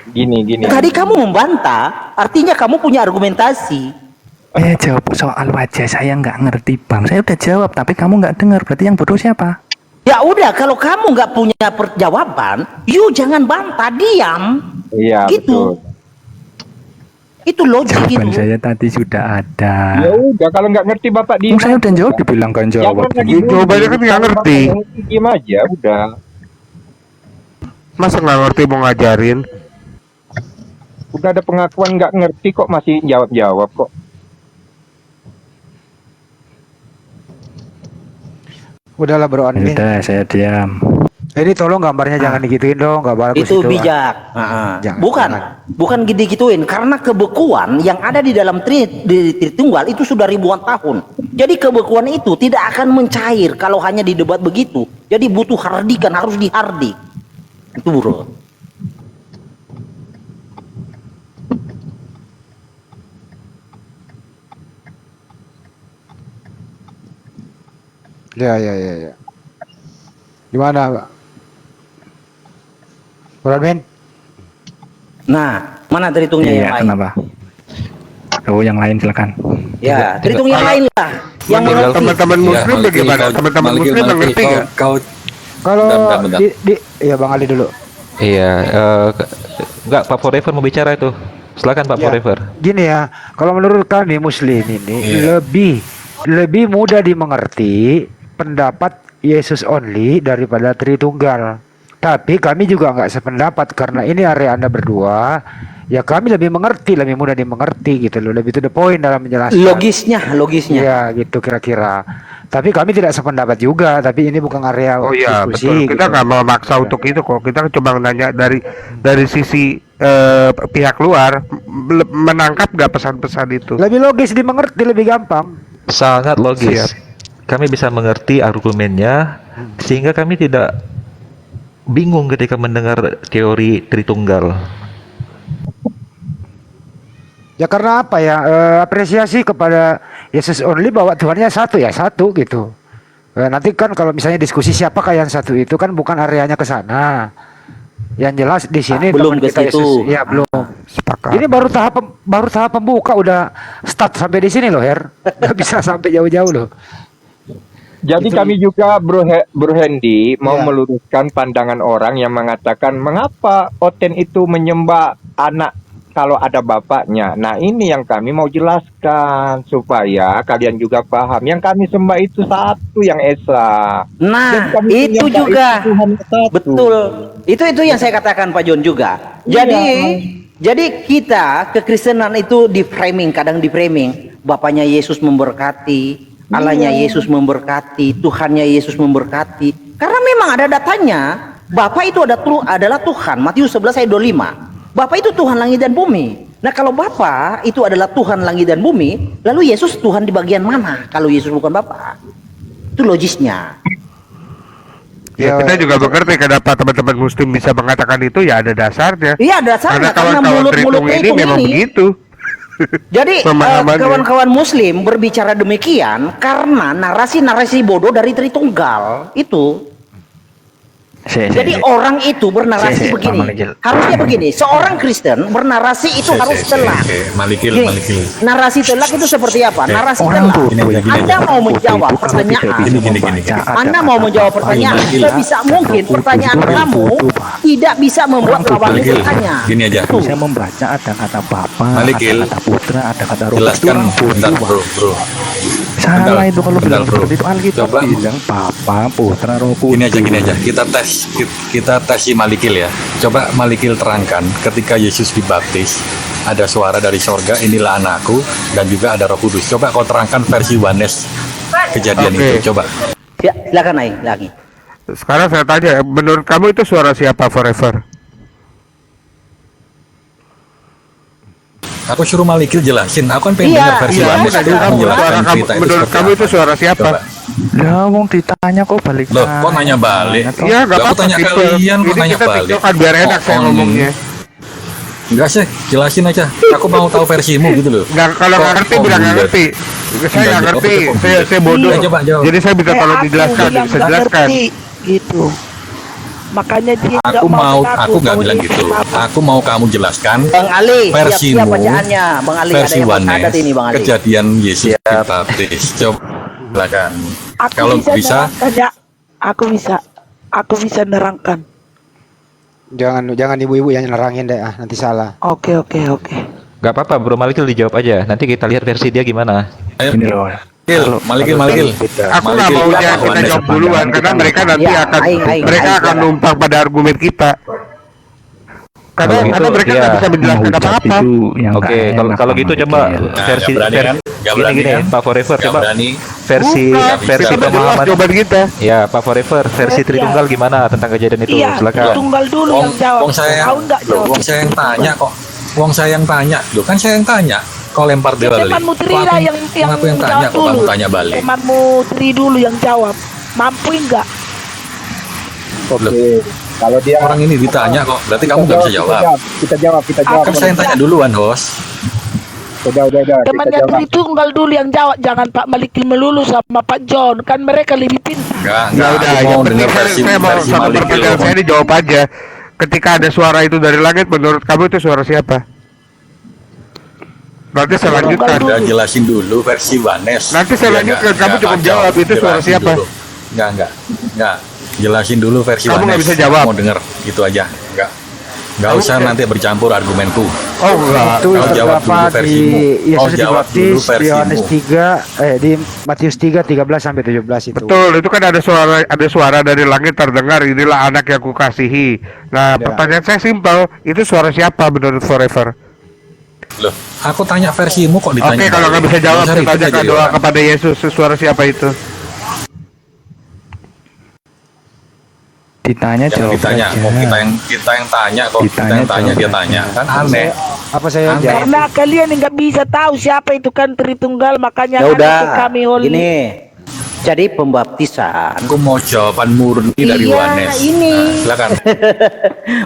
[SPEAKER 12] Gini.
[SPEAKER 2] Tadi kamu membantah, artinya kamu punya argumentasi.
[SPEAKER 1] Jawab soal wajah saya nggak ngerti Bang. Saya udah jawab, tapi kamu nggak dengar. Berarti yang bodoh siapa?
[SPEAKER 2] Ya udah, kalau kamu nggak punya jawaban, you jangan bantah, diam.
[SPEAKER 12] Iya,
[SPEAKER 2] Gitu.
[SPEAKER 12] betul.
[SPEAKER 2] Itu logik
[SPEAKER 1] Jawaban
[SPEAKER 2] gitu.
[SPEAKER 1] saya tadi sudah ada.
[SPEAKER 12] Ya udah, kalau nggak ngerti Bapak
[SPEAKER 1] Oh, saya udah jawab, dibilang kan jawab.
[SPEAKER 12] Jangan lagi
[SPEAKER 11] Jawabannya kan nggak ngerti.
[SPEAKER 12] Diam aja, udah.
[SPEAKER 11] Masa nggak ngerti mau ngajarin?
[SPEAKER 12] Udah ada pengakuan nggak ngerti kok masih jawab kok.
[SPEAKER 8] Udahlah bro admin.
[SPEAKER 1] Udah, saya diam.
[SPEAKER 8] Ini tolong gambarnya jangan digituin dong, nggak bagus
[SPEAKER 2] Itu
[SPEAKER 8] itu.
[SPEAKER 2] bijak. Bukan digituin karena kebekuan yang ada di dalam Tritunggal itu sudah ribuan tahun. Jadi kebekuan itu tidak akan mencair kalau hanya di debat begitu. Jadi butuh hardikan, harus dihardik. Itu bro.
[SPEAKER 8] Ya. Gimana Pak? Bro admin?
[SPEAKER 2] Nah, mana Tritungnya yang lain?
[SPEAKER 1] Kenapa? Oh, yang lain silakan.
[SPEAKER 2] Ya, Tritung yang lain lah. Yang mengerti.
[SPEAKER 11] Teman-teman muslim bagaimana? Teman-teman muslim ngerti nggak?
[SPEAKER 8] Kalau
[SPEAKER 3] Bentar.
[SPEAKER 8] ya Bang Ali dulu.
[SPEAKER 13] Iya, enggak, Pak Forever mau bicara itu. Silakan Pak
[SPEAKER 8] Ya,
[SPEAKER 13] Forever.
[SPEAKER 8] gini ya, kalau menurut kami Muslim ini lebih mudah dimengerti pendapat Yesus only daripada Tritunggal. Tapi kami juga nggak sependapat karena ini area Anda berdua. Ya kami lebih mengerti, lebih mudah dimengerti gitu loh, lebih to the point dalam menjelaskan.
[SPEAKER 2] Logisnya.
[SPEAKER 8] Ya gitu kira-kira. Tapi kami tidak sependapat juga. Tapi ini bukan area
[SPEAKER 11] Oh iya,
[SPEAKER 8] diskusi.
[SPEAKER 11] betul. Kita
[SPEAKER 8] gitu.
[SPEAKER 11] nggak mau maksa untuk itu kok. Kita coba nanya dari sisi pihak luar menangkap nggak pesan-pesan itu.
[SPEAKER 8] Lebih logis dimengerti, lebih gampang.
[SPEAKER 13] Sangat logis.
[SPEAKER 11] Siap.
[SPEAKER 13] Kami bisa mengerti argumennya sehingga kami tidak bingung ketika mendengar teori Tritunggal.
[SPEAKER 8] Ya karena apa ya, apresiasi kepada Yesus only bahwa Tuhannya satu ya satu gitu. Nanti kan kalau misalnya diskusi siapakah yang satu itu kan bukan areanya ke sana. Yang jelas di sini
[SPEAKER 2] belum
[SPEAKER 8] teman
[SPEAKER 2] ke
[SPEAKER 8] kita
[SPEAKER 2] situ.
[SPEAKER 8] Yesus, ya belum.
[SPEAKER 11] Sepakat.
[SPEAKER 8] Ini baru tahap pembuka udah start sampai di sini loh Her. Nggak bisa sampai jauh-jauh loh.
[SPEAKER 12] Jadi
[SPEAKER 8] Itu-
[SPEAKER 12] kami juga Bro Hendy mau
[SPEAKER 8] Ya.
[SPEAKER 12] meluruskan pandangan orang yang mengatakan mengapa Oten itu menyembah anak kalau ada bapaknya. Nah ini yang kami mau jelaskan supaya kalian juga paham. Yang kami sembah itu satu yang esa.
[SPEAKER 2] Nah,
[SPEAKER 12] Dan kami
[SPEAKER 2] itu
[SPEAKER 12] menyembah
[SPEAKER 2] juga.
[SPEAKER 12] itu Tuhan satu.
[SPEAKER 2] Betul. Itu yang saya katakan Pak John juga. Jadi kita kekristenan itu kadang di framing. Bapaknya Yesus memberkati, Allahnya Yesus memberkati, Tuhannya Yesus memberkati. Karena memang ada datanya, Bapa itu adalah Tuhan. Matius 11 ayat 25. Bapa itu Tuhan langit dan bumi. Nah kalau Bapa itu adalah Tuhan langit dan bumi, lalu Yesus Tuhan di bagian mana kalau Yesus bukan Bapa? Itu logisnya.
[SPEAKER 11] Ya, kita juga mengerti kenapa teman-teman Muslim bisa mengatakan itu, ya ada dasarnya.
[SPEAKER 2] Iya dasarnya karena
[SPEAKER 11] kawan-kawan
[SPEAKER 2] mulut-mulut
[SPEAKER 11] Tritung ini
[SPEAKER 2] itu
[SPEAKER 11] memang begitu.
[SPEAKER 2] Jadi
[SPEAKER 11] Pemahamannya.
[SPEAKER 2] kawan-kawan Muslim berbicara demikian karena narasi-narasi bodoh dari Tritunggal itu. Jadi orang itu bernarasi begini. Harusnya begini, seorang Kristen bernarasi itu harus telak.
[SPEAKER 3] Malikil.
[SPEAKER 2] Gini, narasi telak itu seperti apa? Narasi
[SPEAKER 1] orang
[SPEAKER 2] telak.
[SPEAKER 1] bodoh
[SPEAKER 3] Gini,
[SPEAKER 2] Anda mau menjawab pertanyaan.
[SPEAKER 3] Gini.
[SPEAKER 2] Anda mau menjawab pertanyaan. Sebisa mungkin pertanyaan kamu tidak bisa membuat lawan
[SPEAKER 3] Malikil,
[SPEAKER 2] bertanya.
[SPEAKER 3] gini aja.
[SPEAKER 2] Tuh.
[SPEAKER 1] Saya membaca ada kata Bapa,
[SPEAKER 3] Malikil.
[SPEAKER 1] ada kata Putra, ada kata Roh.
[SPEAKER 3] Jelaskan bentar bro.
[SPEAKER 1] Salah itu kalau
[SPEAKER 3] Bentar,
[SPEAKER 1] bilang
[SPEAKER 3] bro.
[SPEAKER 1] seperti itu Alkitab
[SPEAKER 3] Coba.
[SPEAKER 1] bilang Bapa, Putra, Roh Kudus.
[SPEAKER 3] Gini aja. Kita tes si Malikil ya. Coba Malikil terangkan ketika Yesus dibaptis ada suara dari sorga, inilah anakku, dan juga ada Roh Kudus. Coba kau terangkan versi Yohanes kejadian
[SPEAKER 11] Oke.
[SPEAKER 3] itu. Coba.
[SPEAKER 2] Ya, silakan naik lagi.
[SPEAKER 11] Sekarang saya tanya, menurut kamu itu suara siapa Forever?
[SPEAKER 3] Aku suruh Malikil jelasin. Aku kan pengen
[SPEAKER 2] Iya,
[SPEAKER 3] dengar versi
[SPEAKER 2] iya,
[SPEAKER 3] Yohanes
[SPEAKER 2] iya,
[SPEAKER 3] itu
[SPEAKER 2] iya.
[SPEAKER 3] menjelaskan
[SPEAKER 11] Suara kamu,
[SPEAKER 3] cerita itu
[SPEAKER 11] menurut
[SPEAKER 3] seperti
[SPEAKER 11] kamu
[SPEAKER 3] apa.
[SPEAKER 11] itu suara siapa?
[SPEAKER 3] Coba.
[SPEAKER 1] Lah wong ditanya kok balik.
[SPEAKER 3] Loh, kok nanya balik?
[SPEAKER 11] Iya, nggak
[SPEAKER 3] Aku
[SPEAKER 11] apa-apa.
[SPEAKER 3] tanya
[SPEAKER 11] Simple.
[SPEAKER 3] kalian, kok
[SPEAKER 11] Ini
[SPEAKER 3] nanya
[SPEAKER 11] kita
[SPEAKER 3] balik?
[SPEAKER 11] tiktokan biar enak saya
[SPEAKER 3] Oh,
[SPEAKER 11] ngomongnya.
[SPEAKER 3] Enggak sih, jelasin aja. Aku mau tahu versimu gitu loh.
[SPEAKER 11] Nggak, kalau nggak ngerti bilang nggak ngerti. Saya nggak ngerti. Saya bodoh.
[SPEAKER 3] Coba jawab.
[SPEAKER 11] Jadi saya minta tolong dijelaskan.
[SPEAKER 10] yang
[SPEAKER 11] Bisa
[SPEAKER 10] nggak
[SPEAKER 11] jelaskan.
[SPEAKER 10] ngerti, gitu. Makanya dia nggak
[SPEAKER 3] Aku mau,
[SPEAKER 10] ngaku
[SPEAKER 3] aku nggak
[SPEAKER 10] bahwa
[SPEAKER 3] bilang
[SPEAKER 10] dia
[SPEAKER 3] gitu.
[SPEAKER 10] apa.
[SPEAKER 3] Aku mau kamu jelaskan
[SPEAKER 2] Bang Ali,
[SPEAKER 3] versimu,
[SPEAKER 2] siap-siap bacaannya. Bang Ali, ada
[SPEAKER 3] versi
[SPEAKER 2] yang
[SPEAKER 3] Yohanes,
[SPEAKER 2] ada ini Bang Ali.
[SPEAKER 3] kejadian Yesus dibaptis. Coba silakan.
[SPEAKER 10] Aku
[SPEAKER 3] Kalau bisa,
[SPEAKER 10] nerangkan, ya. Aku bisa nerangkan.
[SPEAKER 8] Jangan ibu-ibu yang nerangin deh, nanti salah.
[SPEAKER 10] Oke.
[SPEAKER 13] Gak apa-apa Bro Malikil dijawab aja. Nanti kita lihat versi dia gimana.
[SPEAKER 3] ayo.
[SPEAKER 1] Ini loh.
[SPEAKER 3] Malikil.
[SPEAKER 11] Aku nggak maunya kita jawab duluan karena mereka nanti
[SPEAKER 2] Ya,
[SPEAKER 11] akan
[SPEAKER 2] aing,
[SPEAKER 11] numpang pada argumen kita. Karena
[SPEAKER 13] Kalau gitu,
[SPEAKER 11] mereka nggak
[SPEAKER 13] ya.
[SPEAKER 11] bisa menjelaskan
[SPEAKER 1] Menghujat
[SPEAKER 11] apa-apa.
[SPEAKER 1] itu yang
[SPEAKER 13] Oke,
[SPEAKER 1] nggak
[SPEAKER 13] kalau
[SPEAKER 1] enak
[SPEAKER 13] kalau
[SPEAKER 1] sama
[SPEAKER 13] gitu
[SPEAKER 1] Michael.
[SPEAKER 13] coba
[SPEAKER 3] Nah,
[SPEAKER 13] versi
[SPEAKER 3] nggak berani kan? Nggak berani
[SPEAKER 13] gini,
[SPEAKER 3] kan?
[SPEAKER 13] Pak Forever
[SPEAKER 3] Nggak
[SPEAKER 13] coba
[SPEAKER 3] berani.
[SPEAKER 13] versi
[SPEAKER 11] Bukan,
[SPEAKER 13] versi
[SPEAKER 11] kita jelas
[SPEAKER 13] pemahaman.
[SPEAKER 11] jawaban kita.
[SPEAKER 13] Ya, Pak Forever versi Tritunggal gimana tentang kejadian itu?
[SPEAKER 10] Iya,
[SPEAKER 13] Silakan.
[SPEAKER 10] tunggal dulu yang jawab.
[SPEAKER 3] Wong saya,
[SPEAKER 10] Kau nggak
[SPEAKER 3] loh,
[SPEAKER 10] jawab.
[SPEAKER 3] wong saya yang tanya kok. Wong saya yang tanya. Loh kan saya yang tanya. Kau lempar
[SPEAKER 10] Ya,
[SPEAKER 3] balik.
[SPEAKER 10] temanmu
[SPEAKER 3] Kok
[SPEAKER 10] Tri
[SPEAKER 3] aku-
[SPEAKER 10] lah yang
[SPEAKER 3] aku yang tanya
[SPEAKER 10] jawab
[SPEAKER 3] kok
[SPEAKER 10] dulu.
[SPEAKER 3] kamu tanya balik.
[SPEAKER 10] Temanmu Tri dulu yang jawab. Mampu enggak?
[SPEAKER 3] Loh,
[SPEAKER 12] Kalau dia
[SPEAKER 3] orang ini ditanya kok, berarti kamu nggak bisa jawab.
[SPEAKER 12] Kita jawab.
[SPEAKER 3] Kan saya yang tanya duluan, host.
[SPEAKER 12] Udah.
[SPEAKER 10] Temannya Tri tunggal dulu yang jawab. Jangan Pak Malikil melulu sama Pak John. Kan mereka lebih pintar.
[SPEAKER 3] Enggak,
[SPEAKER 11] Ya udah,
[SPEAKER 3] aku
[SPEAKER 11] yang
[SPEAKER 3] mau
[SPEAKER 11] penting
[SPEAKER 3] dengar versi
[SPEAKER 11] saya mau
[SPEAKER 3] versi
[SPEAKER 11] satu
[SPEAKER 3] Malikil.
[SPEAKER 11] pertanyaan saya dijawab aja. Ketika ada suara itu dari langit, menurut kamu itu suara siapa? Berarti saya lanjutkan.
[SPEAKER 3] Udah jelasin dulu versi Yohanes.
[SPEAKER 11] Nanti saya
[SPEAKER 3] Iya,
[SPEAKER 11] lanjutkan.
[SPEAKER 3] nggak,
[SPEAKER 11] Kamu
[SPEAKER 3] nggak
[SPEAKER 11] cukup
[SPEAKER 3] kacau.
[SPEAKER 11] jawab, itu suara
[SPEAKER 3] Jelasin
[SPEAKER 11] siapa?
[SPEAKER 3] dulu. Enggak. Jelasin dulu versi
[SPEAKER 11] Kamu
[SPEAKER 3] Yohanes.
[SPEAKER 11] nggak bisa jawab.
[SPEAKER 3] Mau denger, gitu aja. Nggak usah nanti bercampur argumenku.
[SPEAKER 11] Oh enggak.
[SPEAKER 8] Itu
[SPEAKER 3] Kau jawab dulu
[SPEAKER 8] terdapat di
[SPEAKER 3] versimu.
[SPEAKER 8] Yesus
[SPEAKER 3] Kau jawab dulu
[SPEAKER 8] dibaptis di
[SPEAKER 3] versimu.
[SPEAKER 8] Yohanes 3 di Matius 3 13 sampai 17 itu.
[SPEAKER 11] Betul, itu kan ada suara dari langit terdengar, inilah anak yang kukasihi. Nah, pertanyaan saya simpel, itu suara siapa menurut Forever?
[SPEAKER 3] Loh, aku tanya versimu kok ditanya.
[SPEAKER 11] Oke, kalau nggak bisa jawab,
[SPEAKER 3] Nggak usah ribut
[SPEAKER 11] kita
[SPEAKER 3] aja,
[SPEAKER 11] doa
[SPEAKER 3] Yohan.
[SPEAKER 11] kepada Yesus, suara siapa itu?
[SPEAKER 1] Ditanya
[SPEAKER 3] Jangan
[SPEAKER 1] jawab
[SPEAKER 3] ditanya,
[SPEAKER 1] aja.
[SPEAKER 3] kok kita yang tanya kok, kita
[SPEAKER 1] Ditanya,
[SPEAKER 3] yang tanya
[SPEAKER 1] jawab
[SPEAKER 3] dia
[SPEAKER 1] aja.
[SPEAKER 3] tanya, kan aneh.
[SPEAKER 8] Apa saya
[SPEAKER 3] Aneh.
[SPEAKER 8] jawab?
[SPEAKER 10] Karena kalian nggak bisa tahu siapa itu kan Tritunggal, makanya
[SPEAKER 2] Ya
[SPEAKER 10] kan
[SPEAKER 2] udah,
[SPEAKER 10] itu kami holy.
[SPEAKER 2] gini. Jadi pembaptisan.
[SPEAKER 3] Aku mau jawaban murni dari
[SPEAKER 2] Iya,
[SPEAKER 3] Yohanes.
[SPEAKER 2] ini.
[SPEAKER 3] Nah, silakan.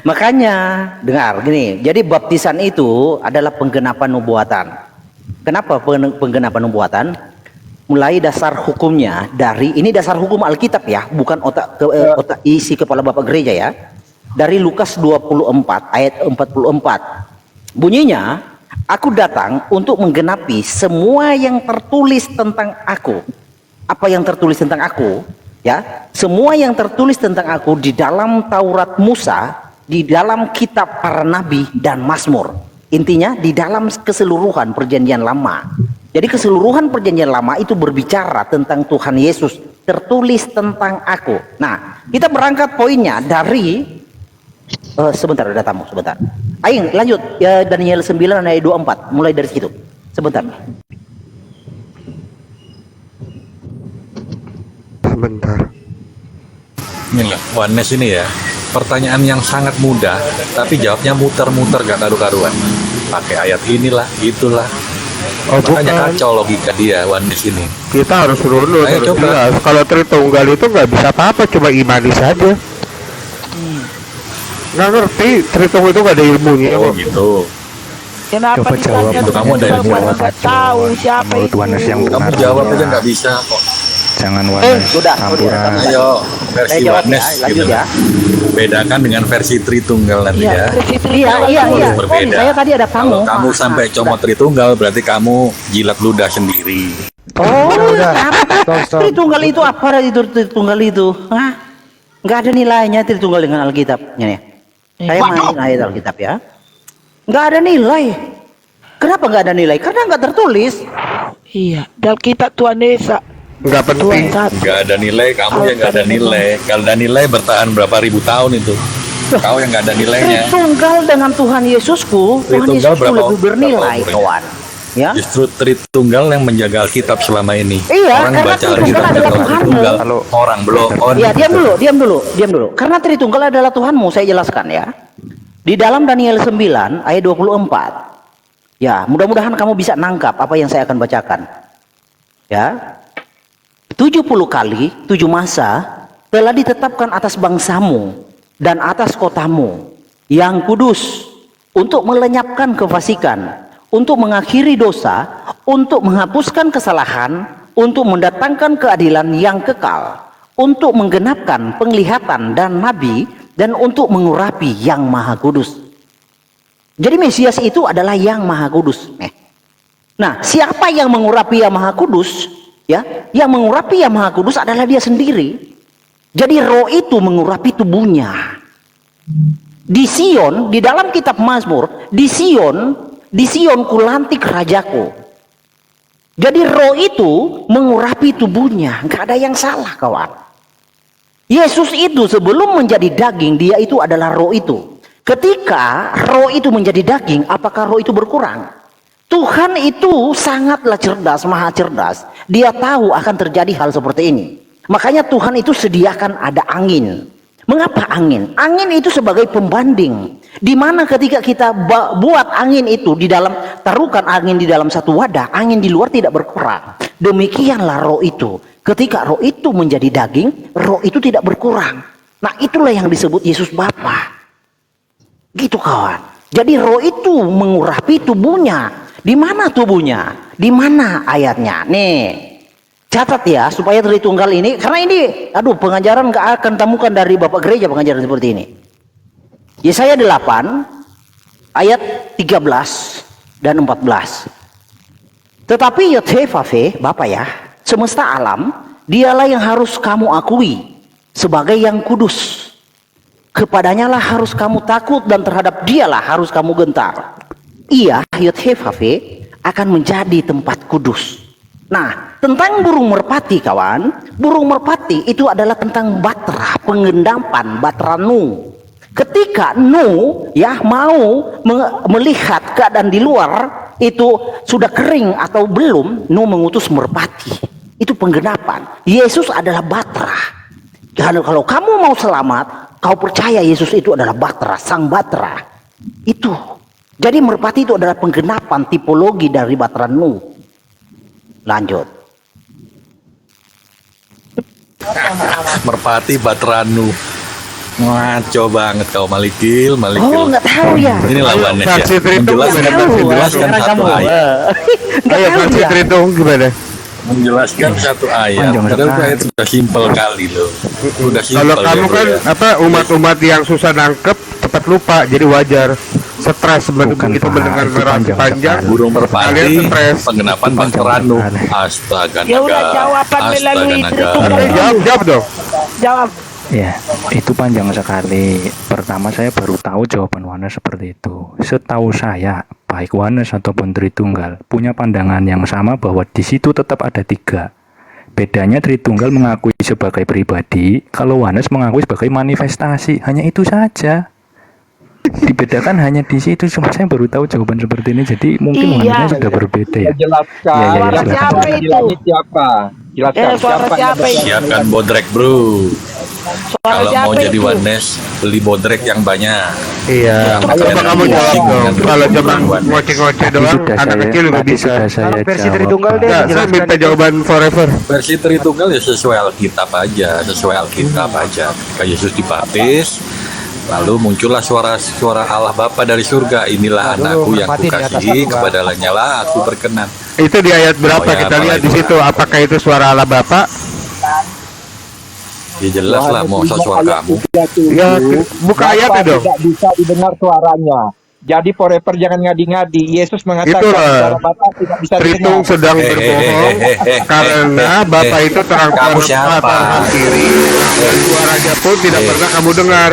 [SPEAKER 2] Makanya, dengar gini. Jadi baptisan itu adalah penggenapan nubuatan. Kenapa penggenapan nubuatan? Mulai dasar hukumnya dari ini dasar hukum Alkitab ya, bukan otak isi kepala Bapak gereja ya. Dari Lukas 24 ayat 44. Bunyinya, aku datang untuk menggenapi semua yang tertulis tentang aku. Apa yang tertulis tentang aku? Ya, semua yang tertulis tentang aku di dalam Taurat Musa, di dalam kitab para nabi dan Mazmur. Intinya di dalam keseluruhan perjanjian lama. Jadi keseluruhan perjanjian lama itu berbicara tentang Tuhan Yesus, tertulis tentang aku. Nah, kita berangkat poinnya dari sebentar, ada tamu sebentar. Aing lanjut ya, Daniel 9 ayat 24, mulai dari situ. Sebentar.
[SPEAKER 11] Sebentar.
[SPEAKER 3] Ini loh, Yohanes ini ya. Pertanyaan yang sangat mudah, tapi jawabnya muter-muter gak karu-karuan. Pakai ayat inilah, itulah.
[SPEAKER 11] Oh,
[SPEAKER 3] Makanya
[SPEAKER 11] bukan.
[SPEAKER 3] kacau logika dia, Yohanes ini.
[SPEAKER 11] Kita harus runut,
[SPEAKER 3] Ayo,
[SPEAKER 11] harus
[SPEAKER 3] coba.
[SPEAKER 11] jelas. Kalau Tritunggal itu nggak bisa apa-apa, cuma imani saja. Nggak ngerti, Tritunggal itu nggak ada ilmunya.
[SPEAKER 3] Oh
[SPEAKER 11] kok.
[SPEAKER 3] gitu.
[SPEAKER 10] Kenapa
[SPEAKER 1] Coba jawab
[SPEAKER 10] ditanya
[SPEAKER 3] untuk kamu ada
[SPEAKER 10] Tritunggal
[SPEAKER 3] ilmu
[SPEAKER 10] padahal
[SPEAKER 3] apa?
[SPEAKER 10] nggak tahu siapa
[SPEAKER 1] Menurut
[SPEAKER 10] itu?
[SPEAKER 1] Yohanes yang benar.
[SPEAKER 3] Kamu jawab aja nggak bisa kok.
[SPEAKER 1] Jangan Yohanes
[SPEAKER 2] sudah,
[SPEAKER 1] campuran.
[SPEAKER 3] Ayo, versi
[SPEAKER 2] Saya jawab ya,
[SPEAKER 3] Yohanes
[SPEAKER 2] lanjut
[SPEAKER 3] gitu.
[SPEAKER 2] ya.
[SPEAKER 3] Bedakan dengan versi Tritunggal nanti ya.
[SPEAKER 2] Iya.
[SPEAKER 3] Harus berbeda.
[SPEAKER 2] Saya tadi ada tamu.
[SPEAKER 3] Kalau kamu sampai comot Tritunggal, berarti kamu jilat ludah sendiri.
[SPEAKER 2] Oh,
[SPEAKER 8] Udah.
[SPEAKER 2] apa?
[SPEAKER 8] Stop.
[SPEAKER 2] Tritunggal itu apa itu Tritunggal itu? Hah? Nggak ada nilainya Tritunggal dengan Alkitabnya ya. Saya main ayat Alkitab ya. Nggak ada nilai. Kenapa nggak ada nilai? Karena nggak tertulis.
[SPEAKER 10] Iya, dalam kitab Tuhan Yesus.
[SPEAKER 11] Nggak penting.
[SPEAKER 3] Nggak ada nilai, kamu yang nggak ada nilai. Kalau ada nilai bertahan berapa ribu tahun itu. Kau yang nggak ada nilainya.
[SPEAKER 2] Tritunggal dengan Tuhan Yesusku, Tuhan
[SPEAKER 3] Tritunggal
[SPEAKER 2] Yesusku
[SPEAKER 3] berapa-
[SPEAKER 2] lebih bernilai,
[SPEAKER 3] berapa
[SPEAKER 2] kawan. Ya.
[SPEAKER 3] Justru Tritunggal yang menjaga Alkitab selama ini.
[SPEAKER 2] Iya,
[SPEAKER 3] Orang
[SPEAKER 2] karena
[SPEAKER 3] baca
[SPEAKER 2] Tritunggal
[SPEAKER 3] Alkitab
[SPEAKER 2] adalah
[SPEAKER 3] kalau
[SPEAKER 2] Tuhanmu.
[SPEAKER 3] Tritunggal. Orang belum.
[SPEAKER 2] Ya, diam dulu. Karena Tritunggal adalah Tuhanmu, saya jelaskan ya. Di dalam Daniel 9 ayat 24. Ya, mudah-mudahan kamu bisa nangkap apa yang saya akan bacakan. Ya. 70 kali, 7 masa telah ditetapkan atas bangsamu dan atas kotamu yang kudus untuk melenyapkan kefasikan, untuk mengakhiri dosa, untuk menghapuskan kesalahan, untuk mendatangkan keadilan yang kekal, untuk menggenapkan penglihatan dan nabi, dan untuk mengurapi yang maha kudus. Jadi Mesias itu adalah yang maha kudus. Nah, siapa yang mengurapi yang maha kudus? Ya, yang mengurapi yang maha kudus adalah dia sendiri. Jadi roh itu mengurapi tubuhnya. Di Sion, di dalam kitab Mazmur, di Sion kulantik rajaku. Jadi roh itu mengurapi tubuhnya, nggak ada yang salah kawan. Yesus itu sebelum menjadi daging, dia itu adalah roh itu. Ketika roh itu menjadi daging, apakah roh itu berkurang? Tuhan itu sangatlah cerdas, maha cerdas. Dia tahu akan terjadi hal seperti ini. Makanya Tuhan itu sediakan ada angin. Mengapa angin? Angin itu sebagai pembanding. Di mana ketika kita buat angin itu di dalam, taruhkan angin di dalam satu wadah, angin di luar tidak berkurang. Demikianlah roh itu. Ketika roh itu menjadi daging, roh itu tidak berkurang. Nah, itulah yang disebut Yesus Bapa. Gitu kawan. Jadi roh itu mengurapi tubuhnya. Di mana tubuhnya? Di mana ayatnya? Nih, catat ya supaya Tritunggal ini, karena ini, pengajaran gak akan temukan dari Bapak Gereja pengajaran seperti ini. Yesaya 8 ayat 13 dan 14. Tetapi Yehovah, Bapak ya, semesta alam, dialah yang harus kamu akui sebagai yang kudus. kepadanya lah harus kamu takut dan terhadap dialah harus kamu gentar. Ia Yod-Heh-Vav-He akan menjadi tempat kudus. Nah, tentang burung merpati kawan, burung merpati itu adalah tentang batra, pengendapan, batra Nuh. Ketika Nuh ya mau melihat keadaan di luar itu sudah kering atau belum, Nuh mengutus merpati. Itu penggenapan. Yesus adalah batra. Kalau kamu mau selamat, kau percaya Yesus itu adalah batra, sang batra. Itu. Jadi merpati itu adalah penggenapan tipologi dari batra Nuh. Lanjut.
[SPEAKER 3] Merpati Batranu. Ngaco banget kau Malikil.
[SPEAKER 2] Oh, nggak tahu ya.
[SPEAKER 3] Ini lawannya ya.
[SPEAKER 2] Menjelaskan
[SPEAKER 3] satu ayat.
[SPEAKER 11] Ayo Fraksi Tritung gimana?
[SPEAKER 3] Menjelaskan satu ayat. Padahal ayat sudah simpel kali loh. Sudah simpel.
[SPEAKER 11] Kalau kamu kan umat-umat yang susah nangkep cepat lupa, jadi wajar. Stres begitu mendengar narasi panjang.
[SPEAKER 3] Burung merpati, penggenapan Batranu. Astaga
[SPEAKER 10] Ya udah
[SPEAKER 3] naga.
[SPEAKER 10] jawaban melalui
[SPEAKER 11] Jawab dong.
[SPEAKER 10] Jawab.
[SPEAKER 1] Ya, itu panjang sekali. Pertama saya baru tahu jawaban Wanes seperti itu. Setahu saya, baik Wanes ataupun Tritunggal punya pandangan yang sama bahwa di situ tetap ada 3. Bedanya Tritunggal mengakui sebagai pribadi, kalau Wanes mengakui sebagai manifestasi. Hanya itu saja. Dibedakan hanya di situ. Cuma saya baru tahu jawaban seperti ini. Jadi mungkin Wanesnya sudah berbeda ya.
[SPEAKER 12] Jelaskan.
[SPEAKER 2] Suara siapa itu?
[SPEAKER 12] Siapa? Jelaskan
[SPEAKER 10] suara siapa itu?
[SPEAKER 3] Siapkan bodrek bro.
[SPEAKER 10] Suara
[SPEAKER 3] Kalau mau
[SPEAKER 10] siapa
[SPEAKER 3] jadi
[SPEAKER 10] itu?
[SPEAKER 3] Wanes, beli bodrek yang banyak.
[SPEAKER 11] Iya. Coba kamu jawab dong. Kalau cuma ngoceh-ngoceh doang, anak kecil juga bisa.
[SPEAKER 8] Versi Tritunggal deh.
[SPEAKER 11] Nggak, saya minta jawaban forever.
[SPEAKER 3] Versi Tritunggal ya sesuai Alkitab aja, sesuai Alkitab aja. Ketika Yesus dibaptis, lalu muncullah suara Allah Bapa dari surga. Inilah anakku yang kukasihi, kepadanya lah aku berkenan.
[SPEAKER 11] Itu di ayat berapa?
[SPEAKER 3] Oh, ya,
[SPEAKER 11] Kita lihat di
[SPEAKER 3] apalagi.
[SPEAKER 11] situ. Apakah itu suara Allah Bapa?
[SPEAKER 3] Ya jelas lah, mau suara kamu.
[SPEAKER 11] Ya, buka ayatnya dong.
[SPEAKER 12] Tidak bisa didengar suaranya. Jadi forever jangan ngadi-ngadi. Yesus mengatakan
[SPEAKER 11] Itulah.
[SPEAKER 12] suara Bapa tidak bisa
[SPEAKER 11] Tritung
[SPEAKER 12] didengar.
[SPEAKER 11] sedang berbohong karena Bapak itu
[SPEAKER 3] Kamu siapa?
[SPEAKER 11] tangan kiri dan suaranya pun tidak pernah kamu dengar.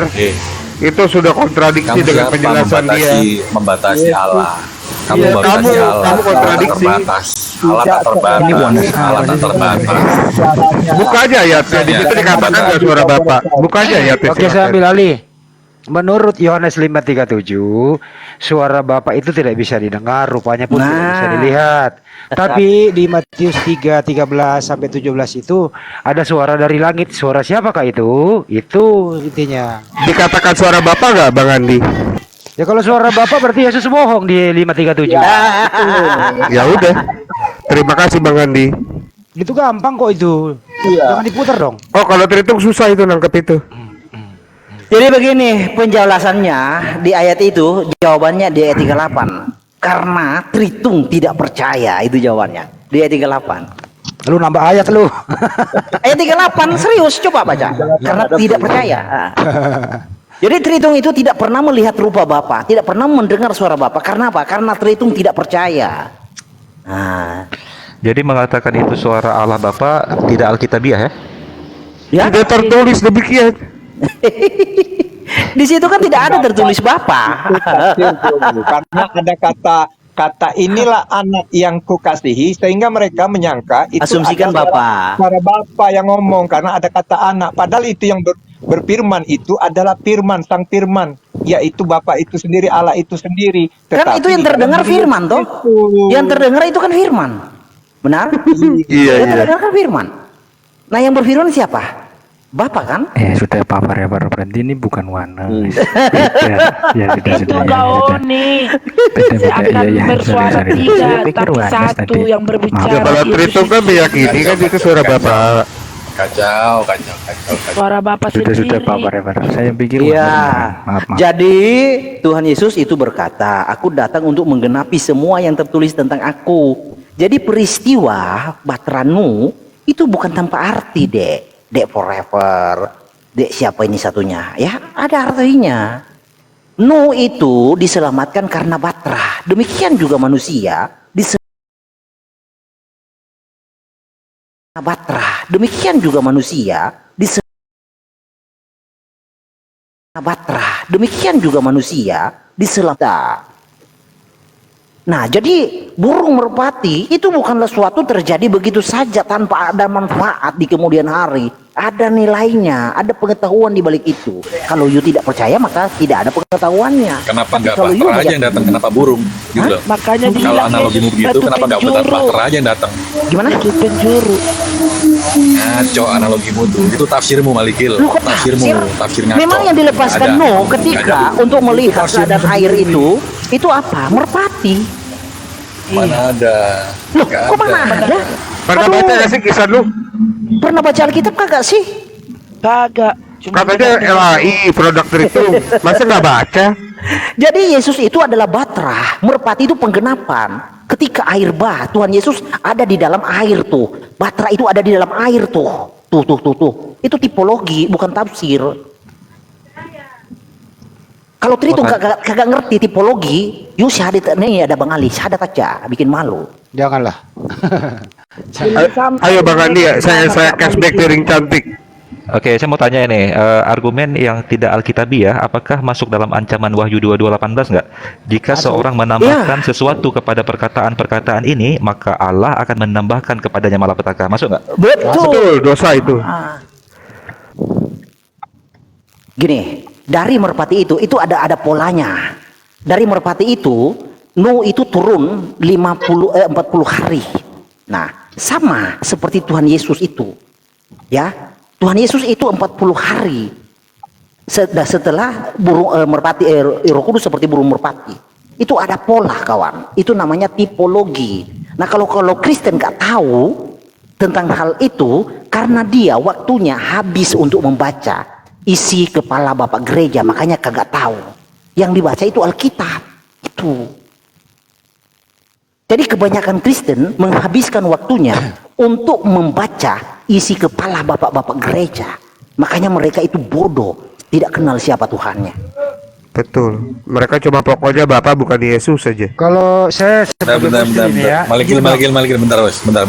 [SPEAKER 11] Itu sudah kontradiksi
[SPEAKER 3] Kamu
[SPEAKER 11] dengan
[SPEAKER 3] siapa
[SPEAKER 11] penjelasan dia.
[SPEAKER 3] membatasi Allah? Kamu
[SPEAKER 11] Iya,
[SPEAKER 3] membatasi Allah.
[SPEAKER 11] kamu kontradiksi.
[SPEAKER 3] Allah tak terbatas. Allah tak terbatas. Allah tak terbatas.
[SPEAKER 11] Buka aja ayatnya. Di situ dikatakan nggak suara Bapak. Buka aja ayatnya.
[SPEAKER 8] Oke, saya ambil alih. Menurut Yohanes 5:37, suara Bapa itu tidak bisa didengar, rupanya pun tidak bisa dilihat. Tapi di Matius 3:13 sampai 17 itu ada suara dari langit. Suara siapakah itu? Itu intinya.
[SPEAKER 11] Dikatakan suara Bapak nggak, Bang Andi?
[SPEAKER 8] Ya kalau suara Bapak berarti Yesus bohong di 5:37.
[SPEAKER 11] Ya udah. Terima kasih Bang Andi.
[SPEAKER 8] Itu gampang kok itu. Jangan diputar dong.
[SPEAKER 11] Oh, kalau Tritung susah itu nangkep itu.
[SPEAKER 2] Jadi begini penjelasannya di ayat itu, jawabannya di ayat 38. Karena Tritung tidak percaya, itu jawabannya. Di ayat 38.
[SPEAKER 8] Lu nambah ayat lu.
[SPEAKER 2] Ayat 38 serius, coba baca. Karena tidak percaya. Jadi Tritung itu tidak pernah melihat rupa Bapa, tidak pernah mendengar suara Bapa. Karena apa? Karena Tritung tidak percaya. Nah,
[SPEAKER 13] Jadi mengatakan itu suara Allah Bapa tidak alkitabiah ya?
[SPEAKER 2] ya.
[SPEAKER 11] Tidak tertulis demikian.
[SPEAKER 2] Di situ kan tidak ada tertulis Bapa.
[SPEAKER 12] Karena ada kata inilah anak yang kukasihi, sehingga mereka menyangka itu
[SPEAKER 2] Asumsikan
[SPEAKER 12] adalah
[SPEAKER 2] Bapa.
[SPEAKER 12] suara Bapa yang ngomong karena ada kata anak. Padahal itu yang berfirman itu adalah firman, sang firman, yaitu Bapa itu sendiri, Allah itu sendiri.
[SPEAKER 2] Kan itu yang terdengar firman toh. Yang terdengar itu kan firman. Benar?
[SPEAKER 11] Iya,
[SPEAKER 2] Yang terdengar kan firman. Nah, yang berfirman siapa? Bapak kan?
[SPEAKER 1] Sudah Pak Forever, berarti ini bukan Wanes. Beda. Ya sudah
[SPEAKER 10] Itu
[SPEAKER 1] sudah ya.
[SPEAKER 10] kau
[SPEAKER 1] Sudah.
[SPEAKER 10] nih
[SPEAKER 1] Beda
[SPEAKER 10] akan
[SPEAKER 1] ya.
[SPEAKER 10] bersuara
[SPEAKER 1] Sorry.
[SPEAKER 10] tiga,
[SPEAKER 1] Saya pikir
[SPEAKER 10] tapi
[SPEAKER 1] Wanes
[SPEAKER 10] satu
[SPEAKER 1] tadi.
[SPEAKER 10] yang berbicara.
[SPEAKER 11] Ya, kalau
[SPEAKER 10] Yesus
[SPEAKER 11] Tritung kan meyakini kan itu suara Bapak.
[SPEAKER 3] Kacau.
[SPEAKER 10] suara Bapak
[SPEAKER 1] Sudah
[SPEAKER 10] sendiri.
[SPEAKER 1] Pak Forever. Saya pikir
[SPEAKER 2] Iya.
[SPEAKER 1] Wanes. Maaf.
[SPEAKER 2] Jadi Tuhan Yesus itu berkata, aku datang untuk menggenapi semua yang tertulis tentang aku. Jadi peristiwa Batranu itu bukan tanpa arti, Dek Forever. Dek siapa ini satunya? Ya, ada artinya. Nuh itu diselamatkan karena Batra. Demikian juga manusia diselamatkan. 4. Batra. Demikian juga manusia di selatan. Nah, jadi burung merpati itu bukanlah suatu terjadi begitu saja tanpa ada manfaat di kemudian hari. Ada nilainya, ada pengetahuan di balik itu. Kalau you tidak percaya maka tidak ada pengetahuannya.
[SPEAKER 3] Kenapa
[SPEAKER 2] Tapi
[SPEAKER 3] nggak
[SPEAKER 2] kalau you
[SPEAKER 3] Bahtera aja yang
[SPEAKER 2] meyakini-
[SPEAKER 3] datang? Kenapa burung? Gitu loh.
[SPEAKER 10] Makanya
[SPEAKER 3] Kalau
[SPEAKER 10] dibilang
[SPEAKER 3] analogimu
[SPEAKER 10] Yesus
[SPEAKER 3] begitu,
[SPEAKER 10] batu
[SPEAKER 3] kenapa nggak
[SPEAKER 10] penjuru.
[SPEAKER 3] Bahtera aja yang datang?
[SPEAKER 2] Gimana?
[SPEAKER 10] Batu penjuru.
[SPEAKER 3] Ngaco analogimu tuh. Itu tafsirmu Malikil.
[SPEAKER 2] Loh, kok
[SPEAKER 3] Tafsirmu, tafsir ngaco.
[SPEAKER 2] Memang yang dilepaskan
[SPEAKER 3] Nggak ada.
[SPEAKER 2] Nuh ketika
[SPEAKER 3] Nggak ada.
[SPEAKER 2] untuk melihat
[SPEAKER 3] Itu tafsir.
[SPEAKER 2] keadaan air itu apa? Merpati.
[SPEAKER 3] Mana ada?
[SPEAKER 2] Loh,
[SPEAKER 3] Nggak
[SPEAKER 2] kok mana ada?
[SPEAKER 11] Pernah
[SPEAKER 2] Aduh,
[SPEAKER 11] baca gak sih kisah lu?
[SPEAKER 2] Pernah baca Alkitab kagak sih?
[SPEAKER 10] Kagak. Cuma
[SPEAKER 11] Katanya LAI produk Tritum. Masa nggak baca?
[SPEAKER 2] Jadi Yesus itu adalah Batra, merpati itu penggenapan. Ketika air bah, Tuhan Yesus ada di dalam air tuh. Batra itu ada di dalam air tuh. Tuh. Itu tipologi, bukan tafsir. Kalau Tritum kagak ngerti tipologi, yuk syahadat nih ada Bang Ali, syahadat aja, bikin malu.
[SPEAKER 8] Janganlah.
[SPEAKER 11] Ayo Bang Andi ya, saya cashback piring cantik.
[SPEAKER 13] Oke, saya mau tanya ini, argumen yang tidak alkitabiah, apakah masuk dalam ancaman Wahyu 22:18 nggak? Jika seorang menambahkan sesuatu kepada perkataan-perkataan ini, maka Allah akan menambahkan kepadanya malapetaka. Masuk nggak?
[SPEAKER 11] Betul, dosa itu.
[SPEAKER 2] Gini, dari merpati itu ada polanya. Dari merpati itu, Nuh itu turun 40 hari. Nah, sama seperti Tuhan Yesus itu. Ya, Tuhan Yesus itu 40 hari. Setelah burung merpati, Roh Kudus seperti burung merpati. Itu ada pola, kawan. Itu namanya tipologi. Nah, kalau Kristen nggak tahu tentang hal itu, karena dia waktunya habis untuk membaca isi kepala Bapak Gereja, makanya kagak tahu. Yang dibaca itu Alkitab. Itu. Jadi kebanyakan Kristen menghabiskan waktunya untuk membaca isi kepala bapak-bapak gereja. Makanya mereka itu bodoh, tidak kenal siapa Tuhannya.
[SPEAKER 11] Betul. Mereka cuma pokoknya Bapak bukan Yesus saja.
[SPEAKER 8] Kalau saya sebagai muslim ya,
[SPEAKER 3] Malikil, bentar, Bos. Bentar,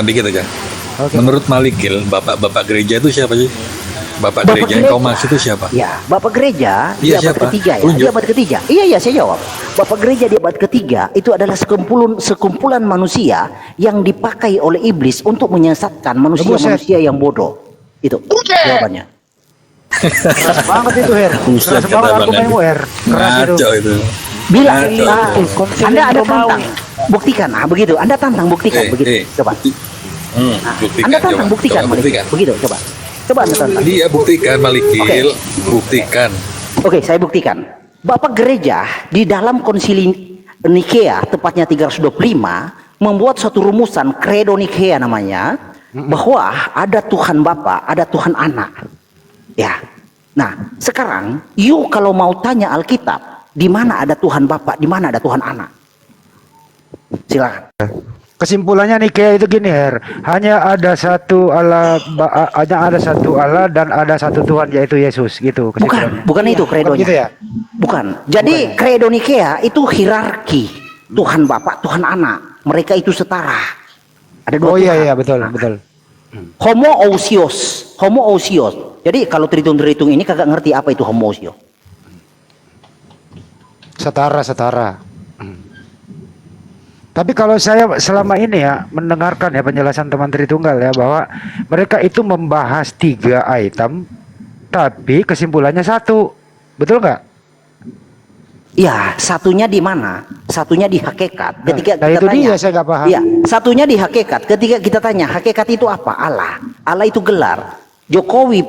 [SPEAKER 3] dikit aja. Menurut Malikil, bapak-bapak gereja itu siapa sih? Bapak gereja yang kau maksud itu siapa?
[SPEAKER 2] Ya, Bapak gereja di
[SPEAKER 3] Iya,
[SPEAKER 2] abad
[SPEAKER 3] siapa?
[SPEAKER 2] ketiga ya.
[SPEAKER 3] Tunjuk.
[SPEAKER 2] Di abad ketiga. Iya, saya jawab. Bapak gereja di abad ketiga itu adalah sekumpulan manusia yang dipakai oleh iblis untuk menyesatkan manusia-manusia yang bodoh. Itu jawabannya.
[SPEAKER 8] keras banget itu Her.
[SPEAKER 3] Buset,
[SPEAKER 8] Keras
[SPEAKER 3] kata
[SPEAKER 8] banget
[SPEAKER 3] Bang
[SPEAKER 8] argumenmu
[SPEAKER 3] Andi.
[SPEAKER 8] Her. Keras itu.
[SPEAKER 3] Ngaco itu.
[SPEAKER 2] Bila
[SPEAKER 3] Ngaco itu.
[SPEAKER 2] Anda ada tantang, buktikan. Ah, begitu. Anda tantang, buktikan. Begitu. Coba.
[SPEAKER 3] Buktikan,
[SPEAKER 2] Anda tantang,
[SPEAKER 3] coba.
[SPEAKER 2] buktikan.
[SPEAKER 3] Coba buktikan.
[SPEAKER 2] Begitu, coba. Coba Anda tantang.
[SPEAKER 3] Dia buktikan, Malikil. Buktikan.
[SPEAKER 2] Oke, saya buktikan. Bapak gereja di dalam konsili Nikea, tepatnya 325, membuat suatu rumusan, Credo Nikea namanya, bahwa ada Tuhan Bapa, ada Tuhan Anak. Ya. Nah, sekarang, you kalau mau tanya Alkitab, di mana ada Tuhan Bapa, di mana ada Tuhan Anak? Silakan.
[SPEAKER 8] Kesimpulannya Nikea itu gini Her, hanya ada satu Allah, dan ada satu Tuhan yaitu Yesus gitu kesimpulannya.
[SPEAKER 2] Bukan itu kredonya.
[SPEAKER 8] Gitu ya?
[SPEAKER 2] Bukan. Jadi Credo Nikea itu hierarki. Tuhan Bapa, Tuhan Anak. Mereka itu setara. Ada dua Tuhan.
[SPEAKER 8] Iya betul.
[SPEAKER 2] Homoousios. Jadi kalau terhitung ini kagak ngerti apa itu homoousios.
[SPEAKER 8] Setara. Tapi kalau saya selama ini ya mendengarkan ya penjelasan teman Tritunggal ya, bahwa mereka itu membahas 3 item tapi kesimpulannya satu. Betul nggak?
[SPEAKER 2] Ya, satunya di mana? Satunya di hakikat. Ketika
[SPEAKER 8] Nah,
[SPEAKER 2] kita
[SPEAKER 8] itu
[SPEAKER 2] tanya,
[SPEAKER 8] dia saya nggak paham.
[SPEAKER 2] Iya, satunya di hakikat. Ketika kita tanya, hakikat itu apa? Allah. Allah itu gelar. Jokowi,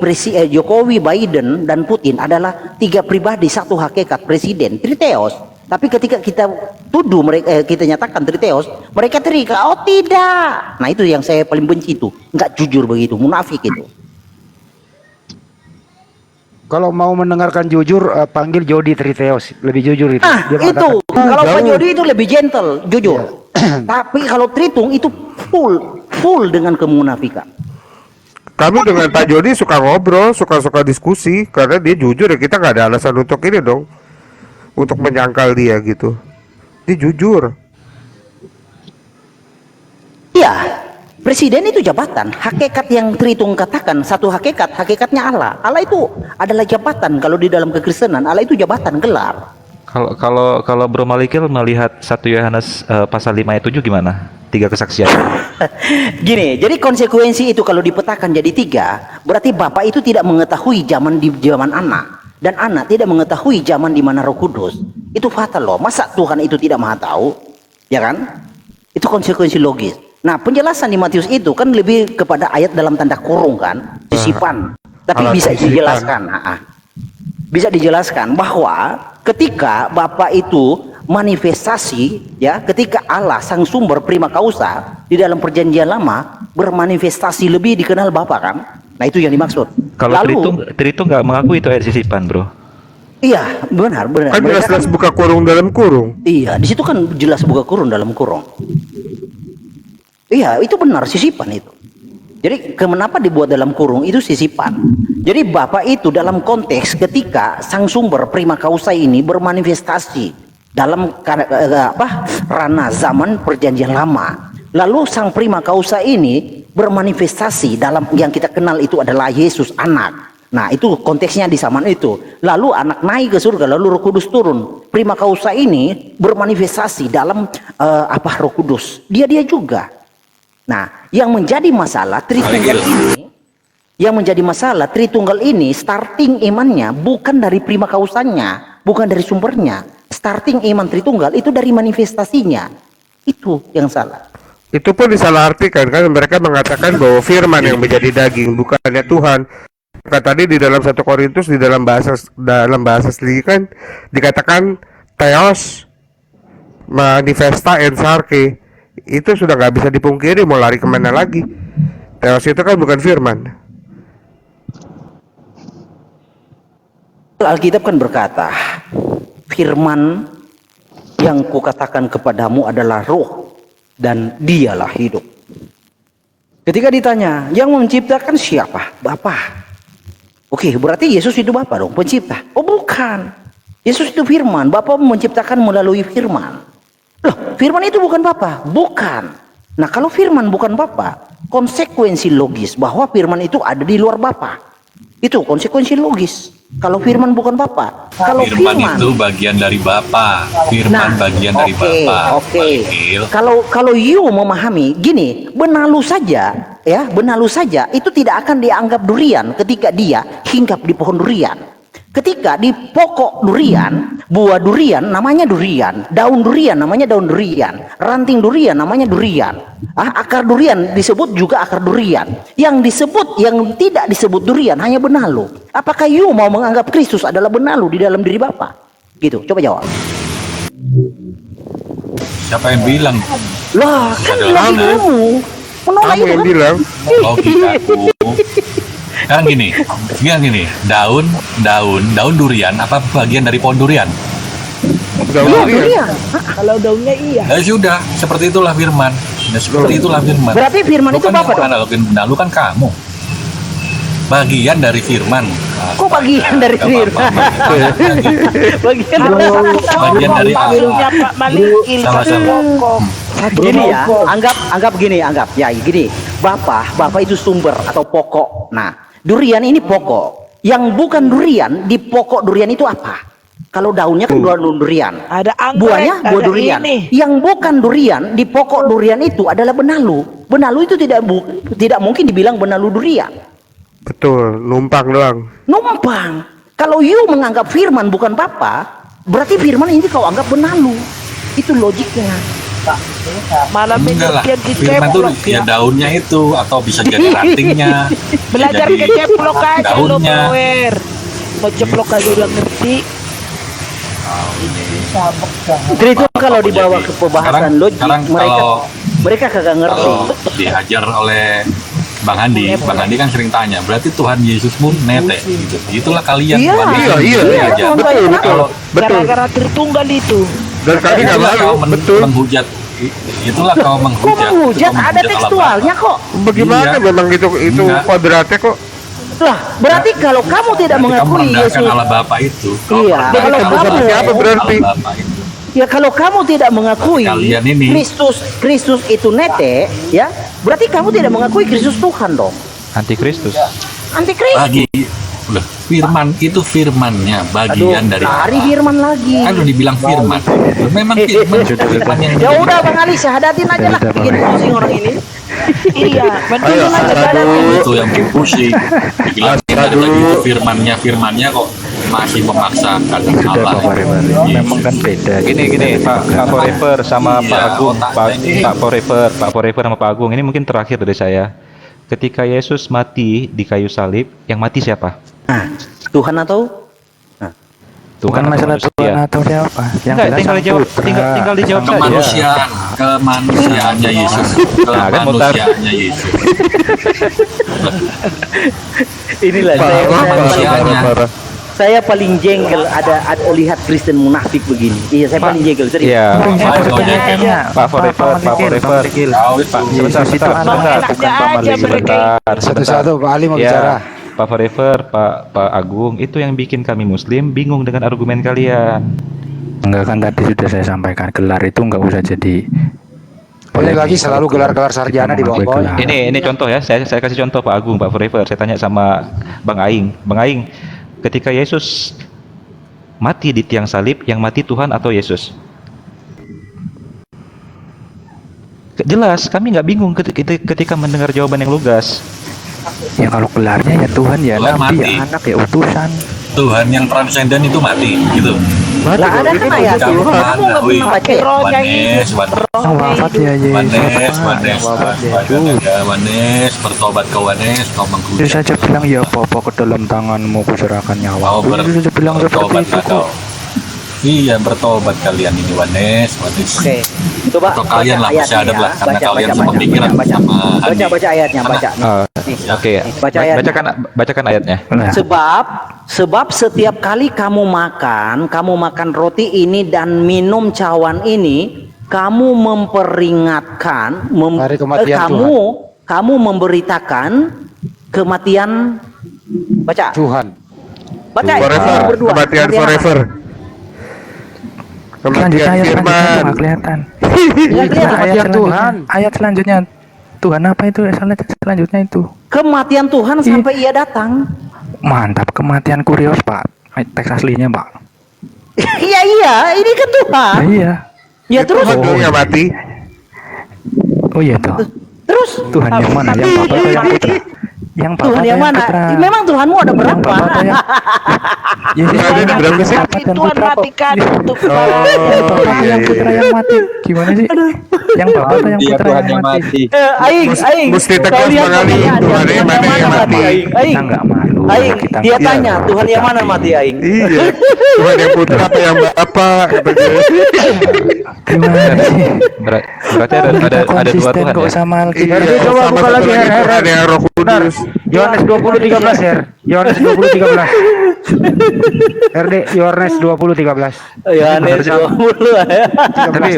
[SPEAKER 2] Biden, dan Putin adalah 3 pribadi, satu hakikat presiden, Triteos. Tapi ketika kita tuduh mereka, kita nyatakan Triteos, mereka teriak, oh tidak. Nah itu yang saya paling benci itu, nggak jujur begitu, munafik itu.
[SPEAKER 8] Kalau mau mendengarkan jujur, panggil Jody Triteos, lebih jujur itu.
[SPEAKER 2] Ah
[SPEAKER 8] Dia
[SPEAKER 2] itu,
[SPEAKER 8] mengatakan,
[SPEAKER 2] kalau Pak
[SPEAKER 8] jauh.
[SPEAKER 2] Jody itu lebih gentle, jujur. Tapi kalau Tritung itu full dengan kemunafikan.
[SPEAKER 11] Kami dengan Pak Jody suka ngobrol, suka diskusi, karena dia jujur ya, kita nggak ada alasan untuk ini dong, untuk menyangkal dia gitu. Dia jujur.
[SPEAKER 2] Iya, Presiden itu jabatan. Hakikat yang Tritunggal katakan satu hakikat, hakikatnya Allah. Allah itu adalah jabatan. Kalau di dalam kekristenan, Allah itu jabatan, gelar.
[SPEAKER 13] Kalau Bro Malikil melihat 1 Yohanes pasal 5 ayat 7 gimana? 3 kesaksian.
[SPEAKER 2] Gini, jadi konsekuensi itu kalau dipetakan jadi 3, berarti Bapak itu tidak mengetahui zaman di zaman anak, dan anak tidak mengetahui zaman di mana Roh Kudus. Itu fatal loh. Masa Tuhan itu tidak maha tahu? Ya kan? Itu konsekuensi logis. Nah, penjelasan di Matius itu kan lebih kepada ayat dalam tanda kurung kan, sisipan. Tapi bisa dijelaskan. Bisa dijelaskan bahwa ketika Bapak itu manifestasi, ya, ketika Allah sang sumber prima causa di dalam perjanjian lama bermanifestasi lebih dikenal Bapak kan. Nah, itu yang dimaksud.
[SPEAKER 13] Kalau Tritung nggak mengaku itu air sisipan, Bro.
[SPEAKER 2] Iya, benar.
[SPEAKER 11] Kan jelas-jelas buka kurung dalam kurung.
[SPEAKER 2] Iya, di situ kan jelas buka kurung dalam kurung. Iya, itu benar, sisipan itu. Jadi kenapa dibuat dalam kurung itu sisipan. Jadi Bapak itu dalam konteks ketika sang sumber prima causa ini bermanifestasi dalam ranah zaman perjanjian lama. Lalu sang prima causa ini bermanifestasi dalam yang kita kenal itu adalah Yesus anak. Nah, itu konteksnya di zaman itu. Lalu anak naik ke surga, lalu Roh Kudus turun. Prima causa ini bermanifestasi dalam Roh Kudus. Dia juga. Nah, yang menjadi masalah Tritunggal ini starting imannya bukan dari prima causanya, bukan dari sumbernya. Starting iman Tritunggal itu dari manifestasinya. Itu yang salah.
[SPEAKER 11] Itu pun disalahartikan kan, mereka mengatakan bahwa firman yang menjadi daging bukannya Tuhan. Kata tadi di dalam 1 Korintus di dalam bahasa asli kan dikatakan theos manifesta en sarke. Itu sudah nggak bisa dipungkiri, mau lari kemana lagi. Theos itu kan bukan firman.
[SPEAKER 2] Alkitab kan berkata, firman yang kukatakan kepadamu adalah roh dan dialah hidup. Ketika ditanya, yang menciptakan siapa? Bapa. Oke, berarti Yesus itu Bapa dong, pencipta. Oh bukan, Yesus itu firman. Bapa menciptakan melalui firman. Loh, firman itu bukan Bapa? Bukan. Nah, kalau firman bukan Bapa, konsekuensi logis bahwa firman itu ada di luar Bapa. Itu konsekuensi logis. Kalau firman bukan Bapa, kalau firman
[SPEAKER 3] itu bagian dari Bapa, firman bagian dari Bapa.
[SPEAKER 2] Kalau you memahami gini, benalu saja, ya, benalu saja itu tidak akan dianggap durian ketika dia hinggap di pohon durian. Ketika di pokok durian, buah durian namanya durian, daun durian namanya daun durian, ranting durian namanya durian, akar durian disebut juga akar durian. Yang tidak disebut durian hanya benalu. Apakah you mau menganggap Kristus adalah benalu di dalam diri Bapa? Gitu, coba jawab.
[SPEAKER 3] Siapa yang bilang?
[SPEAKER 2] Lah, kan bilang kamu. Menolak itu
[SPEAKER 11] yang
[SPEAKER 2] kan?
[SPEAKER 11] bilang.
[SPEAKER 3] Kan gini, daun durian apa bagian dari pohon durian?
[SPEAKER 2] Durian.
[SPEAKER 10] Kalau daunnya iya.
[SPEAKER 3] Ya sudah, seperti itulah firman.
[SPEAKER 2] Berarti firman itu Bapa dong?
[SPEAKER 3] Lalu kan kamu bagian dari firman.
[SPEAKER 2] Kok bagian dari firman? Bagian dari
[SPEAKER 10] Pak Malikil.
[SPEAKER 2] Gini ya, anggap gini. Bapak itu sumber atau pokok. Nah, durian ini pokok. Yang bukan durian, di pokok durian itu apa? Kalau daunnya kan daun durian.
[SPEAKER 10] Ada anggrek,
[SPEAKER 2] buahnya buah
[SPEAKER 10] ada
[SPEAKER 2] durian.
[SPEAKER 10] ini.
[SPEAKER 2] Yang bukan durian, di pokok durian itu adalah benalu. Benalu itu tidak mungkin dibilang benalu durian.
[SPEAKER 11] Betul, numpang doang.
[SPEAKER 2] Numpang. Kalau you menganggap firman bukan Bapa, berarti firman ini kau anggap benalu. Itu logiknya.
[SPEAKER 10] Malah
[SPEAKER 3] Enggak lah, firman itu ya daunnya itu atau bisa jadi rantingnya.
[SPEAKER 10] Belajar keceplok aja lo,
[SPEAKER 3] daunnya.
[SPEAKER 10] Power. Mau ceplok aja udah ngerti.
[SPEAKER 2] Itu kalau dibawa ke pembahasan logik, mereka kagak ngerti.
[SPEAKER 3] Kalau diajar oleh Bang Andi kan sering tanya, berarti Tuhan Yesusmu nete gitu. Itulah kalian.
[SPEAKER 11] Iya. Betul.
[SPEAKER 10] Gara-gara Tritunggal itu.
[SPEAKER 11] Dan kami nggak malu, betul.
[SPEAKER 3] Menghujat. Itulah kau menghujat.
[SPEAKER 2] Kok menghujat? Ada tekstualnya kok.
[SPEAKER 11] Bagaimana memang itu kodratnya kok?
[SPEAKER 2] Lah, berarti kalau kamu tidak mengakui Yesus
[SPEAKER 3] Allah Bapa itu.
[SPEAKER 2] Iya. Kalau kamu
[SPEAKER 11] siapa berarti?
[SPEAKER 2] Ya kalau kamu tidak mengakui
[SPEAKER 3] Kalian ini.
[SPEAKER 2] Kristus itu nete, ya. Berarti kamu tidak mengakui Kristus Tuhan dong.
[SPEAKER 13] Antikristus.
[SPEAKER 2] Antikristus.
[SPEAKER 3] Bagi loh, firman itu firmannya bagian dari
[SPEAKER 2] Hari firman lagi.
[SPEAKER 3] kan udah dibilang firman. Loh, memang firman yang
[SPEAKER 2] Ya udah Bang Ali, syahadatin aja lah, bikin pusing orang ini.
[SPEAKER 10] Iya, betul aja
[SPEAKER 3] itu yang bikin pusing. Dibilang itu firmannya kok masih memaksakan Allah.
[SPEAKER 1] Memang kan beda.
[SPEAKER 13] Gini Pak Forever sama Pak Agung, Pak Forever sama Pak Agung, ini mungkin terakhir dari saya. Ketika Yesus mati di kayu salib, yang mati siapa?
[SPEAKER 2] Tuhan atau?
[SPEAKER 1] Bukan masalah Tuhan atau siapa. Yang
[SPEAKER 13] Enggak, tinggal dijawab saja.
[SPEAKER 3] Kemanusiaannya Yesus. Kemanusiaannya Yesus.
[SPEAKER 2] Inilah saya paling jengkel ada lihat Kristen munafik begini. Iya, saya paling jengkel serius.
[SPEAKER 13] Iya. Pak Forever. Sebentar.
[SPEAKER 8] Satu-satu Pak Ali mau bicara.
[SPEAKER 13] Pak Forever, Pak Agung, itu yang bikin kami Muslim bingung dengan argumen kalian.
[SPEAKER 1] Enggak, kan tadi sudah saya sampaikan, gelar itu enggak usah jadi.
[SPEAKER 8] Boleh lagi selalu gelar-gelar sarjana di bawah-bawah.
[SPEAKER 13] Ini contoh ya, saya kasih contoh Pak Agung, Pak Forever. Saya tanya sama Bang Aing. Bang Aing, ketika Yesus mati di tiang salib, yang mati Tuhan atau Yesus? Jelas, kami nggak bingung ketika mendengar jawaban yang lugas.
[SPEAKER 1] Ya kalau gelarnya ya Tuhan, ya
[SPEAKER 3] Tuhan
[SPEAKER 1] Nabi,
[SPEAKER 3] mati.
[SPEAKER 1] ya anak, ya utusan.
[SPEAKER 3] Tuhan yang transenden itu mati gitu.
[SPEAKER 2] Lah ada kan ayat
[SPEAKER 3] Kamu
[SPEAKER 2] itu. Kamu nggak pernah baca ya?
[SPEAKER 1] Wafat ya Yesus.
[SPEAKER 3] Wanes, bertobat ke Wanes, kau
[SPEAKER 1] Dia
[SPEAKER 3] menghujat.
[SPEAKER 1] saja bilang ya Bapa, ke dalam tanganmu kuserahkan nyawa. Dia saja bilang seperti
[SPEAKER 3] Bertobat
[SPEAKER 1] itu
[SPEAKER 3] kau.
[SPEAKER 1] kok.
[SPEAKER 3] Iya, bertobat kalian ini Wanes.
[SPEAKER 2] Oke. Coba
[SPEAKER 3] Atau kalian lah bersyahadat lah, karena kalian sepemikiran sama Hani.
[SPEAKER 2] baca ayatnya, baca.
[SPEAKER 13] Oke,
[SPEAKER 2] Baca ayatnya.
[SPEAKER 13] bacakan ayatnya.
[SPEAKER 2] Sebab setiap kali kamu makan roti ini dan minum cawan ini, kamu memperingatkan
[SPEAKER 8] Hari kematian
[SPEAKER 2] kamu memberitakan kematian
[SPEAKER 8] Tuhan.
[SPEAKER 2] Baca
[SPEAKER 11] Forever,
[SPEAKER 2] berdua.
[SPEAKER 11] kematian forever.
[SPEAKER 1] Selanjutnya
[SPEAKER 11] Kematian
[SPEAKER 1] ayat selanjutnya
[SPEAKER 11] firman.
[SPEAKER 1] nggak kelihatan.
[SPEAKER 8] Kematian Tuhan.
[SPEAKER 1] Ayat selanjutnya Tuhan apa itu? Selanjutnya itu.
[SPEAKER 2] Kematian Tuhan sampai ia datang.
[SPEAKER 1] Mantap, kematian kurios Pak. Teks aslinya Pak.
[SPEAKER 2] Iya, ini kan Tuhan.
[SPEAKER 1] Iya.
[SPEAKER 2] Ya terus.
[SPEAKER 11] Tuhan dong yang mati.
[SPEAKER 1] Oh iya toh.
[SPEAKER 2] Terus.
[SPEAKER 1] Tuhan yang mana? Yang Bapa atau yang Putra? Yang Bapa
[SPEAKER 2] Tuhan
[SPEAKER 1] atau
[SPEAKER 2] yang mana?
[SPEAKER 1] Putra?
[SPEAKER 2] Memang Tuhanmu ada berapa?
[SPEAKER 1] Yang Bapa atau yang Yesus
[SPEAKER 11] Ada
[SPEAKER 1] yang
[SPEAKER 11] berapa sih?
[SPEAKER 1] Bapa dan
[SPEAKER 10] Tuhan
[SPEAKER 1] Putra kok.
[SPEAKER 10] matikan untuk
[SPEAKER 1] Yang Bapa atau yang Putra yang mati? Gimana sih? Yang Bapa atau yang Putra yang mati?
[SPEAKER 2] Aing.
[SPEAKER 11] Mesti tegas
[SPEAKER 2] Kau lihat
[SPEAKER 11] mengali
[SPEAKER 2] pertanyaannya,
[SPEAKER 11] Tuhan yang mana yang mati.
[SPEAKER 2] Aing.
[SPEAKER 1] Kita nggak malu.
[SPEAKER 2] Aing,
[SPEAKER 1] Kita
[SPEAKER 2] dia
[SPEAKER 1] nggak
[SPEAKER 2] tanya
[SPEAKER 1] malu.
[SPEAKER 2] Tuhan yang mana mati Aing?
[SPEAKER 11] Iya. Tuhan yang putra apa yang bapak?
[SPEAKER 1] Gimana sih?
[SPEAKER 13] Berarti ada
[SPEAKER 1] Kita
[SPEAKER 13] dua
[SPEAKER 1] konsisten
[SPEAKER 13] Tuhan
[SPEAKER 1] kok
[SPEAKER 13] ya.
[SPEAKER 1] sama Alkitab.
[SPEAKER 11] Iya,
[SPEAKER 8] coba
[SPEAKER 11] sama
[SPEAKER 8] buka
[SPEAKER 11] satu
[SPEAKER 8] lagi,
[SPEAKER 11] lagi
[SPEAKER 8] Her.
[SPEAKER 11] Tuhan yang Roh Kudus.
[SPEAKER 8] Yohanes 20:13 Her. Yohanes 20:13. RD Yohanes 20:13.
[SPEAKER 2] Yohanes 20 ya.
[SPEAKER 13] Tapi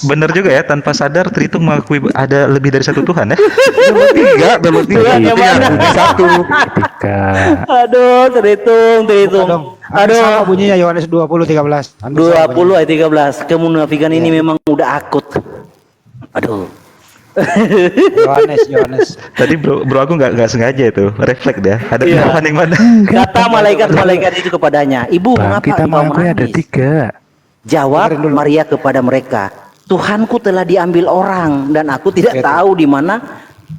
[SPEAKER 13] benar juga ya, tanpa sadar Tritung mengakui ada lebih dari satu Tuhan ya.
[SPEAKER 11] Memang tiga.
[SPEAKER 2] Tuhan yang mana?
[SPEAKER 11] Satu.
[SPEAKER 1] Ketika
[SPEAKER 2] Aduh, terhitung.
[SPEAKER 8] Aduh, sama bunyinya Yohanes 20:13.
[SPEAKER 2] 20 ayat 13. Kemunafikan ini memang udah akut. Aduh.
[SPEAKER 8] Yohanes.
[SPEAKER 13] Tadi bro aku nggak sengaja itu refleks dia. Ada
[SPEAKER 2] Iya.
[SPEAKER 13] Tuhan yang mana?
[SPEAKER 2] Kata malaikat-malaikat itu kepadanya, "Ibu,
[SPEAKER 1] Bang,
[SPEAKER 2] mengapa
[SPEAKER 1] kita
[SPEAKER 2] engkau
[SPEAKER 1] mengakui ada
[SPEAKER 2] menangis?"
[SPEAKER 1] 3.
[SPEAKER 2] Jawab Maria kepada mereka, "Tuhanku telah diambil orang dan aku tidak tahu di mana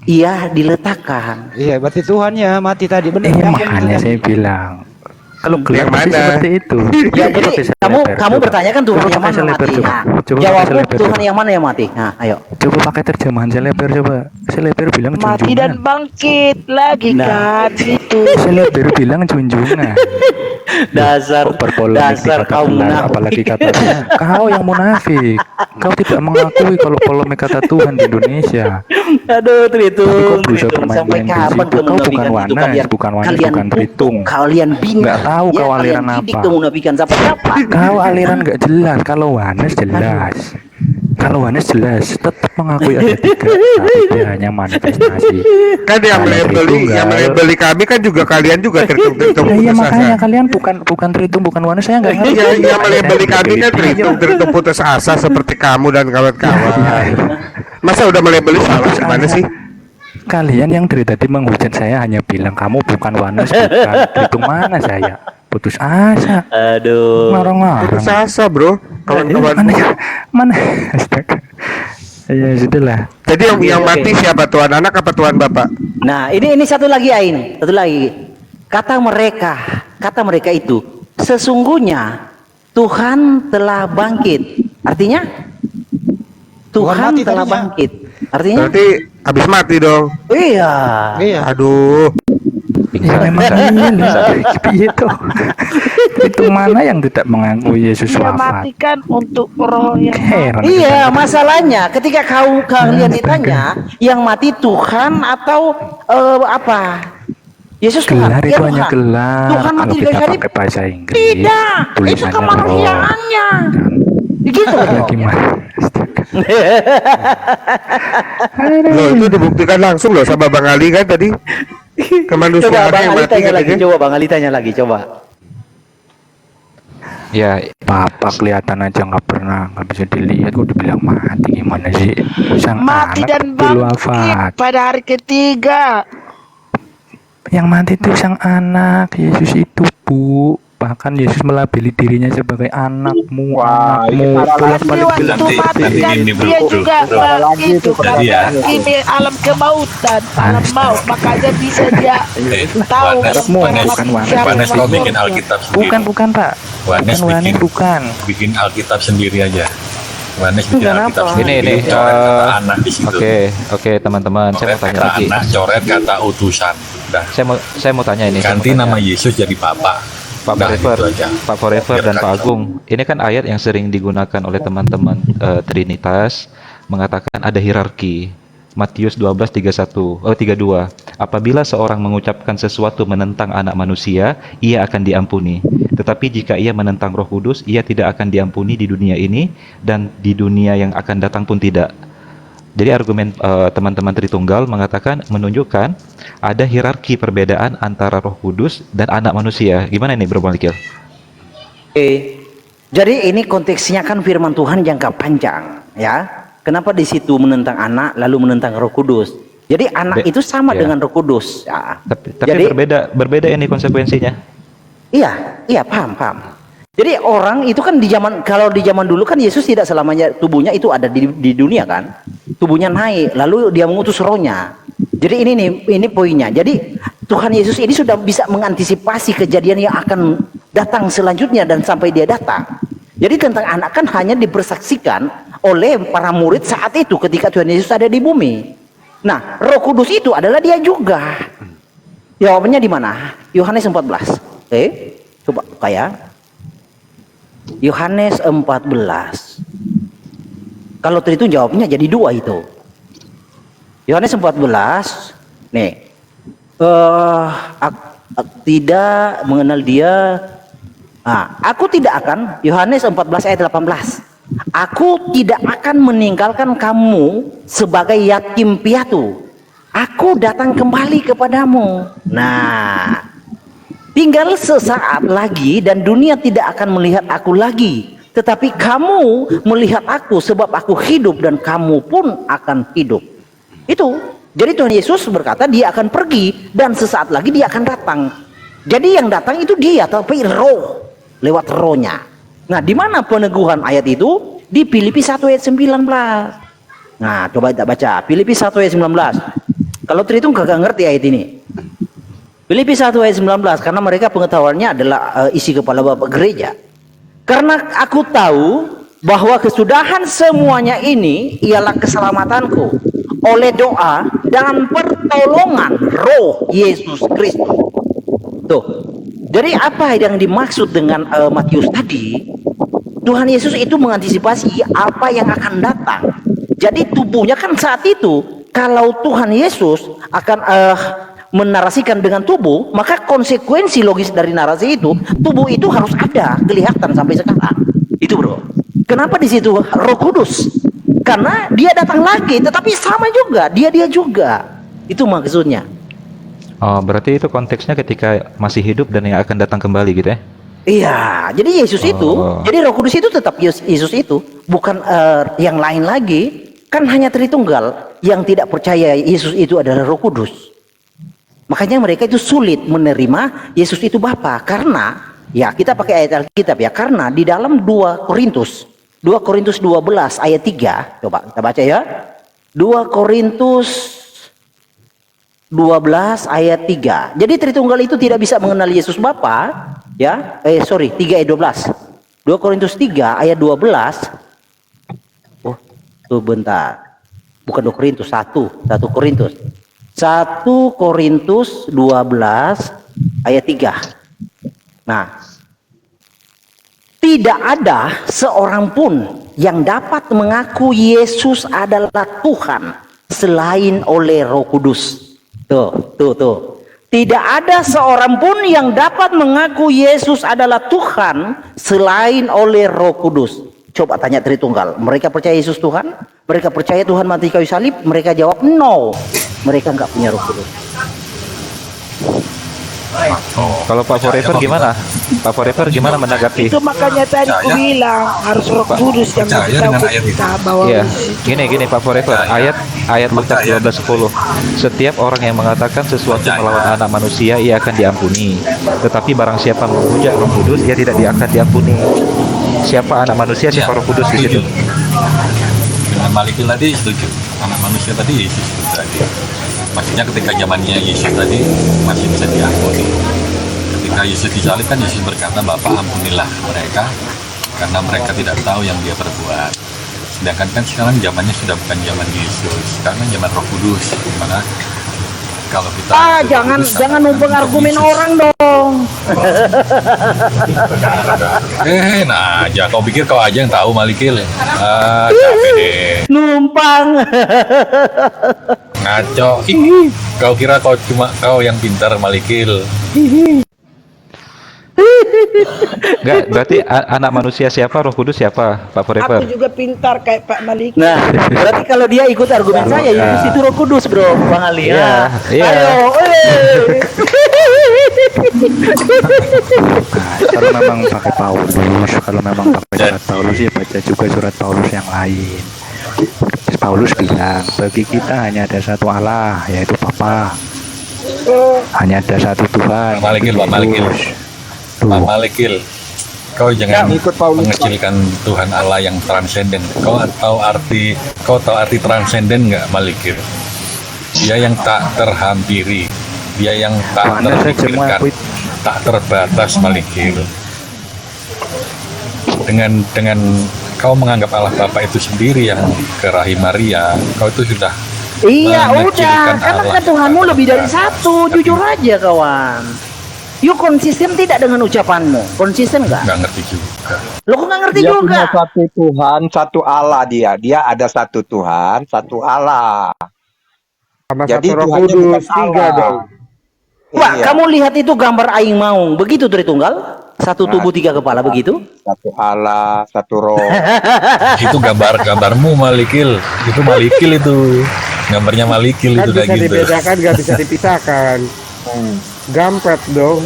[SPEAKER 2] ia diletakkan."
[SPEAKER 8] Iya, berarti Tuhannya mati tadi benar.
[SPEAKER 1] Makanya saya bilang kalau gelar
[SPEAKER 11] Yang
[SPEAKER 1] pasti
[SPEAKER 11] mana?
[SPEAKER 1] seperti itu.
[SPEAKER 2] Ya, jadi kamu bertanya kan Tuhan yang mana mati? Nah, jawabku Tuhan yang mana yang mati? Nah, ayo.
[SPEAKER 1] Coba pakai terjemahan Seleper coba. Seleper bilang
[SPEAKER 10] mati dan
[SPEAKER 1] junjungan.
[SPEAKER 10] bangkit lagi kan itu.
[SPEAKER 1] Seleper bilang junjungan.
[SPEAKER 2] Dasar
[SPEAKER 1] Kata
[SPEAKER 2] kaum
[SPEAKER 1] benar,
[SPEAKER 2] munafik.
[SPEAKER 1] apalagi katanya kau yang munafik. Kau tidak mengakui kalau polemik kata Tuhan di Indonesia.
[SPEAKER 2] Aduh,
[SPEAKER 1] Tapi kau
[SPEAKER 2] Tritung.
[SPEAKER 1] berusaha
[SPEAKER 2] Sampai
[SPEAKER 1] bermain-main di
[SPEAKER 2] kapan
[SPEAKER 1] situ. Kau bukan
[SPEAKER 2] kemunafikan itu
[SPEAKER 1] Wanes,
[SPEAKER 2] kalian?
[SPEAKER 1] bukan Wanes,
[SPEAKER 2] Kalian
[SPEAKER 1] bukan Tritung.
[SPEAKER 2] Kalian bingung.
[SPEAKER 1] Nggak tahu kau aliran
[SPEAKER 2] kalian didik
[SPEAKER 1] apa.
[SPEAKER 2] kemunafikan sampai kapan?
[SPEAKER 1] Kau aliran nggak jelas. Kalau Wanes jelas. Kalau Wanes jelas, tetap mengakui ada 3, tapi dia hanya manifestasi.
[SPEAKER 11] Kan yang
[SPEAKER 1] Kalau
[SPEAKER 11] melebeli
[SPEAKER 1] Tritunggal-
[SPEAKER 11] kami kan juga kalian juga Tritung
[SPEAKER 1] Ya, iya
[SPEAKER 11] putus
[SPEAKER 1] makanya
[SPEAKER 11] asa.
[SPEAKER 1] kalian bukan Tritung, bukan Wanes, saya nggak ngerti.
[SPEAKER 11] Iya, yang melebeli
[SPEAKER 1] Saya
[SPEAKER 11] kami kan Tritung putus asa seperti kamu dan kawan-kawan. Masa udah melebeli salah gimana sih?
[SPEAKER 1] Kalian yang dari tadi menghujat saya hanya bilang kamu bukan Wanes, bukan Tritung mana saya. Putus asa.
[SPEAKER 2] Aduh.
[SPEAKER 1] Marah-marah.
[SPEAKER 11] Putus asa, bro. Kawan-kawan.
[SPEAKER 1] Mana? Astaga. Ya sudahlah.
[SPEAKER 11] Jadi yang mati siapa? Tuhan anak apa Tuhan bapak?
[SPEAKER 2] Nah, ini satu lagi Ain, satu lagi. Kata mereka itu sesungguhnya Tuhan telah bangkit. Artinya Tuhan telah bangkit. Artinya
[SPEAKER 11] berarti habis mati dong.
[SPEAKER 2] Iya.
[SPEAKER 11] Aduh.
[SPEAKER 1] Ya memang itu. Itu mana yang tidak mengakui Yesus
[SPEAKER 10] Dia
[SPEAKER 1] wafat?
[SPEAKER 10] matikan untuk roh yang
[SPEAKER 2] Iya, masalahnya ketika kalian ditanya yang mati Tuhan atau apa? Yesus Tuhan.
[SPEAKER 1] Gelar
[SPEAKER 2] Ya,
[SPEAKER 1] itu hanya
[SPEAKER 2] Tuhan.
[SPEAKER 1] gelar.
[SPEAKER 2] Tuhan
[SPEAKER 1] Kalau
[SPEAKER 2] mati di
[SPEAKER 1] kita
[SPEAKER 2] kayu salib.
[SPEAKER 1] pakai bahasa Inggris,
[SPEAKER 2] Tidak, itu
[SPEAKER 1] tulisannya
[SPEAKER 2] kemanusiaannya. Begitu
[SPEAKER 1] roh.
[SPEAKER 2] loh.
[SPEAKER 1] Gimana?
[SPEAKER 11] Loh, itu dibuktikan langsung loh sama Bang Ali kan tadi.
[SPEAKER 2] Coba
[SPEAKER 11] Kemanusiaan
[SPEAKER 2] Bang
[SPEAKER 11] yang
[SPEAKER 2] Ali
[SPEAKER 11] mati
[SPEAKER 2] tanya
[SPEAKER 11] kan
[SPEAKER 2] lagi,
[SPEAKER 11] kan?
[SPEAKER 2] coba Bang Ali tanya lagi, coba.
[SPEAKER 13] Ya,
[SPEAKER 1] Papa kelihatan aja nggak bisa dilihat, kok dibilang mati gimana sih? Sang
[SPEAKER 10] mati
[SPEAKER 1] anak
[SPEAKER 10] dan
[SPEAKER 1] dulu
[SPEAKER 10] bangkit
[SPEAKER 1] wafat.
[SPEAKER 10] pada hari ketiga.
[SPEAKER 1] Yang mati itu sang anak, Yesus itu, Bu. Bahkan Yesus melabeli dirinya sebagai anakmu, anakmu.
[SPEAKER 10] Waktu mati kan dia juga itu
[SPEAKER 3] Jadi ya.
[SPEAKER 10] ini alam kemautan, alam maut, makanya bisa dia tahu
[SPEAKER 3] Wanes kau bikin Alkitab sendiri.
[SPEAKER 1] Bukan Pak.
[SPEAKER 3] Wanes bikin Alkitab sendiri aja. Wanes bikin Alkitab sendiri. Coret kata anak di situ.
[SPEAKER 13] Oke, teman-teman, saya mau tanya
[SPEAKER 3] Kata
[SPEAKER 13] lagi.
[SPEAKER 3] anak, coret kata utusan. Udah.
[SPEAKER 13] Saya mau tanya ini.
[SPEAKER 3] Ganti nama Yesus jadi Papa.
[SPEAKER 13] Pak
[SPEAKER 3] Udah,
[SPEAKER 13] Forever,
[SPEAKER 3] gitu aja.
[SPEAKER 13] Pak Forever
[SPEAKER 3] Biar
[SPEAKER 13] dan Pak
[SPEAKER 3] kacau.
[SPEAKER 13] Agung, ini kan ayat yang sering digunakan oleh teman-teman Trinitas mengatakan ada hierarki. Matius 12:32. Apabila seorang mengucapkan sesuatu menentang anak manusia, ia akan diampuni. Tetapi jika ia menentang Roh Kudus, ia tidak akan diampuni di dunia ini dan di dunia yang akan datang pun tidak. Jadi argumen teman-teman Tritunggal mengatakan menunjukkan ada hierarki perbedaan antara Roh Kudus dan anak manusia. Gimana nih Bro Malikil?
[SPEAKER 2] Jadi ini konteksnya kan firman Tuhan jangka panjang, ya. Kenapa di situ menentang anak lalu menentang Roh Kudus? Jadi anak itu sama dengan Roh Kudus. Ya.
[SPEAKER 13] Tapi
[SPEAKER 2] Jadi
[SPEAKER 13] berbeda ini konsekuensinya.
[SPEAKER 2] iya, paham. Jadi orang itu kan kalau di zaman dulu kan Yesus tidak selamanya tubuhnya itu ada di dunia kan. Tubuhnya naik lalu dia mengutus rohnya. Jadi ini poinnya. Jadi Tuhan Yesus ini sudah bisa mengantisipasi kejadian yang akan datang selanjutnya dan sampai dia datang. Jadi tentang anak kan hanya dipersaksikan oleh para murid saat itu ketika Tuhan Yesus ada di bumi. Nah, Roh Kudus itu adalah dia juga. Jawabannya di mana? Yohanes 14. Coba buka ya. Yohanes 14. Kalau itu jawabnya jadi 2 itu. Yohanes 14. Nih. Tidak mengenal dia. Aku tidak akan, Yohanes 14 ayat 18. Aku tidak akan meninggalkan kamu sebagai yatim piatu. Aku datang kembali kepadamu. Nah, tinggal sesaat lagi dan dunia tidak akan melihat aku lagi. Tetapi kamu melihat aku sebab aku hidup dan kamu pun akan hidup. Itu. Jadi Tuhan Yesus berkata dia akan pergi dan sesaat lagi dia akan datang. Jadi yang datang itu dia, tapi roh. Lewat rohnya. Nah, di mana peneguhan ayat itu? Di Filipi 1 ayat 19. Nah, coba kita baca. Filipi 1 ayat 19. Kalau Tritung gak ngerti ayat ini. Filipi 1 ayat 19. Karena mereka pengetahuannya adalah isi kepala bapak gereja. Karena aku tahu bahwa kesudahan semuanya ini ialah keselamatanku oleh doa dan pertolongan roh Yesus Kristus. Tuh. Jadi apa yang dimaksud dengan Matius tadi? Tuhan Yesus itu mengantisipasi apa yang akan datang. Jadi tubuhnya kan saat itu, kalau Tuhan Yesus akan menarasikan dengan tubuh, maka konsekuensi logis dari narasi itu, tubuh itu harus ada, kelihatan sampai sekarang. Itu bro. Kenapa di situ Roh Kudus? Karena dia datang lagi, tetapi sama juga, dia juga. Itu maksudnya.
[SPEAKER 13] Oh, berarti itu konteksnya ketika masih hidup dan yang akan datang kembali gitu ya?
[SPEAKER 2] Iya, jadi Yesus itu, jadi Roh Kudus itu tetap Yesus itu, bukan yang lain lagi. Kan hanya Tritunggal yang tidak percaya Yesus itu adalah Roh Kudus. Makanya mereka itu sulit menerima Yesus itu Bapa, karena ya kita pakai ayat Alkitab ya, karena di dalam 2 Korintus 12 ayat 3, coba kita baca ya. 2 Korintus 12 ayat 3. Jadi Tritunggal itu tidak bisa mengenal Yesus Bapa, ya. 3 ayat 12. 2 Korintus 3 ayat 12. Oh, tuh bentar. Bukan 2 Korintus, 1 Korintus. 1 Korintus 12 ayat 3. Nah, tidak ada seorang pun yang dapat mengaku Yesus adalah Tuhan selain oleh Roh Kudus. Tuh. Tidak ada seorang pun yang dapat mengaku Yesus adalah Tuhan selain oleh Roh Kudus. Coba tanya Tritunggal, mereka percaya Yesus Tuhan? Mereka percaya Tuhan mati kayu salib? Mereka jawab no. Mereka nggak punya Roh Kudus.
[SPEAKER 13] Kalau Pak Forever gimana? Pak Forever gimana menanggapi?
[SPEAKER 10] Itu makanya tadi aku bilang harus Roh Kudus yang memberitahu kita bahwa
[SPEAKER 13] Iya, gini Pak Forever, ayat Lukas 12:10. Setiap orang yang mengatakan sesuatu melawan anak manusia, ia akan diampuni. Tetapi barang siapa menghujat Roh Kudus, ia tidak akan diampuni. Siapa anak manusia, siapa Roh Kudus di situ?
[SPEAKER 3] Dengan Malikil tadi setuju. Anak manusia tadi Yesus itu tadi. Maksudnya ketika zamannya Yesus tadi masih bisa diampuni. Ketika Yesus disalib kan Yesus berkata, Bapa ampunilah mereka karena mereka tidak tahu yang dia perbuat. Sedangkan kan sekarang zamannya sudah bukan zaman Yesus, sekarang zaman Roh Kudus. Dimana kalau kita
[SPEAKER 2] jangan numpang argumen orang dong.
[SPEAKER 3] Nah aja kau pikir kau aja yang tahu Malikil. Capek deh.
[SPEAKER 2] Numpang.
[SPEAKER 3] Ngaco. Kau kira kau yang pintar Malikil.
[SPEAKER 13] Enggak, berarti anak manusia siapa, Roh Kudus siapa, Pak Forever?
[SPEAKER 10] aku juga pintar kayak Pak Malik.
[SPEAKER 2] Nah, berarti kalau dia ikut argumen saya, Yesus itu Roh Kudus, bro, Bang Ali.
[SPEAKER 13] Iya.
[SPEAKER 2] Ayo,
[SPEAKER 1] Kalau memang pakai Paulus, kalau memang pakai surat Paulus ya baca juga surat Paulus yang lain. Paulus bilang, bagi kita hanya ada satu Allah, yaitu Bapa. Hanya ada satu Tuhan.
[SPEAKER 3] Pak Malikil, kau jangan mengecilkan Tuhan Allah yang transenden. Kau tahu arti transenden nggak, Malikil? Dia yang tak terhampiri, dia yang tak terpikirkan, tak terbatas, Malikil. Dengan kau menganggap Allah Bapa itu sendiri yang ke rahim Maria, kau itu sudah
[SPEAKER 2] iya, udah,
[SPEAKER 3] mengecilkan
[SPEAKER 2] karena
[SPEAKER 3] Allah.
[SPEAKER 2] kan Tuhanmu lebih dari satu, jujur aja kawan. Yuk konsisten tidak dengan ucapanmu? Konsisten nggak?
[SPEAKER 3] Nggak ngerti juga.
[SPEAKER 2] Lo kok nggak ngerti
[SPEAKER 12] Dia
[SPEAKER 2] juga?
[SPEAKER 12] punya satu Tuhan, satu Allah dia. Dia ada satu Tuhan, satu Allah.
[SPEAKER 11] Sama
[SPEAKER 12] Jadi
[SPEAKER 11] satu Roh
[SPEAKER 12] Tuhannya
[SPEAKER 11] Kudus,
[SPEAKER 12] bukan
[SPEAKER 11] 3
[SPEAKER 12] Allah.
[SPEAKER 11] dong.
[SPEAKER 2] Wah,
[SPEAKER 12] Iya.
[SPEAKER 2] kamu lihat itu gambar aing maung, begitu Tritunggal? Satu tubuh 3 kepala begitu?
[SPEAKER 12] Satu Allah, satu Roh.
[SPEAKER 3] Itu gambarmu Malikil. Itu Malikil itu. Gambarnya Malikil
[SPEAKER 11] Kan
[SPEAKER 3] itu kayak
[SPEAKER 11] bisa
[SPEAKER 3] gitu.
[SPEAKER 11] dibedakan, nggak bisa dipisahkan. Gampret dong.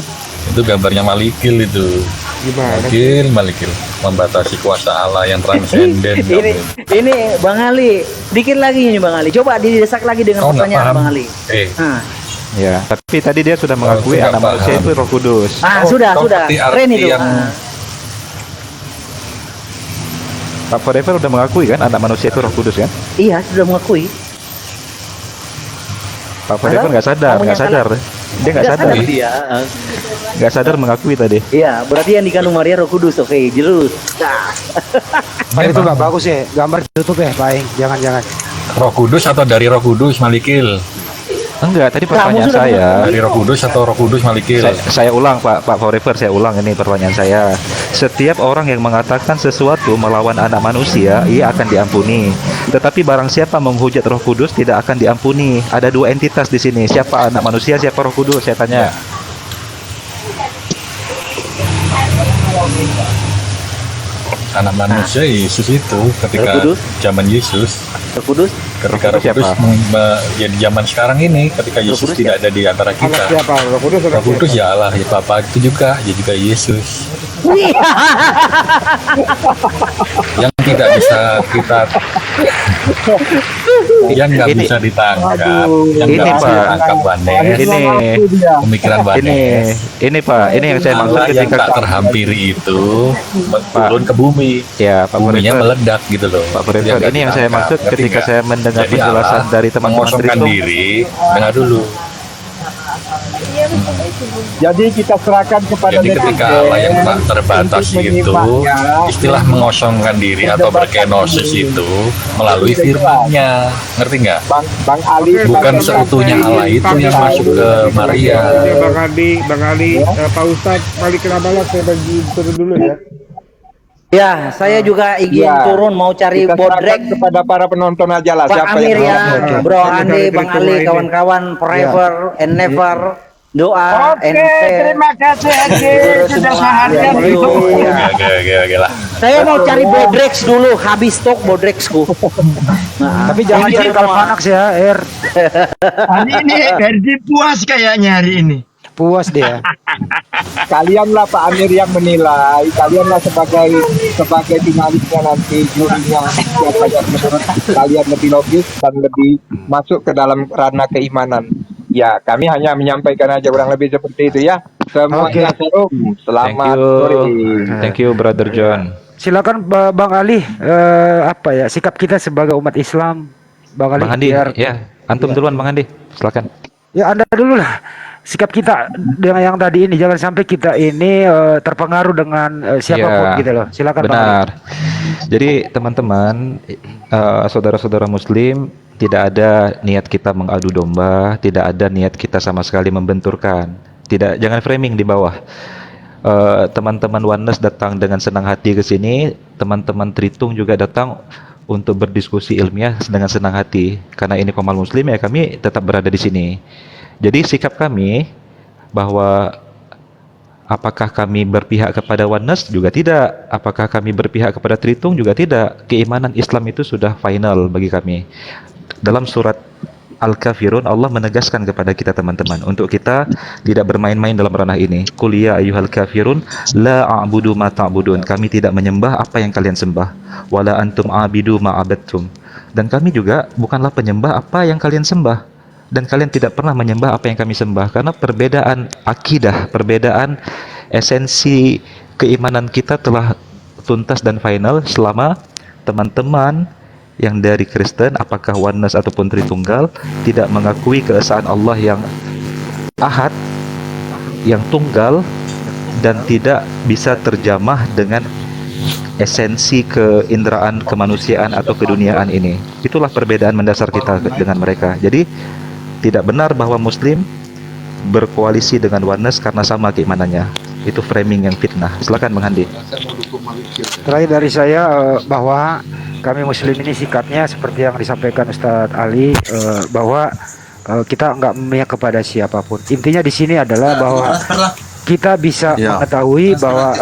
[SPEAKER 3] Itu gambarnya Malikil itu.
[SPEAKER 11] Gimana?
[SPEAKER 3] Malikil membatasi kuasa Allah yang transenden.
[SPEAKER 2] Ini Bang Ali, dikit lagi ini Bang Ali. Coba didesak lagi dengan
[SPEAKER 3] Kau nggak
[SPEAKER 2] pertanyaan
[SPEAKER 3] paham.
[SPEAKER 2] Bang Ali.
[SPEAKER 3] Nah.
[SPEAKER 13] Ya, tapi tadi dia sudah mengakui anak manusia itu Roh Kudus.
[SPEAKER 2] Sudah.
[SPEAKER 3] arti
[SPEAKER 2] Keren itu.
[SPEAKER 3] yang-
[SPEAKER 13] Pak Forever udah mengakui kan anak manusia itu Roh Kudus kan?
[SPEAKER 2] Iya, sudah mengakui.
[SPEAKER 13] Pak Forever nggak sadar. Dia nggak sadar.
[SPEAKER 2] Dia.
[SPEAKER 13] Nggak sadar mengakui tadi.
[SPEAKER 2] Iya, berarti yang dikandung Maria Roh Kudus, oke, jerus. Nah.
[SPEAKER 8] Pak itu nggak bagus ya, gambar tutup ya, Pak Ing. Jangan.
[SPEAKER 3] Roh Kudus atau dari Roh Kudus Malikil?
[SPEAKER 13] Enggak, tadi pertanyaan saya.
[SPEAKER 3] Dari Roh Kudus atau Roh Kudus Malikil?
[SPEAKER 13] Saya ulang Pak Forever, saya ulang ini pertanyaan saya. Setiap orang yang mengatakan sesuatu melawan anak manusia, ia akan diampuni. Tetapi barang siapa menghujat Roh Kudus tidak akan diampuni. Ada dua entitas di sini. Siapa anak manusia, siapa Roh Kudus? Saya tanya.
[SPEAKER 3] Anak manusia Yesus itu ketika
[SPEAKER 2] Roh Kudus?
[SPEAKER 3] zaman Yesus.
[SPEAKER 2] Roh Kudus?
[SPEAKER 3] Ketika Roh Kudus ya di zaman sekarang ini, ketika Yesus tidak ada di antara
[SPEAKER 11] Anak
[SPEAKER 3] kita.
[SPEAKER 11] siapa? Roh Kudus.
[SPEAKER 3] Roh Kudus ya Allah, ya Bapa itu juga, ya juga Yesus. Yang tidak bisa kita yang nggak bisa ditangkap, yang
[SPEAKER 13] Ini,
[SPEAKER 3] nggak bisa
[SPEAKER 13] Pak.
[SPEAKER 3] ditangkap Banes,
[SPEAKER 13] Ini,
[SPEAKER 3] pemikiran Banes.
[SPEAKER 13] ini Pak, ini yang saya maksud
[SPEAKER 3] Malah yang
[SPEAKER 13] ketika
[SPEAKER 3] tak terhampiri itu turun ke bumi,
[SPEAKER 13] ya Pak
[SPEAKER 3] buminya
[SPEAKER 13] Profesor,
[SPEAKER 3] meledak gitu loh.
[SPEAKER 13] Pak Profesor,
[SPEAKER 3] Yang nggak
[SPEAKER 13] ini yang saya
[SPEAKER 3] ditangkap,
[SPEAKER 13] maksud
[SPEAKER 3] ngerti
[SPEAKER 13] ketika
[SPEAKER 3] nggak?
[SPEAKER 13] saya mendengar
[SPEAKER 3] Jadi
[SPEAKER 13] penjelasan
[SPEAKER 3] Allah
[SPEAKER 13] dari teman-teman
[SPEAKER 3] mengosongkan
[SPEAKER 13] Tritung.
[SPEAKER 3] diri, dengar dulu.
[SPEAKER 12] Jadi kita serahkan kepada
[SPEAKER 3] Jadi ketika Allah yang tak terbatas
[SPEAKER 12] untuk
[SPEAKER 3] itu,
[SPEAKER 12] menyimaknya.
[SPEAKER 3] istilah mengosongkan diri atau berkenosis itu melalui firman-Nya, ngerti nggak?
[SPEAKER 12] Bang Ali
[SPEAKER 3] Bukan seutuhnya Allah itu yang masuk ke Maria.
[SPEAKER 11] Ya, Bang Ali, Pak Ustadz, balik ke Ramallah, saya bagi turun dulu ya.
[SPEAKER 2] Ya, saya juga ingin
[SPEAKER 12] Ya,
[SPEAKER 2] turun mau cari
[SPEAKER 12] kita serahkan
[SPEAKER 2] bodrek.
[SPEAKER 12] kepada para penonton aja lah.
[SPEAKER 2] Pak
[SPEAKER 12] Siapa
[SPEAKER 2] Amir
[SPEAKER 12] yang
[SPEAKER 2] ya,
[SPEAKER 12] mau?
[SPEAKER 2] Bro Andi,
[SPEAKER 11] Kita
[SPEAKER 2] Bang
[SPEAKER 11] cari
[SPEAKER 2] Ali,
[SPEAKER 11] lain.
[SPEAKER 2] kawan-kawan forever and never. Doa
[SPEAKER 6] Oke,
[SPEAKER 2] and share.
[SPEAKER 6] terima kasih Ege sudah seharian
[SPEAKER 2] Ya,
[SPEAKER 6] itu.
[SPEAKER 3] Oke lah.
[SPEAKER 2] Saya mau cari bodrex dulu, habis stok bodrexku. Nah,
[SPEAKER 8] Tapi jangan cari Kalpanax ya,
[SPEAKER 6] Hari ini Herdi puas kayaknya hari ini.
[SPEAKER 8] Puas dia.
[SPEAKER 12] Kalianlah Pak Amir yang menilai. Kalianlah sebagai finalisnya nanti, jurinya, siapa yang menurut kalian lebih logis dan lebih masuk ke dalam ranah keimanan. Ya, kami hanya menyampaikan aja kurang lebih seperti itu ya. Semuanya shalom.
[SPEAKER 13] Thank
[SPEAKER 12] Selamat
[SPEAKER 13] you,
[SPEAKER 12] sore.
[SPEAKER 13] thank you Brother John.
[SPEAKER 8] Silakan Bang Ali, apa ya sikap kita sebagai umat Islam, Bang Ali.
[SPEAKER 13] Bang Andi,
[SPEAKER 8] biar-
[SPEAKER 13] ya, antum duluan Bang Andi, silakan.
[SPEAKER 8] Ya Anda dulu lah. Sikap kita dengan yang tadi ini, jangan sampai kita ini terpengaruh dengan siapapun
[SPEAKER 13] Ya,
[SPEAKER 8] gitu loh. Silakan Bang Ali.
[SPEAKER 13] benar. Jadi teman-teman, saudara-saudara Muslim, tidak ada niat kita mengadu domba, tidak ada niat kita sama sekali membenturkan. Tidak, jangan framing di bawah. Teman-teman Oneness datang dengan senang hati ke sini, teman-teman Tritung juga datang untuk berdiskusi ilmiah dengan senang hati. Karena ini Komal Muslim ya, kami tetap berada di sini. Jadi sikap kami bahwa apakah kami berpihak kepada Oneness juga tidak, apakah kami berpihak kepada Tritung juga tidak. Keimanan Islam itu sudah final bagi kami. Dalam surat Al-Kafirun Allah menegaskan kepada kita teman-teman untuk kita tidak bermain-main dalam ranah ini. Qul ya ayyuhal kafirun la a'budu ma ta'budun. Kami tidak menyembah apa yang kalian sembah. Wala antum abidu ma abattum. Dan kami juga bukanlah penyembah apa yang kalian sembah. Dan kalian tidak pernah menyembah apa yang kami sembah. Karena perbedaan akidah, perbedaan esensi keimanan kita telah tuntas dan final selama teman-teman yang dari Kristen, apakah Oneness ataupun Tritunggal, tidak mengakui keesaan Allah yang ahad, yang tunggal, dan tidak bisa terjamah dengan esensi keinderaan kemanusiaan atau keduniaan ini. Itulah perbedaan mendasar kita dengan mereka. Jadi tidak benar bahwa Muslim berkoalisi dengan Oneness karena sama keimanannya. Itu framing yang fitnah. Silakan Bang Handi.
[SPEAKER 8] Terakhir dari saya bahwa kami Muslim ini sikapnya seperti yang disampaikan Ustadz Ali, bahwa kita nggak memihak kepada siapapun. Intinya di sini adalah bahwa kita bisa mengetahui bahwa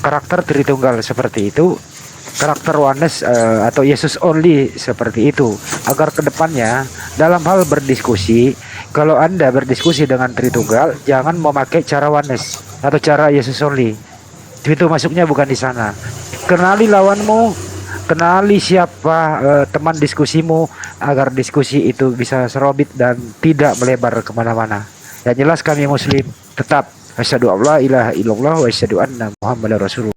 [SPEAKER 8] karakter Tritunggal seperti itu, karakter Oneness atau Yesus only seperti itu, agar kedepannya dalam hal berdiskusi, kalau Anda berdiskusi dengan Tritunggal, jangan memakai cara Oneness atau cara Yesus only. Itu masuknya bukan di sana. Kenali lawanmu, kenali siapa teman diskusimu, agar diskusi itu bisa serobit dan tidak melebar kemana-mana. Yang jelas kami Muslim tetap asyhadu alla ilaha illallah wa asyhadu anna Muhammadar Rasulullah.